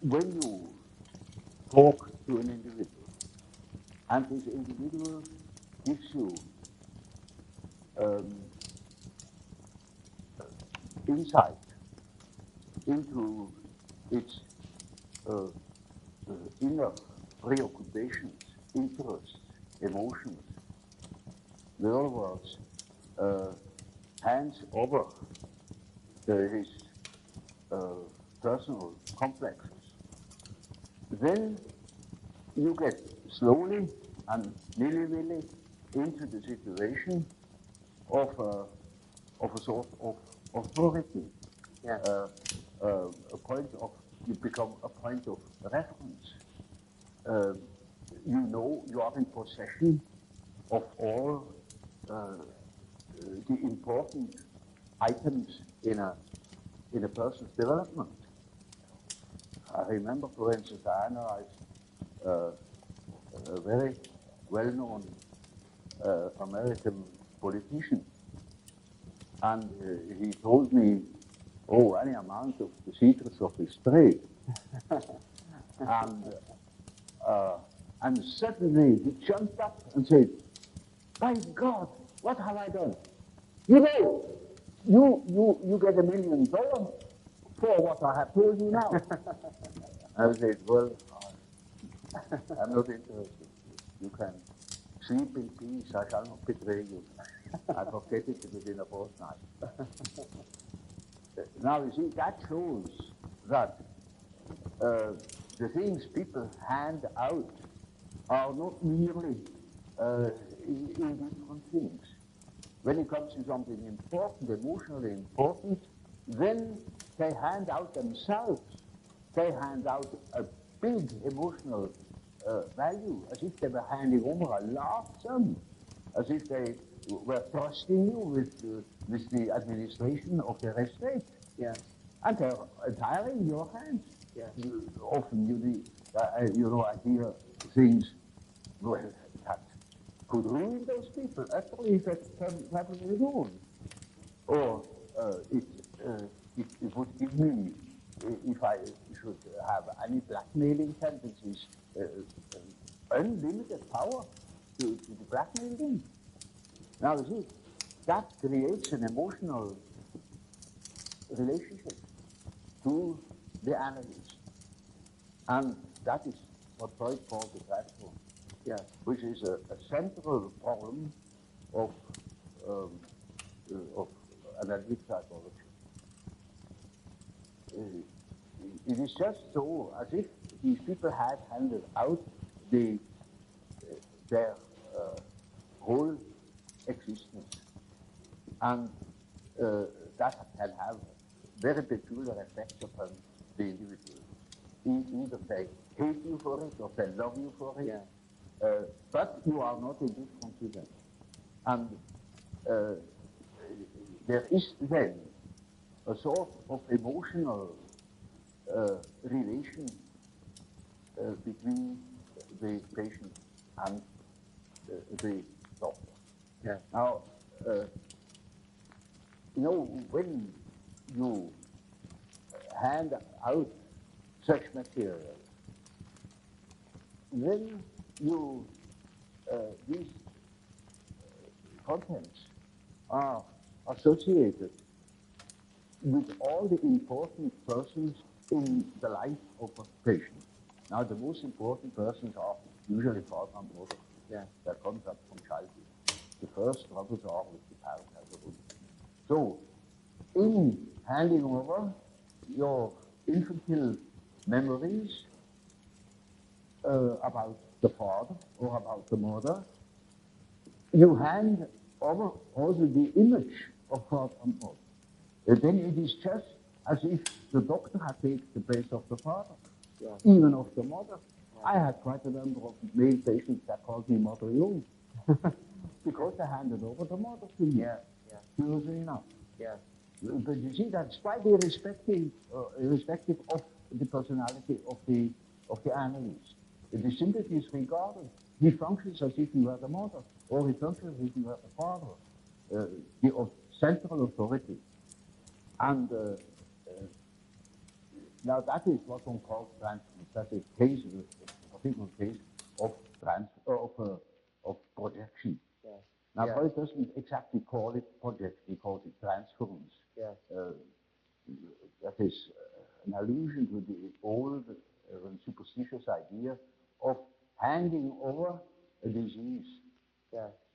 when you talk to an individual, and this individual gives you insight into its inner preoccupations, interests, emotions. In other words, hands over his personal complexes. Then you get slowly and nilly-willy into the situation of a sort of authority. Yeah. A point of, you become a point of reference. You know you are in possession of all the important items in a person's development. I remember, for instance, I analyzed a very well-known American politician, and he told me, oh, any amount of the secrets of his trade. And suddenly he jumped up and said, by God, what have I done? You know, you get $1 million for what I have told you now. I said, well, I'm not interested. You can sleep in peace, I shall not betray you. I forget it within a fortnight. Now, you see, that shows that the things people hand out are not merely indifferent things. When it comes to something important, emotionally important, then they hand out themselves. They hand out a big emotional value, as if they were handing over a large sum, as if they were trusting you with the administration of their estate. Yeah. And they're entirely in your hands. Yeah. Often I hear things that could ruin those people, utterly that can probably ruin. Or it would give me, if I should have any blackmailing tendencies, unlimited power to blackmail them. Now, you see, that creates an emotional relationship to the analyst. And that is what Freud called the platform, which is a central problem of analytic psychology. It is just so as if these people had handed out their whole existence, and that can have very peculiar effects upon the individual. Either they hate you for it or they love you for it, but you are not indifferent to them. And there is then a sort of emotional relation between the patient and the doctor. Yeah. Now, when you hand out such material, then these contents are associated with all the important persons in the life of a patient. Now, the most important persons are usually father and mother. Yeah. That comes up from childhood. The first struggles are with the parent. So, in handing over your infantile memories about the father or about the mother, you hand over also the image of father and mother. And then it is just as if the doctor had taken the place of the father, even of the mother. I had quite a number of male patients that called me Mother Jung, because they handed over the mother to me. Curiously enough. But you see, that's quite irrespective of the personality of the analyst. is simply disregarded. He functions as if you were the mother, or he functions as if you were the father, the central authority. And now that is what one calls transference. That's a case, a particular case of of projection. Yeah. Now, Yeah. Freud doesn't exactly call it projection; he calls it transference. Yeah. That is an allusion to the old and superstitious idea of handing over a disease,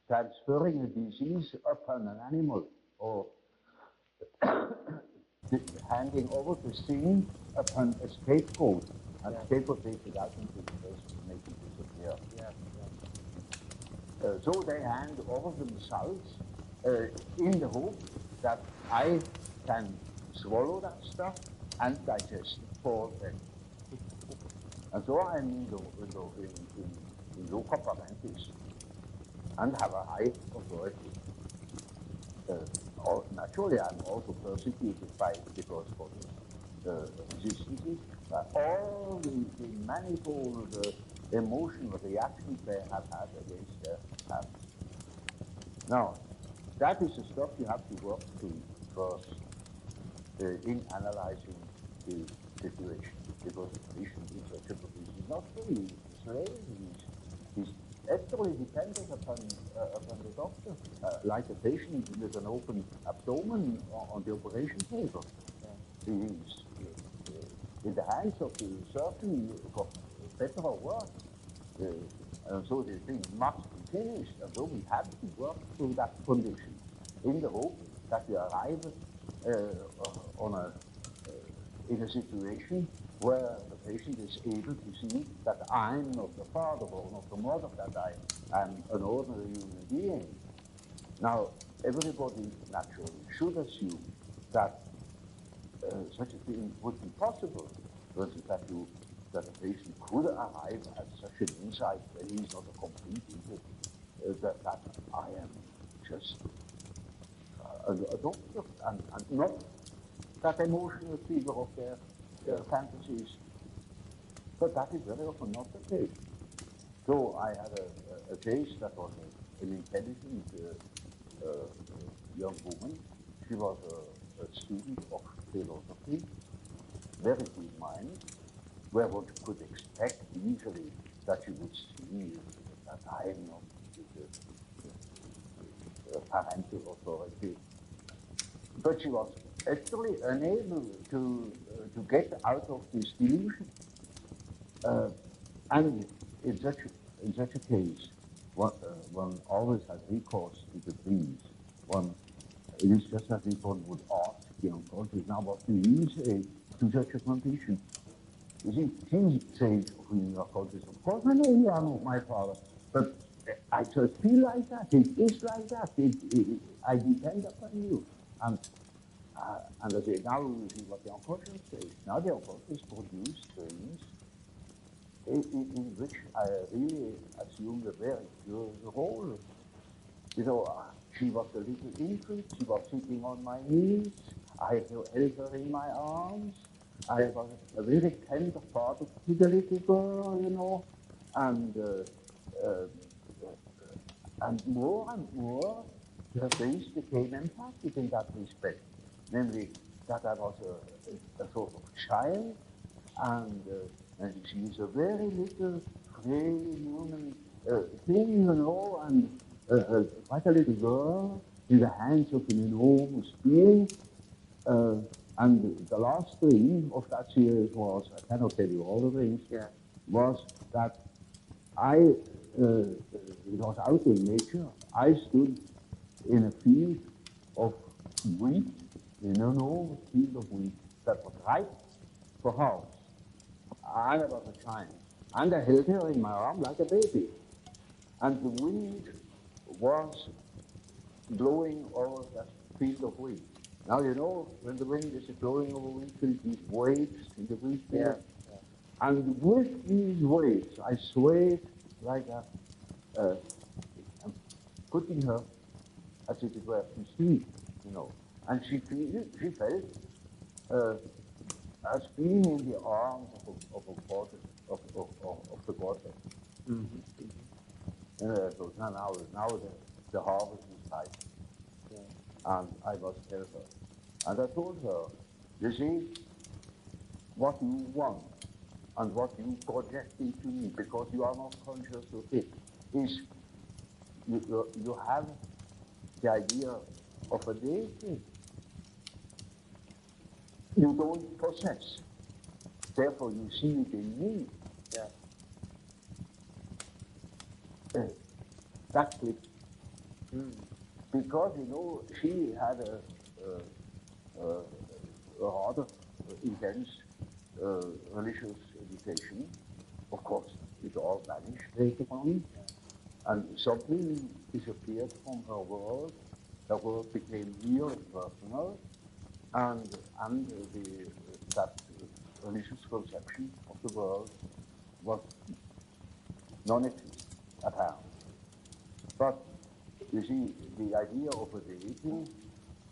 transferring a disease upon an animal, or handing over the sin upon a scapegoat, and scapegoat takes it out into the person to make it disappear. So they hand over themselves in the hope that I can swallow that stuff and digest it for them. And so I'm in loco parentis and have a high authority. Naturally, I'm also persecuted by the corresponding resistances, all the manifold emotional reactions they have had against their parents. Now, that is the stuff you have to work through first in analyzing the situation, because the patient in such a position is not free, he's a slave, he's actually dependent upon the doctor, like a patient with an open abdomen on the operation table. He's in the hands of the surgeon for better or worse. So the thing must be finished, and so we have to work through that condition in the hope that we arrive in a situation where the patient is able to see that I'm not the father or not the mother, that I am an ordinary human being. Now, everybody naturally should assume that such a thing would be possible, for instance, that a patient could arrive at such an insight when he's not a complete idiot, that I am just a doctor and not that emotional figure of their fantasies. But that is very often not the case. So I had a case that was an intelligent young woman. She was a student of philosophy, very good mind, where one could expect easily that she would see that I am not the parental authority. But she was actually unable to get out of this delusion. And in such a case, one always has recourse to the priest. It is just as if one would ask the unconscious, now what do you say to such a condition? You see, she says in the unconscious, of course I know you are not my father, but I just feel like that, it is like that, I depend upon you. And I say, now you see what the unconscious says. Now the unconscious produces dreams in which I really assumed a very curious role. You know, she was a little infant, she was sitting on my knees, I held her in my arms, I was a very tender father to the little girl, you know, and more, her face became emphatic in that respect, namely that I was a sort of child, and she is a very little, frail human thing, you know, and quite a little girl in the hands of an enormous being. And the last dream of that series was, I cannot tell you all the dreams, was that it was out in nature. I stood in a field of wheat, in an enormous field of wheat that was ripe for harvest. And I was a child. And I held her in my arm like a baby. And the wind was blowing over that field of wheat. Now, you know, when the wind is blowing over wheat field, these waves in the wheat field. And with these waves, I swayed like a putting her, as if it were to sleep, you know. And she felt as being in the arms of a father. of the godhead. Mm-hmm. So now the harvest is time. Yeah. And I must tell her. And I told her, you see, what you want and what you project into me, because you are not conscious of it, is you have the idea of a deity you don't possess. Therefore, you see it in me. Yeah. That clicked. Because, she had a rather intense religious education. Of course, it all vanished later on. And something disappeared from her world. Her world became real and personal. And that religious conception of the world was non-existent, apparently. But you see, the idea of a deity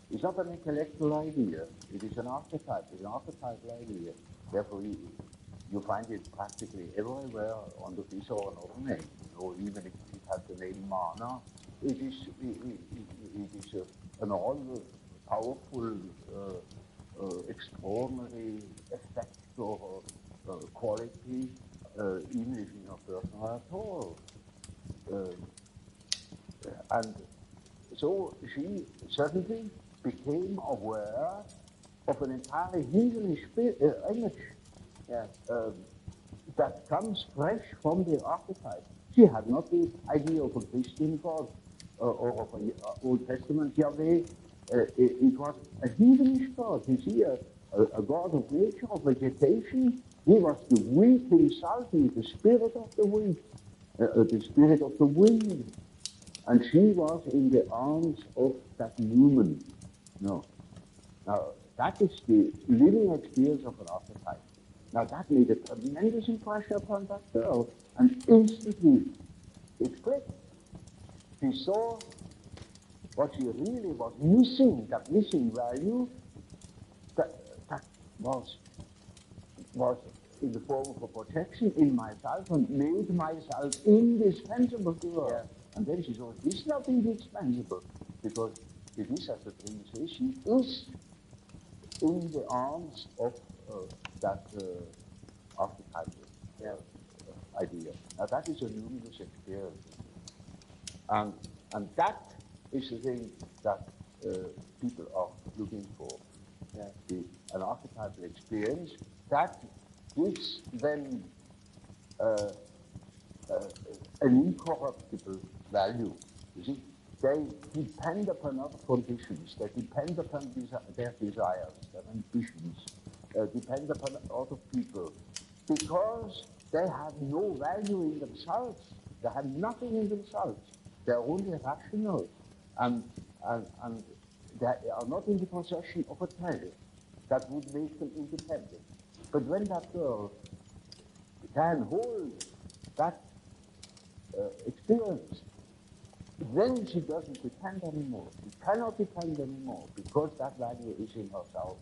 is not an intellectual idea. It is an archetype. It's an archetypal idea. Therefore, you find it practically everywhere under this or another name. Even if it has the name Mana, it is an all-powerful, extraordinary effect or quality, even if it's not personal at all. And so she suddenly became aware of an entirely heavenly image that comes fresh from the archetype. She had not the idea of a Christian God or of an Old Testament Yahweh. It was a heathenish God. You see, a God of nature, of vegetation. He was the wheat himself. He is the spirit of the wheat, the spirit of the wind. And she was in the arms of that human. No. Now, that is the living experience of an archetype. Now, that made a tremendous impression upon that girl, and instantly it clicked. She saw what she really was missing, that missing value, that was in the form of a projection in myself and made myself indispensable to her. Yeah. And then she saw, this is not indispensable, because it is, as the dream says, she is in the arms of that archetypal idea. Now that is a luminous experience. And that is the thing that people are looking for. An archetypal experience that gives them an incorruptible value. You see, they depend upon other conditions. They depend upon their desires, their ambitions, depend upon other people, because they have no value in themselves. They have nothing in themselves. They are only rational, and they are not in the possession of a treasure that would make them independent. But when that girl can hold that experience, then she doesn't depend anymore. She cannot depend anymore, because that value is in herself.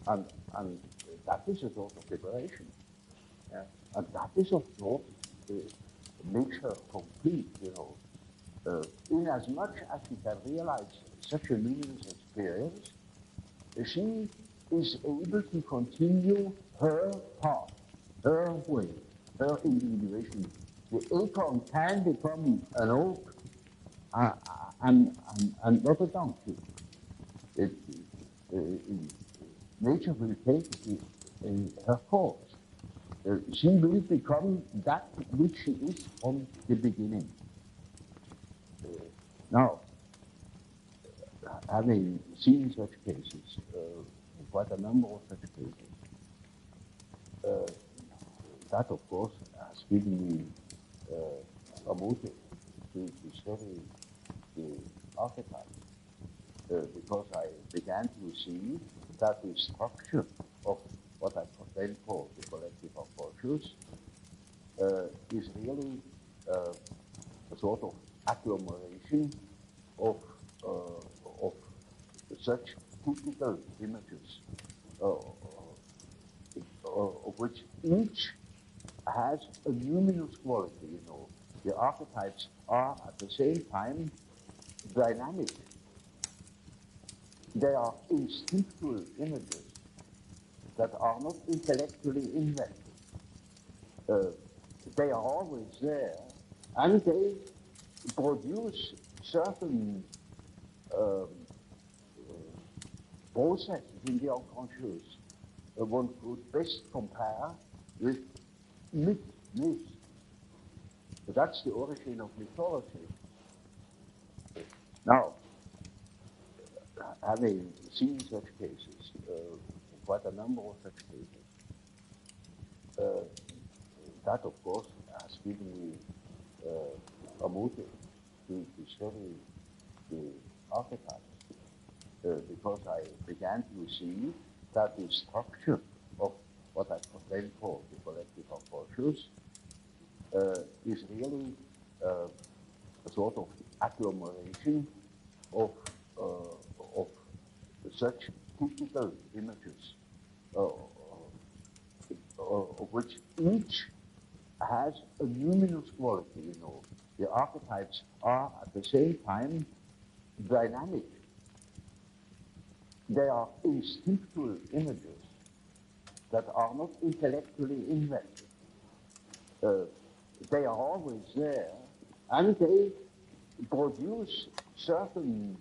And that is a sort of liberation. Yeah. And that is, of course, makes her complete, in as much as she can realize such a luminous experience, she is able to continue her path, her way, her individuation. The acorn can become an oak and not a donkey. Nature will take her course. She will become that which she is from the beginning. Now, having seen such cases, quite a number of such cases, that of course has given me a motive to study the archetypes, because I began to see that the structure of what I then call the collective of cultures is really a sort of agglomeration of such typical images, of which each has a luminous quality, you know. The archetypes are at the same time dynamic. They are instinctual images that are not intellectually invented. They are always there, and they produce certain processes in the unconscious one could best compare with myth. That's the origin of mythology. Now, having seen such cases, quite a number of such cases, that of course has given me a motive to study the archetypes, because I began to see that the structure of what I then call the collective unconscious is really a sort of agglomeration of such typical images, of which each has a luminous quality, you know. The archetypes are at the same time dynamic. They are instinctual images that are not intellectually invented. They are always there, and they produce certain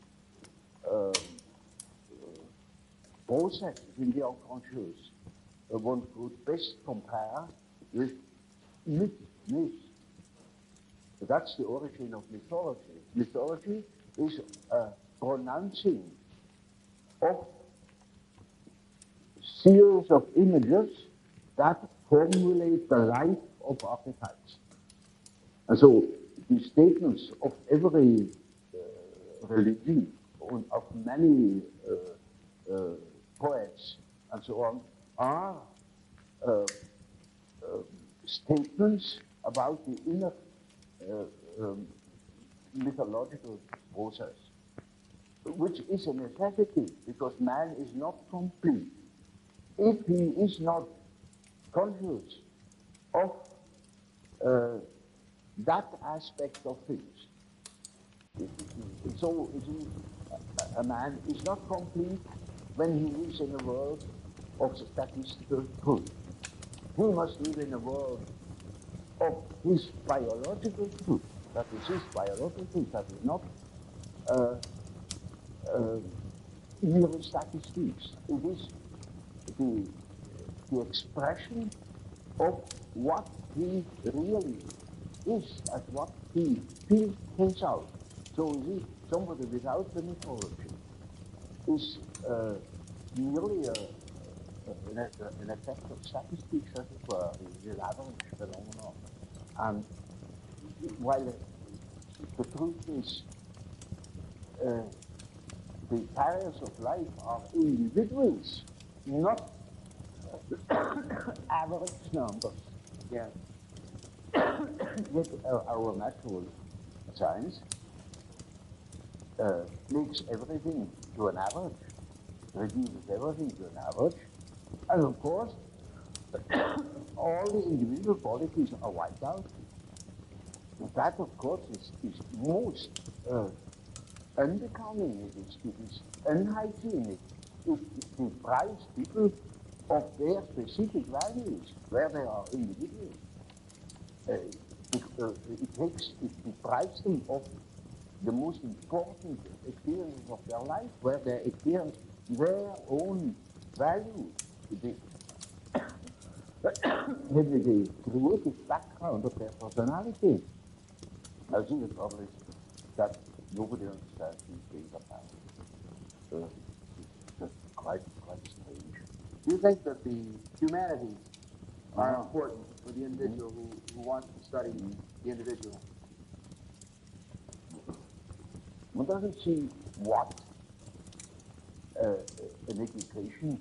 processes in the unconscious one could best compare with myth. That's the origin of mythology. Mythology is a pronouncing of series of images that formulate the life of archetypes. And so the statements of every religion, of many poets and so on, are statements about the inner mythological process, which is a necessity because man is not complete if he is not conscious of that aspect of things. So a man is not complete when he lives in a world of statistical truth. He must live in a world of his biological truth. That is his biological truth. That is not mere statistics. It is the expression of what he really is, as what he feels himself. So somebody without the mythology is merely an effect of statistics, as it were, the average phenomenon. And while the truth is the carriers of life are individuals, not average numbers. Yes. Yet our natural science makes everything to an average, reduces everything to an average, and of course, all the individual qualities are wiped out. That, of course, is most unbecoming. It is unhygienic. It deprives people of their specific values, where they are individuals. It deprives them of the most important experiences of their life, where they experience their own values. The creative background of their personality. I think the trouble is that nobody understands these things about. It's quite strange. Do you think that the humanities are important for the individual who wants to study the individual? One doesn't see what an education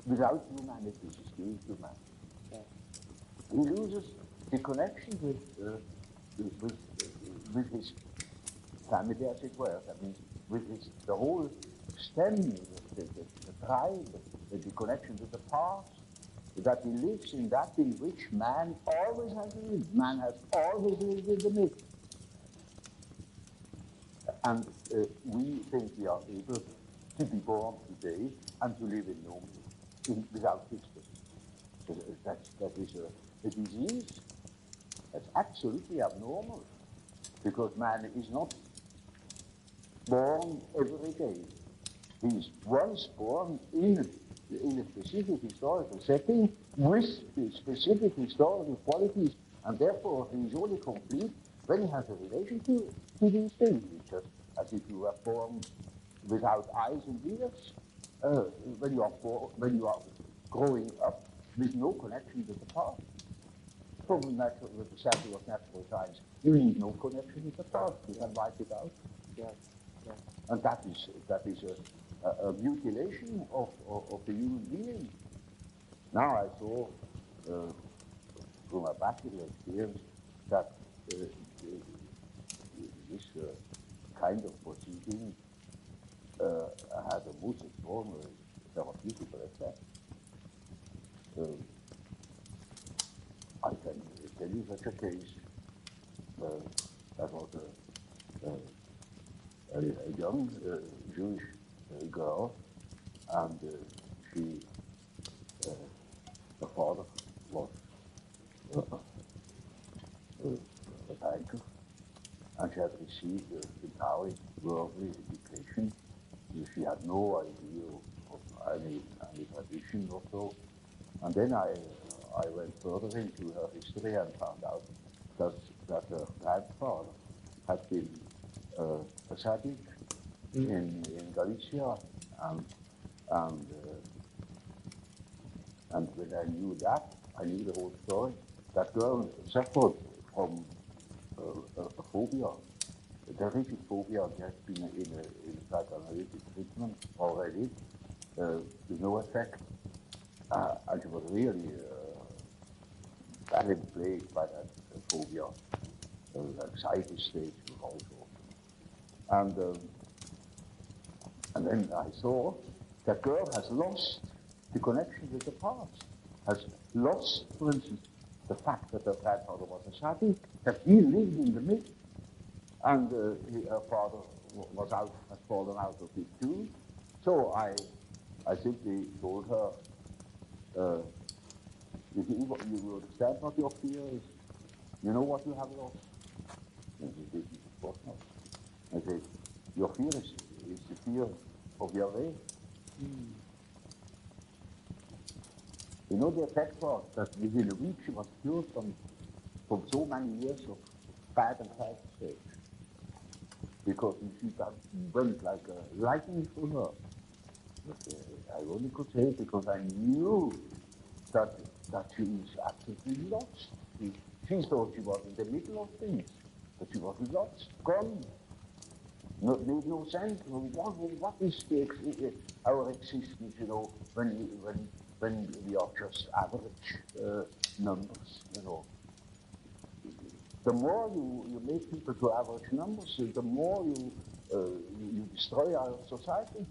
without humanities is doing to man. Yeah. He loses the connection with his family, as it were. That means with the whole stem, the tribe, the connection with the past, that he lives in that in which man always has lived. Man has always lived in the midst. And we think we are able to be born today and to live in no without history. That is a disease. That's absolutely abnormal, because man is not born every day. He is once born in a specific historical setting with specific historical qualities, and therefore he is only complete when he has a relation to these things. It's just as if you were born without eyes and ears. When you are growing up with no connection with the past. From with the setting of natural science, you need no connection with the past. You can wipe it out. Yes. Yes. And that is a mutilation of the human being. Now I saw from my practical experience that this kind of proceeding has a most extraordinary therapeutical effect. I can tell you such a case. That was a young Jewish girl, and her father was a banker, and she had received entirely worldly education. She had no idea of any tradition or so. And then I went further into her history and found out that her grandfather had been a Sadiq in Galicia, and when I knew that, I knew the whole story. That girl suffered from a phobia, a terrific phobia. She has been in a psychoanalytic treatment already, with no effect, and she was really badly plagued by that phobia, anxiety states also. And then I saw that girl has lost the connection with the past, has lost, for instance, the fact that her grandfather was a Sadiq, that he lived in the midst, and her father has fallen out of it too. So I simply told her, you understand what your fear is? You know what you have lost? And she didn't, of course not. I said, your fear is the fear of Yahweh. You know, the effect was that within a week she was cured from so many years of bad anxiety states. Because she went like a lightning through her. But I only could say it because I knew that she was absolutely lost. She thought she was in the middle of things, but she was lost, gone. Made no sense. What is our existence? You know, when we are just average numbers. You know, the more you make people to average numbers, the more you destroy our society.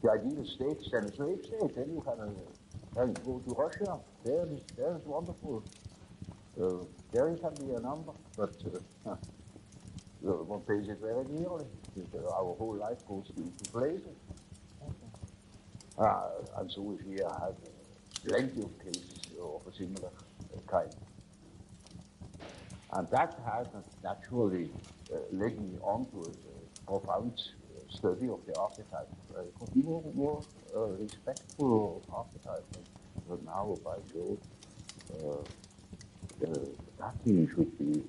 The ideal state is then a slave state. Then you can go to Russia. There is wonderful. There you can be a number, but one pays it very dearly. Our whole life goes into places. And so we have plenty of cases of a similar kind. And that has naturally led me on to a profound study of the archetype. I got more respectful of archetypes. But now by Jove, that thing should be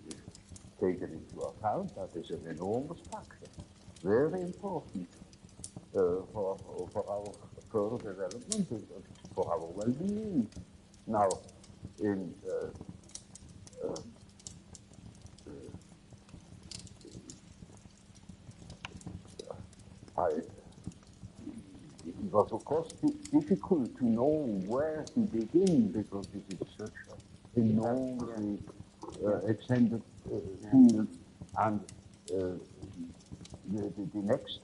taken into account. That is an enormous factor, very important for our further development and for our well-being. Now, in it was of course difficult to know where to begin, because this is such an enormously extended field, and the next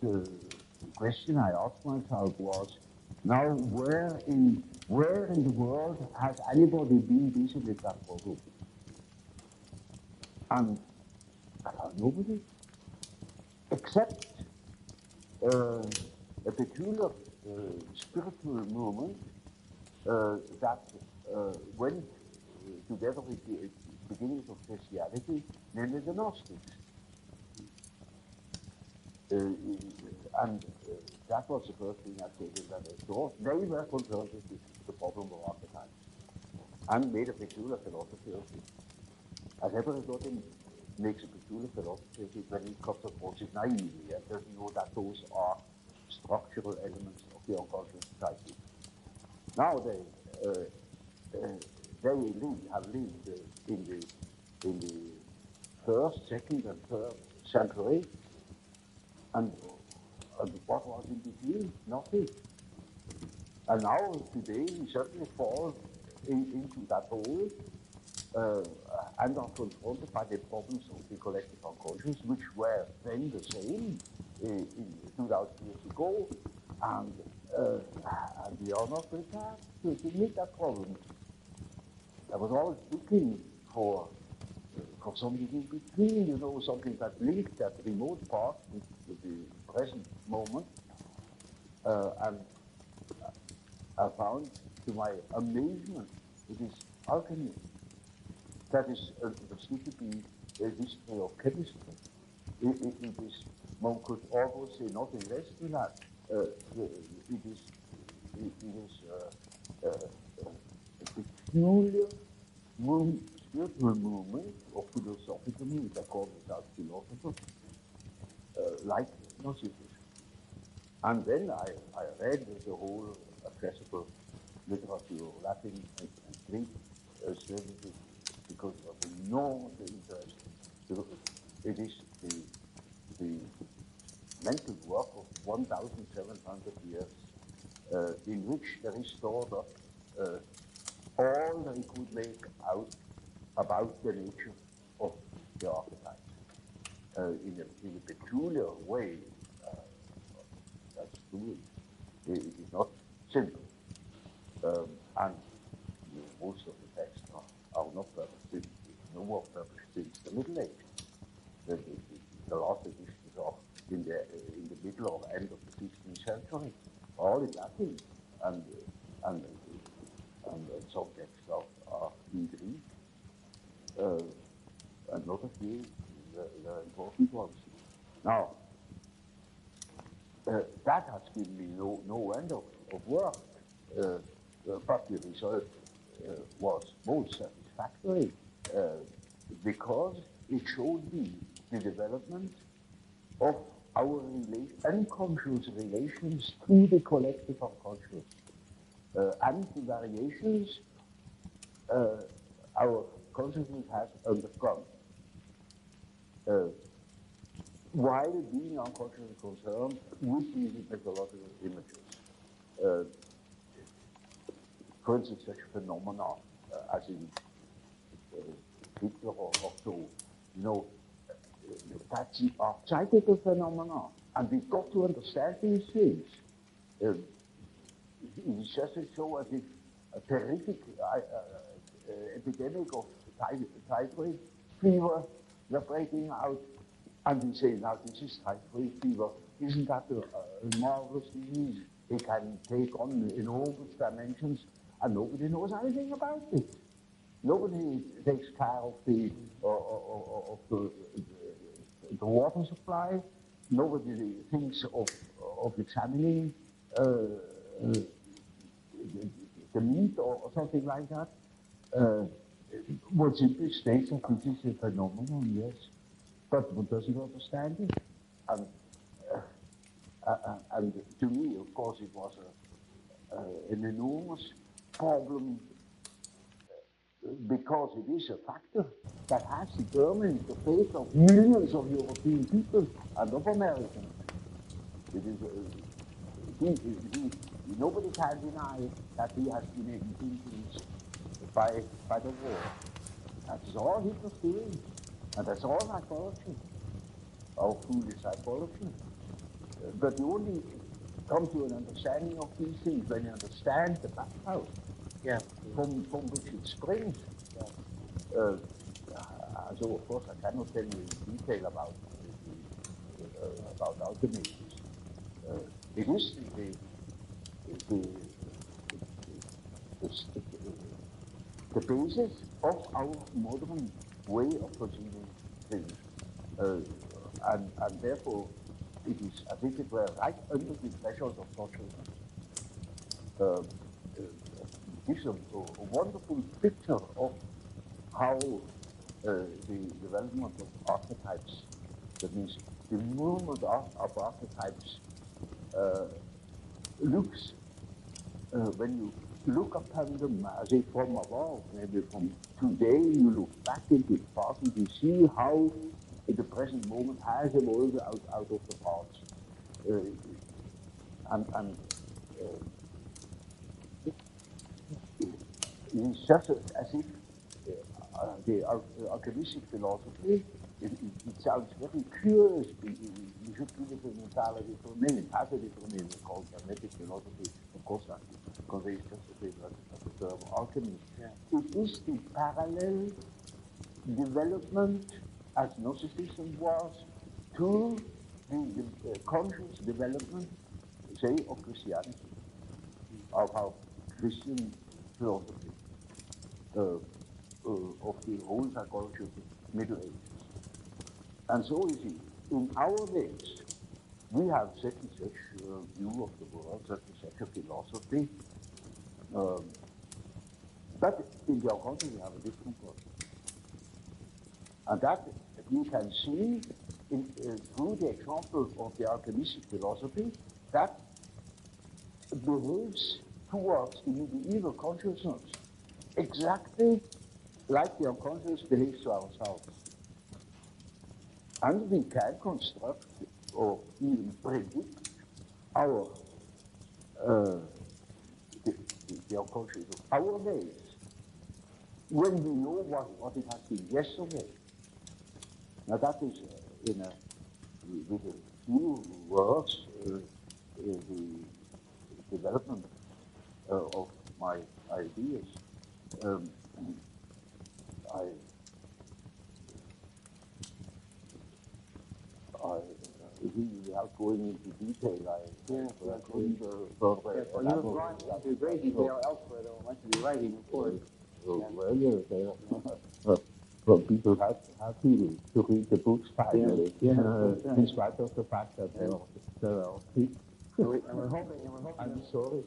question I asked myself was, Now, where in the world has anybody been busy with that problem? And nobody, except a peculiar spiritual movement that went together with the beginnings of Christianity, namely the Gnostics. And that was the first thing I stated, that they were concerned with the problem of archetypes and made a peculiar philosophy of it. As everybody makes a peculiar philosophy of it when he comes across it naively and doesn't know that those are structural elements of the unconscious psyche. Now they have lived in the first, second, and third century, and what was in between? Nothing. And now, today, we certainly fall into that hole and are confronted by the problems of the collective unconscious, which were then the same in 2000 years ago, and we are not prepared to meet that problem. I was always looking for something in between, you know, something that linked that remote part with the present moment, and I found, to my amazement, it is alchemy. That is perceived to be a history of chemistry. It is, one could almost say, nothing less than that. It is a peculiar spiritual movement or philosophical movement, I call myself philosopher, like Gnosticism. And then I read the whole classical literature, Latin and Greek services, because of enormous interest. It is the mental work of 1,700 years, in which there is stored up all that he could make out about the nature of the archetype in a peculiar way. That's true. It is not simple. And most of the texts are not published, no more published since the Middle Age. The last editions are in the middle or end of the 16th century, all in Latin, and some texts are in Greek, and not a few the important ones. Now, that has given me no end of work, but the result was most satisfactory because it showed me the development of our unconscious relations to the collective unconscious and the variations our consciousness has undergone. While being unconsciously concerned with these methodological images. For instance, such phenomena as in Hitler or so, you know, that's are psychical phenomena, and we've got to understand these things. It is just so as if a terrific epidemic of typhoid fever were breaking out, and we say, now this is typhoid fever. Isn't that a marvelous disease? It can take on enormous dimensions, and nobody knows anything about it. Nobody takes care of the water supply. Nobody thinks of examining the meat or something like that. One simply states that this is a phenomenon, yes, but one doesn't understand it. And to me, of course, it was an enormous problem because it is a factor that has determined the fate of millions of European people and of Americans. It is, nobody can deny that he has been influenced by the war. That's all he was doing, and that's all psychology, our foolish psychology. But the only come to an understanding of these things, when you understand the background from which it springs. So of course I cannot tell you in detail about alchemy. It is the basis of our modern way of perceiving things, and therefore it is as if it were right under the threshold of consciousness. It gives a wonderful picture of how the development of archetypes, that means the movement of archetypes, looks when you look upon them as if from above, maybe from today you look back into the past and you see how the present moment has evolved out of the past. And it is just as if the alchemistic philosophy, it sounds very curious. We should give it an entirely different name. It has a different name called hermetic philosophy, of course, that conveys just the term alchemy. It is the parallel development, as Gnosticism was, to the conscious development, say, of Christianity, of our Christian philosophy, of the whole psychology of the Middle Ages. And so you see, in our days, we have such and such view of the world, such and such a philosophy, but in the occult we have a different one. And that you can see through the example of the alchemistic philosophy that behaves towards the medieval consciousness exactly like the unconscious behaves to ourselves. And we can construct or even predict our the unconscious of our days when we know what it has been yesterday. Now that is with a few words the development of my ideas. Without going into detail, I couldn't further Well, you've gone into great detail elsewhere, though, much of your writing, of course. Well, people have to read the books finally, in spite of the fact that they are thick. And we're hoping I'm sorry.